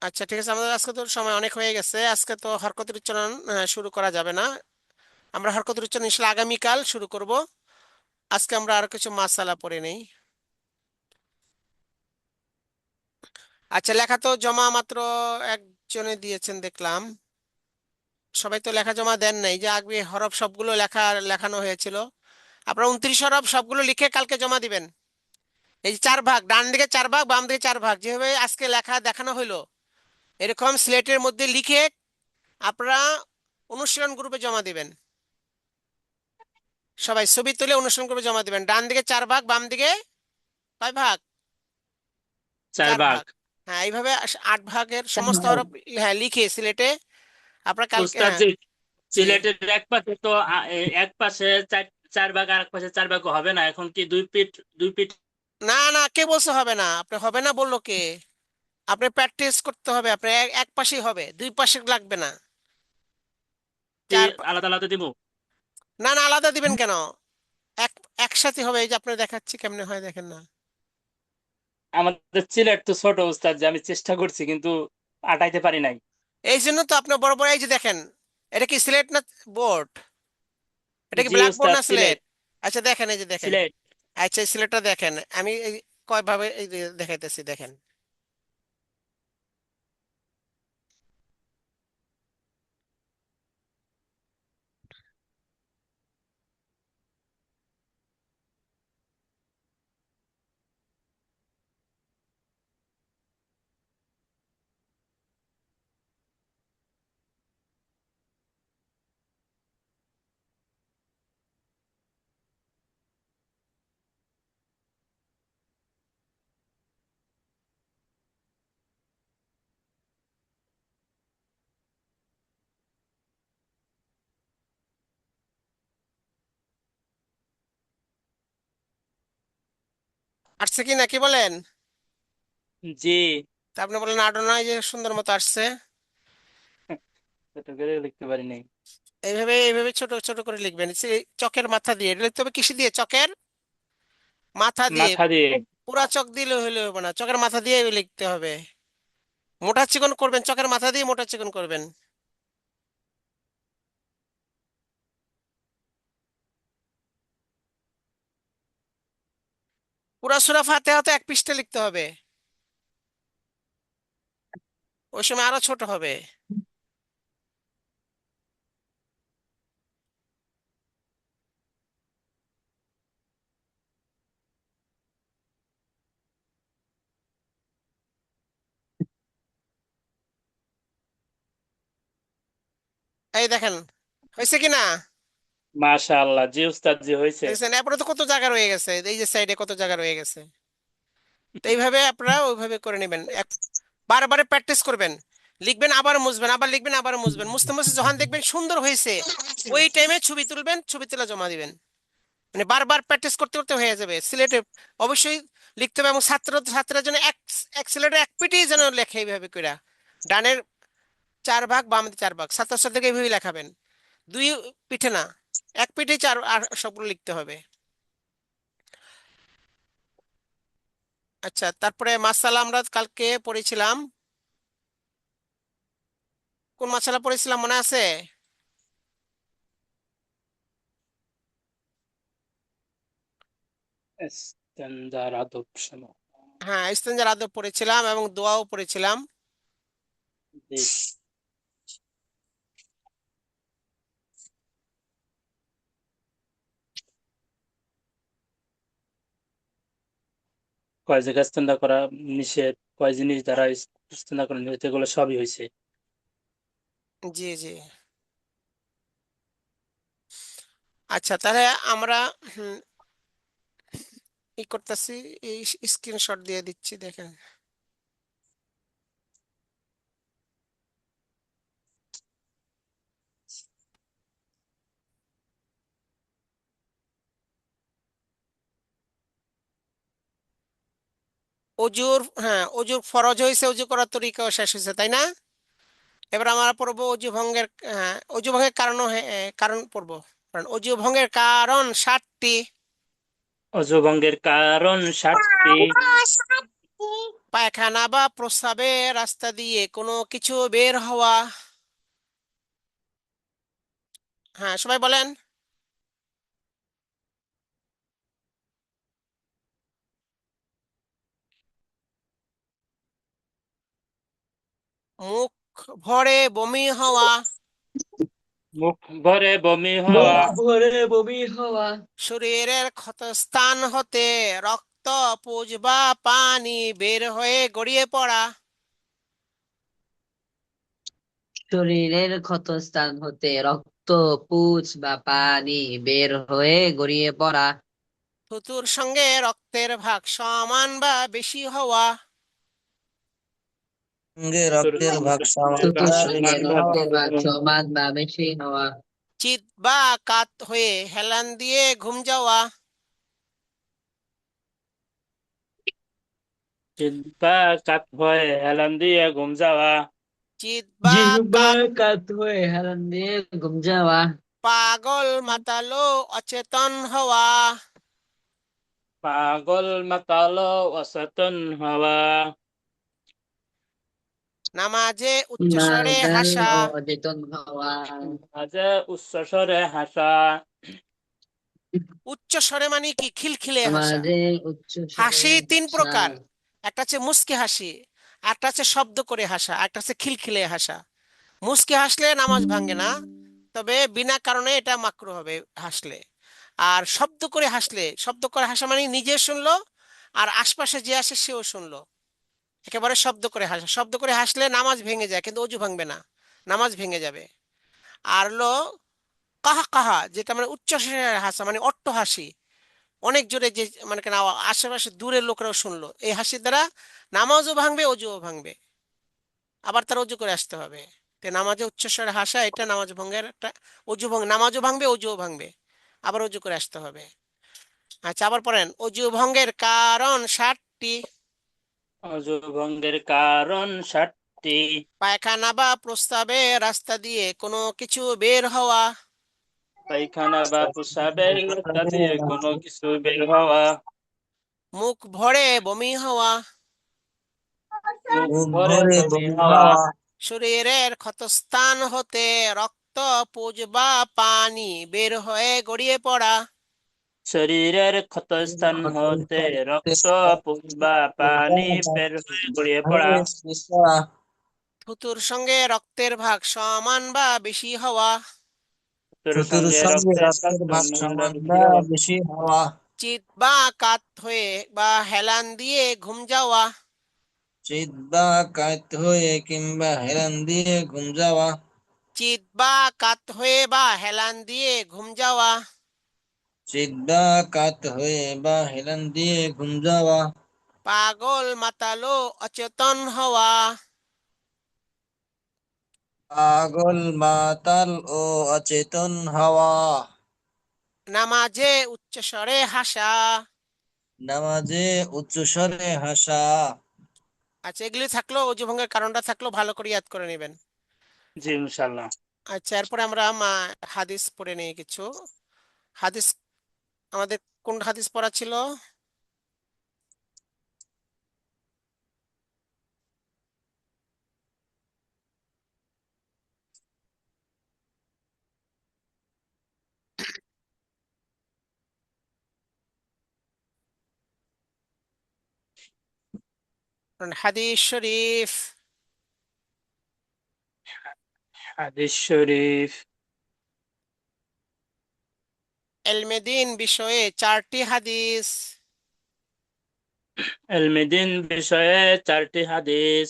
আচ্ছা ঠিক আছে, আমাদের আজকে তো সময় অনেক হয়ে গেছে। আজকে তো হরকতের উচ্চারণ শুরু করা যাবে না। আমরা হরকতের উচ্চারণ ইনশাল্লাহ আগামীকাল শুরু করব। আজকে আমরা আরো কিছু মাসালা পড়ে নেই। আচ্ছা লেখা তো জমা মাত্র একজনে দিয়েছেন দেখলাম। সবাই তো লেখা জমা দেন নাই, যে আগে হরফ সবগুলো লেখানো হয়েছিল। আপনারা 29 হরফ সবগুলো লিখে কালকে জমা দিবেন। এই যে 4 ভাগ, ডান দিকে 4 ভাগ, বাম দিকে 4 ভাগ, যেভাবে আজকে লেখা দেখানো হইলো, এরকম স্লেটের মধ্যে লিখে আপনারা অনুশীলন গ্রুপে জমা দিবেন। সবাই ছবি তুলে অনুশীলন গ্রুপে জমা দিবেন। ডান দিকে 4 ভাগ, বাম দিকে কয় ভাগ? 4 চার ভাগ। ভাগ হ্যাঁ এইভাবে 8 ভাগের সমস্ত হরফ হ্যাঁ লিখে সিলেটে আপনার কালকে উস্তাদ হ্যাঁ। জি, জি সিলেটের এক পাশে তো এক পাশে চার 4 ভাগ, আর এক পাশে 4 ভাগ হবে না। এখন কি দুই পিঠ? না না, কে বলছে হবে না? আপনি হবে না বললো কে? আপনি প্র্যাকটিস করতে হবে, আপনি এক পাশেই হবে, দুই পাশে লাগবে না। চার আলাদা আলাদা দিব? না না, আলাদা দিবেন কেন? এক একসাথে হবে। এই যে আপনার দেখাচ্ছি কেমনে হয়, দেখেন না। আমাদের সিলেট তো ছোট উস্তাদ, যে আমি চেষ্টা করছি কিন্তু আটাইতে পারি নাই। এই জন্য তো আপনার বড় বড়, এই যে দেখেন, এটা কি সিলেট না বোর্ড? এটা কি জি ব্ল্যাক বোর্ড উস্তাদ, না সিলেট। সিলেট? আচ্ছা দেখেন, এই যে দেখেন। সিলেট। আচ্ছা এই সিলেটটা দেখেন, আমি এই কয়ভাবে এই যে দেখাইতেছি দেখেন। আসছে কি না কি বলেন? জি। তা আপনি বলেন আটো নয়, যে সুন্দর মতো আসছে। ছোট করে লিখতে পারি নাই। এইভাবে এইভাবে ছোট ছোট করে লিখবেন, চকের মাথা দিয়ে এটা লিখতে হবে। কিসে দিয়ে? চকের মাথা দিয়ে। মাথা দিয়ে। পুরা চক দিলে হইলে হবে না, চকের মাথা দিয়ে লিখতে হবে। মোটা চিকন করবেন, চকের মাথা দিয়ে মোটা চিকন করবেন। পুরা সূরা ফাতিহা তো এক পৃষ্ঠা লিখতে হবে, ওই সময় আরো ছোট হবে। এই দেখেন, হয়েছে কি না? মাশাআল্লাহ, জি উস্তাদ, জি হয়েছে। দেখছেন, এরপরে তো কত জায়গা রয়ে গেছে, এই যে সাইডে কত জায়গা রয়ে গেছে। তো এইভাবে আপনারা ওইভাবে করে নেবেন, বারবার প্র্যাকটিস করবেন। লিখবেন আবার মুছবেন, আবার লিখবেন আবার মুছবেন, মুছতে মুছতে যখন দেখবেন সুন্দর হয়েছে, ওই টাইমে ছবি তুলবেন, ছবি তুলে জমা দিবেন। মানে বারবার প্র্যাকটিস করতে করতে হয়ে যাবে। সিলেটে অবশ্যই লিখতে হবে, এবং ছাত্ররা যেন এক সিলেটে এক পিঠেই যেন লেখে এইভাবে কইরা। ডানের 4 ভাগ, বামের 4 ভাগ, ছাত্রছাত্রীকে এইভাবে লেখাবেন। দুই পিঠে না, এক পিঠে চার, আর সবগুলো লিখতে হবে। আচ্ছা, তারপরে মাসালা আমরা কালকে পড়েছিলাম। কোন মাসালা পড়েছিলাম মনে আছে? ইস্তেঞ্জার আদব সমূহ। হ্যাঁ, ইস্তেঞ্জার আদব পড়েছিলাম এবং দোয়াও পড়েছিলাম। জি। কয় জায়গায় ইস্তেঞ্জা করা নিষেধ, কয় জিনিস দ্বারা ইস্তেঞ্জা করা নিষেধ, এগুলো সবই হয়েছে। জি জি। আচ্ছা, তাহলে আমরা হুম, ই করতেছি, এই স্ক্রিনশট দিয়ে দিচ্ছি, দেখেন। হ্যাঁ, অজুর ফরজ হয়েছে, অজু করার তরিকাও শেষ হয়েছে, তাই না? এবার আমরা পড়বো অজু ভঙ্গের, হ্যাঁ, অজু ভঙ্গের কারণও, কারণ পড়বো। কারণ অজু ভঙ্গের কারণ 60টি। অযু ভঙ্গের কারণ 60টি। পায়খানা বা প্রস্রাবের রাস্তা দিয়ে কোনো কিছু বের হওয়া। হ্যাঁ, সবাই বলেন। মুখ ভরে বমি হওয়া। মুখ ভরে বমি হওয়া। মুখ ভরে বমি হওয়া। শরীরের ক্ষতস্থান হতে রক্ত, পুজ বা পানি বের হয়ে গড়িয়ে পড়া। শরীরের ক্ষতস্থান হতে রক্ত, পুঁজ বা পানি বের হয়ে গড়িয়ে পড়া। থুতুর সঙ্গে রক্তের ভাগ সমান বা বেশি হওয়া। সঙ্গে রক্তের ভাগ সমান থুতুর বা সঙ্গে বেশি হওয়া। রক্তের ভাগ সমান বা বেশি হওয়া। চিত বা কাত হয়ে হেলান দিয়ে ঘুম যাওয়া। জিহ্বা কাত হয়ে হেলান দিয়ে ঘুম যাওয়া। চিত বা জিহ্বা কাত। কাত হয়ে হেলান দিয়ে ঘুম যাওয়া। পাগল মাতালো অচেতন হওয়া। পাগল মাতালো অচেতন হওয়া। নামাজে উচ্চস্বরে মাতাল হাসা। ও অচেতন হওয়া। মাঝে উচ্চস্বরে হাসা। উচ্চস্বরে মানে কি? খিলখিলে হাসা। সমাজে উচ্চ স্বরে হাসি 3 প্রকার। হাসা। একটা হচ্ছে মুস্কি হাসি, একটা হচ্ছে শব্দ করে হাসা, একটা হচ্ছে খিলখিলে হাসা। মুস্কি হাসলে নামাজ ভাঙে না, তবে বিনা কারণে এটা মাকরু হবে হাসলে। আর শব্দ করে হাসলে, শব্দ করে হাসা মানে নিজে শুনলো আর আশপাশে যে আসে সেও শুনলো, একেবারে শব্দ করে হাসা। শব্দ করে হাসলে নামাজ ভেঙে যায়, কিন্তু অজু ভাঙবে না, নামাজ ভেঙে যাবে। আর হলো কাহা কাহা, যেটা মানে উচ্চস্বরে হাসা, মানে অট্ট হাসি, অনেক জোরে, যে মানে কেন আশেপাশে দূরের লোকেরাও শুনলো, এই হাসির দ্বারা নামাজও ভাঙবে, অজুও ভাঙবে। আবার তার অজু করে আসতে হবে। তো নামাজে উচ্চস্বরে হাসা, এটা নামাজ ভঙ্গের একটা, নামাজও ভাঙবে, অজুও ভাঙবে, আবার অজু করে আসতে হবে। আচ্ছা, আবার পড়েন। অজু ভঙ্গের কারণ 60টি। অজু ভঙ্গের কারণ 60টি। পায়খানা বা প্রস্রাবে রাস্তা দিয়ে কোনো কিছু বের হওয়া। পায়খানা বা প্রস্রাবের রাস্তা দিয়ে কোনো কিছু বের হওয়া। মুখ ভরে বমি হওয়া। মুখ মুখ ভরে ভরে বমি বমি হওয়া। হওয়া। শরীরের ক্ষতস্থান হতে রক্ত, পুজ বা পানি বের হয়ে গড়িয়ে পড়া। শরীরের ক্ষতস্থান হতে রক্ত, পুজ বা পানি বের হয়ে গড়িয়ে পড়া। থুতুর সঙ্গে রক্তের ভাগ সমান বা বেশি হওয়া। তোর থুতুর সঙ্গে সঙ্গে রক্তের রক্তের ভাগ সমান বেশি বা হওয়া। বেশি হওয়া। চিত বা কাত হয়ে বা হেলান দিয়ে ঘুম যাওয়া। চিত বা কাত হয়ে কিংবা হেলান দিয়ে ঘুম যাওয়া। চিত বা কাত হয়ে বা হেলান দিয়ে ঘুম যাওয়া। চিত বা কাত হয়ে বা হেলান দিয়ে ঘুম যাওয়া। পাগল মাতালো অচেতন হওয়া। পাগল মাতাল ও অচেতন হওয়া। নামাজে উচ্চস্বরে হাসা। নামাজে উচ্চস্বরে হাসা। আচ্ছা, এগুলি থাকলো, অজু ভঙ্গের কারণটা থাকলো, ভালো করে ইয়াদ করে নেবেন। জি ইনশাল্লাহ। আচ্ছা, এরপরে আমরা হাদিস পড়ে নিই কিছু। হাদিস আমাদের কোন হাদিস পড়া ছিল? হাদিস শরীফ। হাদিস শরীফ। এলমেদিন বিষয়ে 4টি হাদিস। এলমেদিন বিষয়ে 4টি হাদিস।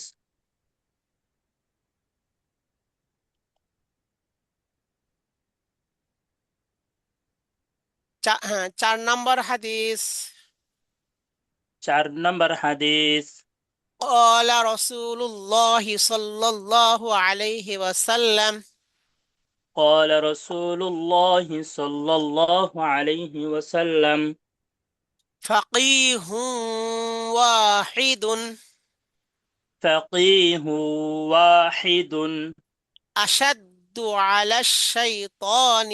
হ্যাঁ, 4 নম্বর হাদিস। 4 নম্বর হাদিস। قال رسول الله صلى الله عليه وسلم قال رسول الله صلى الله عليه وسلم فقيه واحد فقيه واحد أشد على الشيطان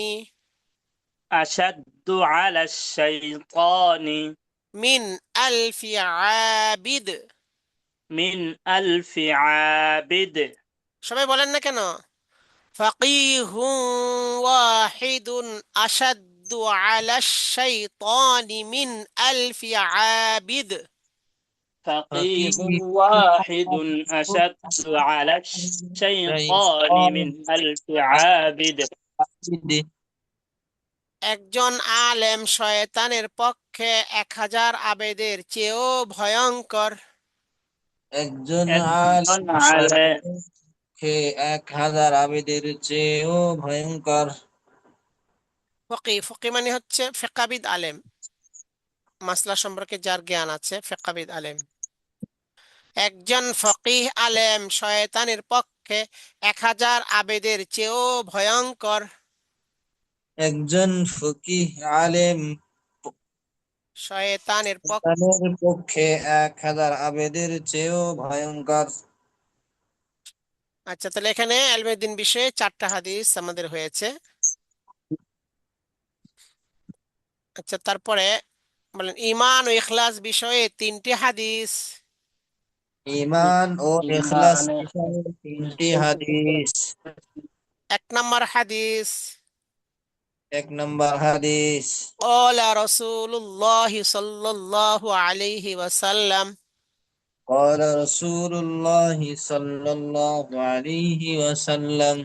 أشد على الشيطان من 1000 عابد। من 1000 عابد। সবাই বলেন না কেন? فقيه واحد أشد على الشيطان من 1000 عابد. فقيه فقيه واحد أشد على الشيطان من الشيطان 1000 عابد। একজন আলেম শয়তানের পক্ষে 1000 আবেদের চেয়েও ভয়ঙ্কর। একজন একজন আলেম আলেম। শয়তানকে 1000 আবেদের চেয়েও ভয়ঙ্কর। ফকি মানে হচ্ছে ফিকাবিদ আলেম, মাসলা সম্পর্কে যার জ্ঞান আছে, ফিকাবিদ আলেম। একজন ফকিহ আলেম শয়তানের পক্ষে 1000 আবেদের চেয়েও ভয়ঙ্কর। একজন ফকিহ আলেম শয়তানের পক্ষে। শয়তানের পক্ষে 1000 আবেদের চেয়েও ভয়ঙ্কর। আচ্ছা, তাহলে এখানে এলমেদিন বিষয়ে 4টা হাদিস আমাদের হয়েছে। আচ্ছা, তারপরে বলেন ঈমান ও ইখলাস বিষয়ে 3টি হাদিস। ঈমান ও ইখলাস ঈমান বিষয়ে 3টি হাদিস। 1 নম্বর হাদিস। 1 নম্বর হাদিস। قال رسول الله صلى الله عليه وسلم قال رسول الله صلى الله عليه وسلم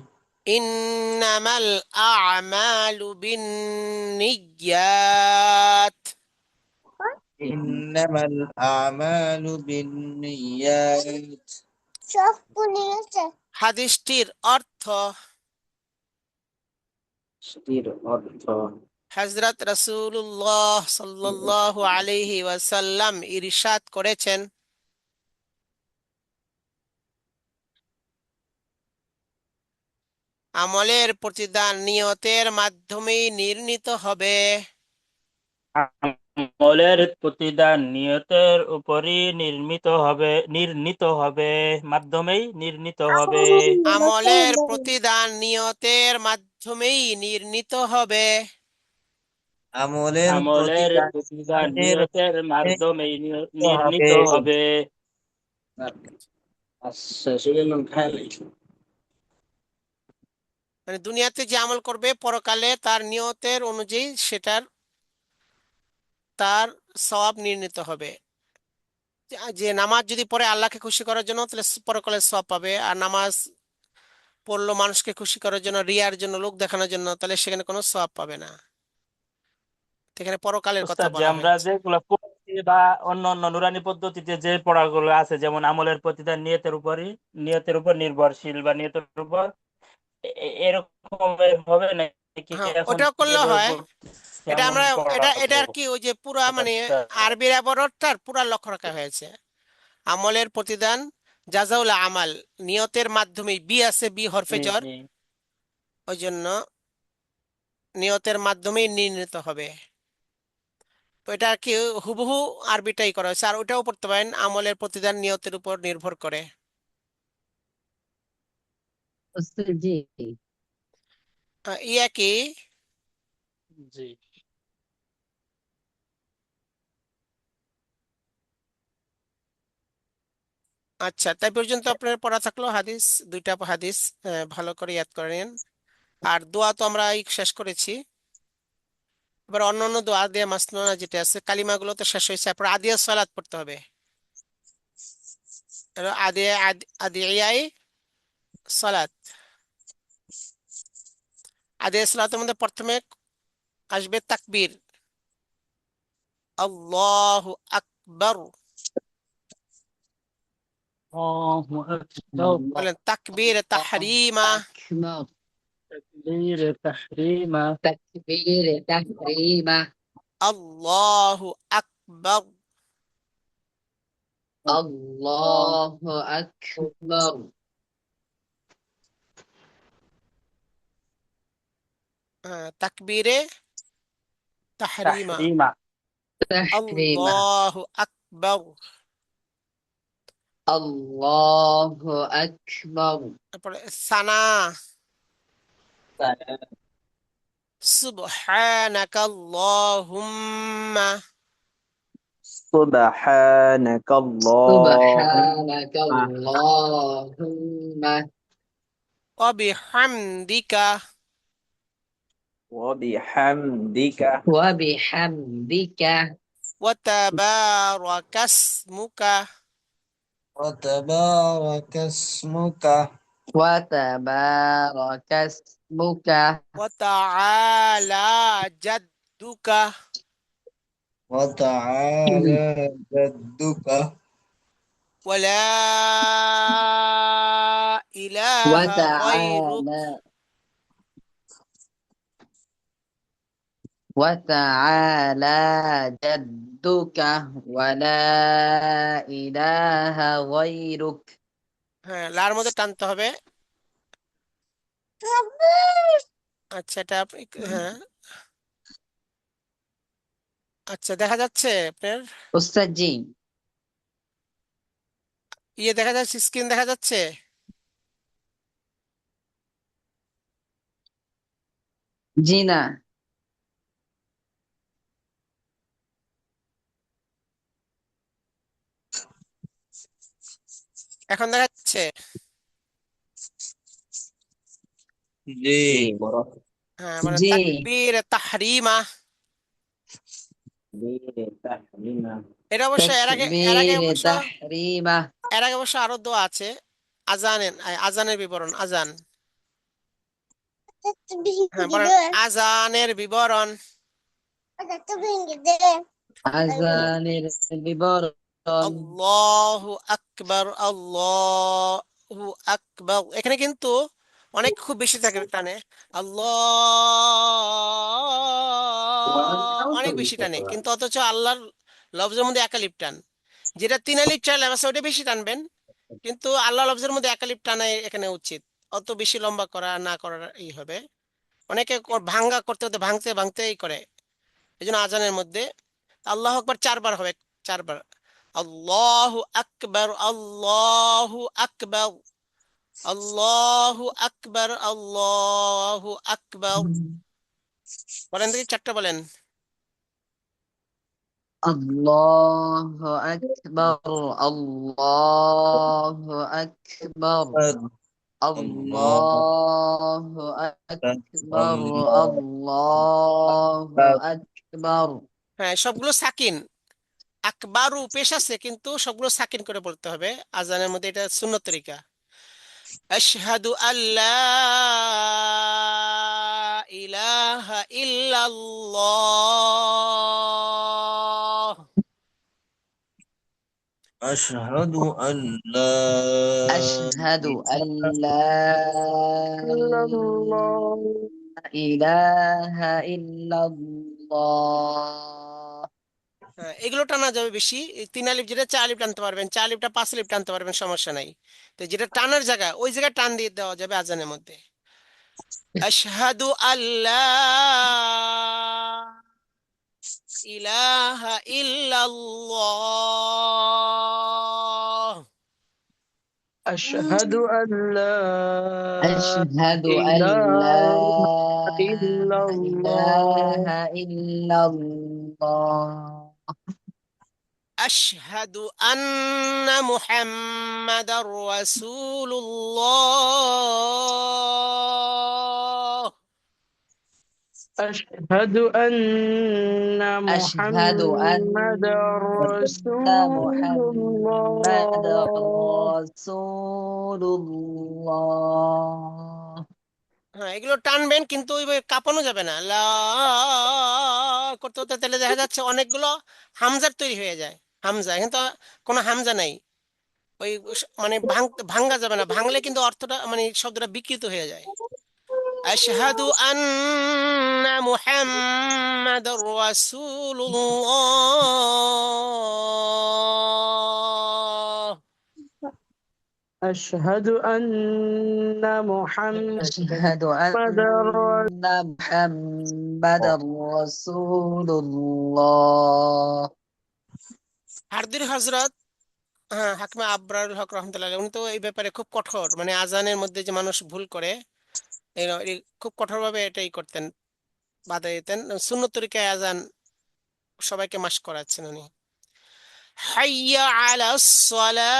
إنما الأعمال بالنيات. إنما الأعمال بالنيات। হাদিসটির অর্থ, স্থির অর্থ হযরত রাসূলুল্লাহ সাল্লাল্লাহু আলাইহি ওয়াসাল্লাম ইরশাদ করেছেন, আমলের প্রতিদান নিয়তের মাধ্যমেই নির্ণীত হবে। আমলের প্রতিদান নিয়তের উপরই নির্ণীত হবে মাধ্যমেই নির্ণীত হবে। আমলের প্রতিদান নিয়তের মাধ্যমেই নির্ণীত হবে। আমলের আমলের প্রতিদান প্রতিদান নিয়তের নিয়তের উপরে মাধ্যমেই নির্ণীত নির্ণীত হবে। হবে। আচ্ছা সেজন্য খাই মানে দুনিয়াতে যে আমল করবে পরকালে তার নিয়তের অনুযায়ী তার সওয়াব নির্ণীত হবে। যে নামাজ যদি পড়ে আল্লাহকে খুশি করার জন্য, তাহলে পরকালে সওয়াব পাবে। আর নামাজ পড়লো মানুষকে খুশি করার জন্য, রিয়ার জন্য, লোক দেখানোর জন্য, তাহলে সেখানে কোনো সওয়াব পাবে না। তো এখানে পরকালের কথা উস্তাদ, যে বলা আমরা হয়েছে। যেগুলো পড়ছি বা অন্য অন্য নুরানি পদ্ধতিতে যে পড়াগুলো আছে, যেমন আমলের প্রতিদান নিয়তের উপর নির্ভরশীল বা নিয়তের উপর এরকম হবে নাকি হ্যাঁ, এখন ওটাও করলে যেভাবে হয়। পড়ছি এটা এমন আমরা এটা পড়াবো? আর কি ওই যে পুরা মানে আচ্ছা। আরবির আবরটার পুরা লক্ষ্য রাখা হয়েছে। আমলের প্রতিদান জাযাউল আমাল নিয়তের মাধ্যমে, বি আছে, বি হরফে জি জ্বর, জি। ওই জন্য নিয়তের মাধ্যমেই নির্ণীত হবে। তো এটা আর কি হুবহু আরবিটাই করা হয়েছে। আর ওটাও পড়তে পারেন, আমলের প্রতিদান নিয়তের উপর নির্ভর করে। জি। ইয়া কি জি। আচ্ছা, তাই পর্যন্ত আপনার পড়া থাকলো হাদিস, দুইটা হাদিস ভালো করে ইয়াদ করে নিন। আর দোয়া তো আমরা এই শেষ করেছি। এবার অন্য অন্য দোয়া দিয়ে মাসনুনা যেটা আছে, কালিমাগুলো তো শেষ হয়েছে। তারপর আদিয়া সালাত পড়তে হবে। আদিয়াই সালাত। আদিয়া সালাতের মধ্যে প্রথমে আসবে তাকবীর, আল্লাহু আকবার। আল্লাহু আকবার। বলেন তাকবীর তাহরিমা, আকবার। তাকবীর তাহরিমা। তাকবীর তাহরিমা। আল্লাহু আকবার। আল্লাহু আকবার। তাকবীরে তাহরিমা, তাহরিমা। তাহরিমা। আল্লাহু আকবার। আল্লাহু আকবার। তারপরে সানা, সুবহানাকা আল্লাহুম্মা, সুবহানাকা সুবহানাকাল্লাহুম্মা আল্লাহুম্মা ওয়া বিহামদিকা, ওয়া বিহামদিকা ওয়া বিহামদিকা ওয়া তাবারাকাসমুকা, وتبارك اسمك ওয়া তাবারাকা ইসমুকা ওয়া তাআলা জাদ্দুকা, وتعالى جدك ওয়া লা ওয়া ইলাহা গায়রুক, তাআলা وتعالى جدك ولا إله غيرك হ্যাঁ, লার মধ্যে টানতে হবে। আচ্ছা, এটা হ্যাঁ, আচ্ছা, দেখা যাচ্ছে আপনার أستاذ جي দেখা যাচ্ছে, স্ক্রিন দেখা যাচ্ছে। جينا এখন দেখা যাচ্ছে। জি বড় হ্যাঁ, মানে جي তাকবীর তাহরিমা। তাহরিমা এটা অবশ্য تكبير تحريمه এর আগে অবশ্য আরো দোয়া আছে। আজানের বিবরণ, আজান। হ্যাঁ, বলেন আজানের বিবরণ। أذان البرد আল্লাহু আকবার, আল্লাহু আকবার। এখানে কিন্তু অনেক খুব বেশি থাকে টানে, আল্লাহ অনেক বেশি টানে, কিন্তু অথচ আল্লাহর লফজের মধ্যে একালিপ টান। যেটা তিন আলিফ চার আলিফ আছে ওটা বেশি টানবেন, কিন্তু আল্লাহ লফজের মধ্যে একালিপ টানা এখানে উচিত। অত বেশি লম্বা করা না করার হবে। অনেকে ভাঙ্গা করতে করতে ভাঙতে ভাঙতেই করে। এই জন্য আজানের মধ্যে আল্লাহু আকবার 4 বার হবে, 4 বার। আল্লাহু আকবার, আল্লাহু আকবার, আল্লাহু আকবার, আল্লাহু আকবার। বলেন দেখি, 4টা বলেন। আল্লাহু আকবার, আল্লাহু আকবার, الله আল্লাহু আকবার, আল্লাহু আকবার। হ্যাঁ, সবগুলো সাকিন। আকবারু পেশ আছে, কিন্তু সবগুলো সাকিন করে বলতে হবে আজানের মধ্যে, এটা সুন্নত তরিকা। আশহাদু আল্লা ইলাহা ইল্লাল্লাহ। أشهد أن لا আশহাদু إله আল্লা إلا الله ইলাহা ইল্লাল্লাহ। হ্যাঁ, এগুলো টানা যাবে বেশি। এই 3 আলিফ যেটা 4 আলিফ টানতে পারবেন, 4 আলিফটা 5 আলিফ টানতে পারবেন, সমস্যা নাই। তো যেটা টানার জায়গা, ওই জায়গায় টান দিয়ে দেওয়া যাবে আজানের মধ্যে। আশহাদু আল্লা ইলাহা ইল্লাল্লাহ। أشهد أن لا আশহাদু আল্লা إله إلا الله ইলাহা ইল্লাল্লাহ। أشهد أن محمد رسول الله. أشهد أن আশহাদু محمد আন্না رسول মুহাম্মাদার الله রাসূলুল্লাহ। হ্যাঁ, এগুলো টানবেন, কিন্তু ওইভাবে কাঁপানো যাবে না। লা করতে করতে তাহলে দেখা যাচ্ছে অনেকগুলো হামজার তৈরি হয়ে যায়। হামজা, কিন্তু কোনো হামজা নাই। ওই মানে ভাঙ্গা যাবে না, ভাঙলে কিন্তু অর্থটা মানে শব্দটা বিকৃত হয়ে যায়। আশহাদু আন্না মুহাম্মাদার রাসূলুল্লাহ। أشهد أن محمد আশহাদু আন্না মুহাম্মাদার রাসূলুল্লাহ। হারদির হযরত, হ্যাঁ, হাকিমে আবরারুল হক রহমতুল্লাহ আলাইহি, উনি তো এই ব্যাপারে খুব কঠোর, মানে আজানের মধ্যে যে মানুষ ভুল করে এই খুব কঠোরভাবে এটাই করতেন, বাধা দিতেন। সুন্নত তরিকায় আজান সবাইকে মাস করাচ্ছেন উনি। হাইয়া আলাস সালাহ,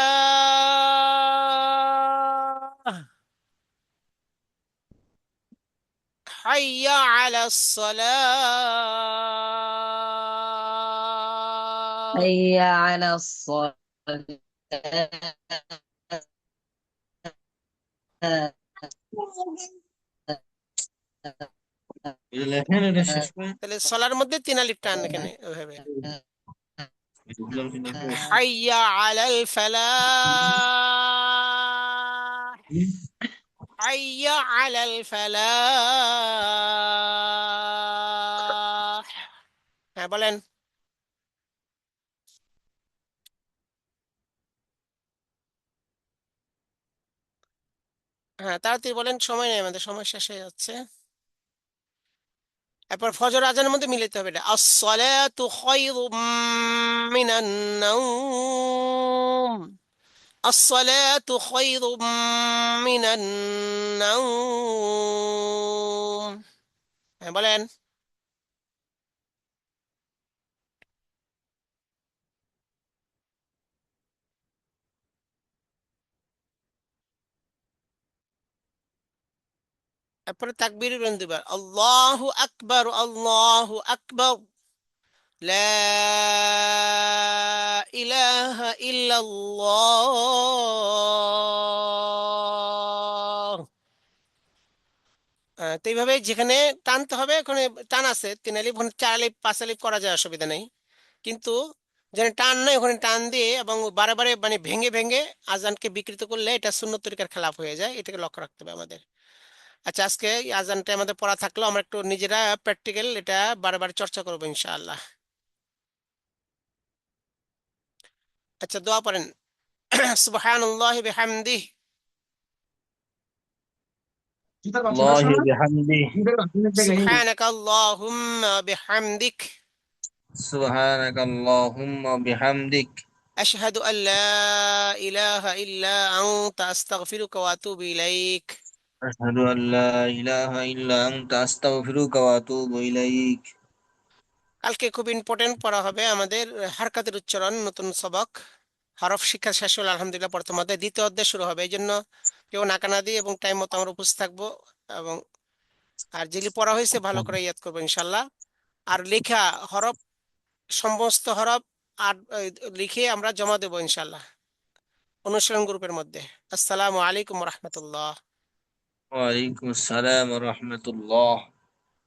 হাইয়া আলাস সালাহ। হাইয়া আলাস সালাহ। তাহলে সলার মধ্যে 3 আলিফ টান এখানে ওইভাবে। হাইয়া আলাল ফালাহ, হাইয়া আলাল ফালাহ। হ্যাঁ, বলেন। হ্যাঁ, তাড়াতাড়ি বলেন, সময় নেই আমাদের, সময় শেষ হয়ে যাচ্ছে। এরপর ফজর আজানের মধ্যে মিলাতে হবে এটা। আস-সালাতু খায়রুম মিনান নাওম, আস-সালাতু খায়রুম মিনান নাওম। হ্যাঁ, বলেন। এরপরে তাকবীর বলেন 2 বার, আল্লাহু আকবার, আল্লাহু আকবার, লা ইলাহা ইল্লাল্লাহ। তো এইভাবে যেখানে টানতে হবে, ওখানে টান আছে 3 আলিফ, ওখানে 4 আলিফ 5 আলিফ করা যায়, অসুবিধা নেই। কিন্তু যেখানে টান নাই, ওখানে টান দিয়ে এবং বারে বারে মানে ভেঙে ভেঙে আজানকে বিকৃত করলে এটা সুন্নত তরিকার খেলাফ হয়ে যায়, এটাকে লক্ষ্য রাখতে হবে আমাদের। আচ্ছা, আজকে এই আজানটা আমাদের পড়া থাকলো, আমরা একটু নিজেরা প্র্যাকটিক্যাল এটা বারে বারে চর্চা করবো ইনশাআল্লাহ। আচ্ছা, দোয়া পড়েন। সুবহানাল্লাহি বিহামদিহি, الله بحمده সুবহানাকা আল্লাহুম্মা বিহামদিক, سبحانك اللهم وبحمدك আশহাদু আল্লা ইলাহা ইল্লা আনতা আস্তাগফিরুকা ওয়া আতুবু ইলাইক। أشهد أن لا إله إلا أنت أستغفرك وأتوب إليك কালকে খুব ইম্পর্টেন্ট পড়া হবে আমাদের হারকাতের উচ্চারণ, নতুন সবক। হরফ শিক্ষা শেষ হলো আলহামদুলিল্লাহ, প্রথম অধ্যায় দ্বিতীয় অধ্যায় শুরু হবে। এই জন্য কেউ নাকা না দিয়ে এবং টাইম মতো আমরা উপস্থিত থাকবো। এবং আর যেগুলি পড়া হয়েছে ভালো করে ইয়াদ করবো ইনশাল্লাহ। আর লেখা হরফ, সমস্ত হরফ আর লিখে আমরা জমা দেবো ইনশাল্লাহ অনুশীলন গ্রুপের মধ্যে। আসসালামু আলাইকুম রহমতুল্লাহ। وعليكم السلام ورحمة الله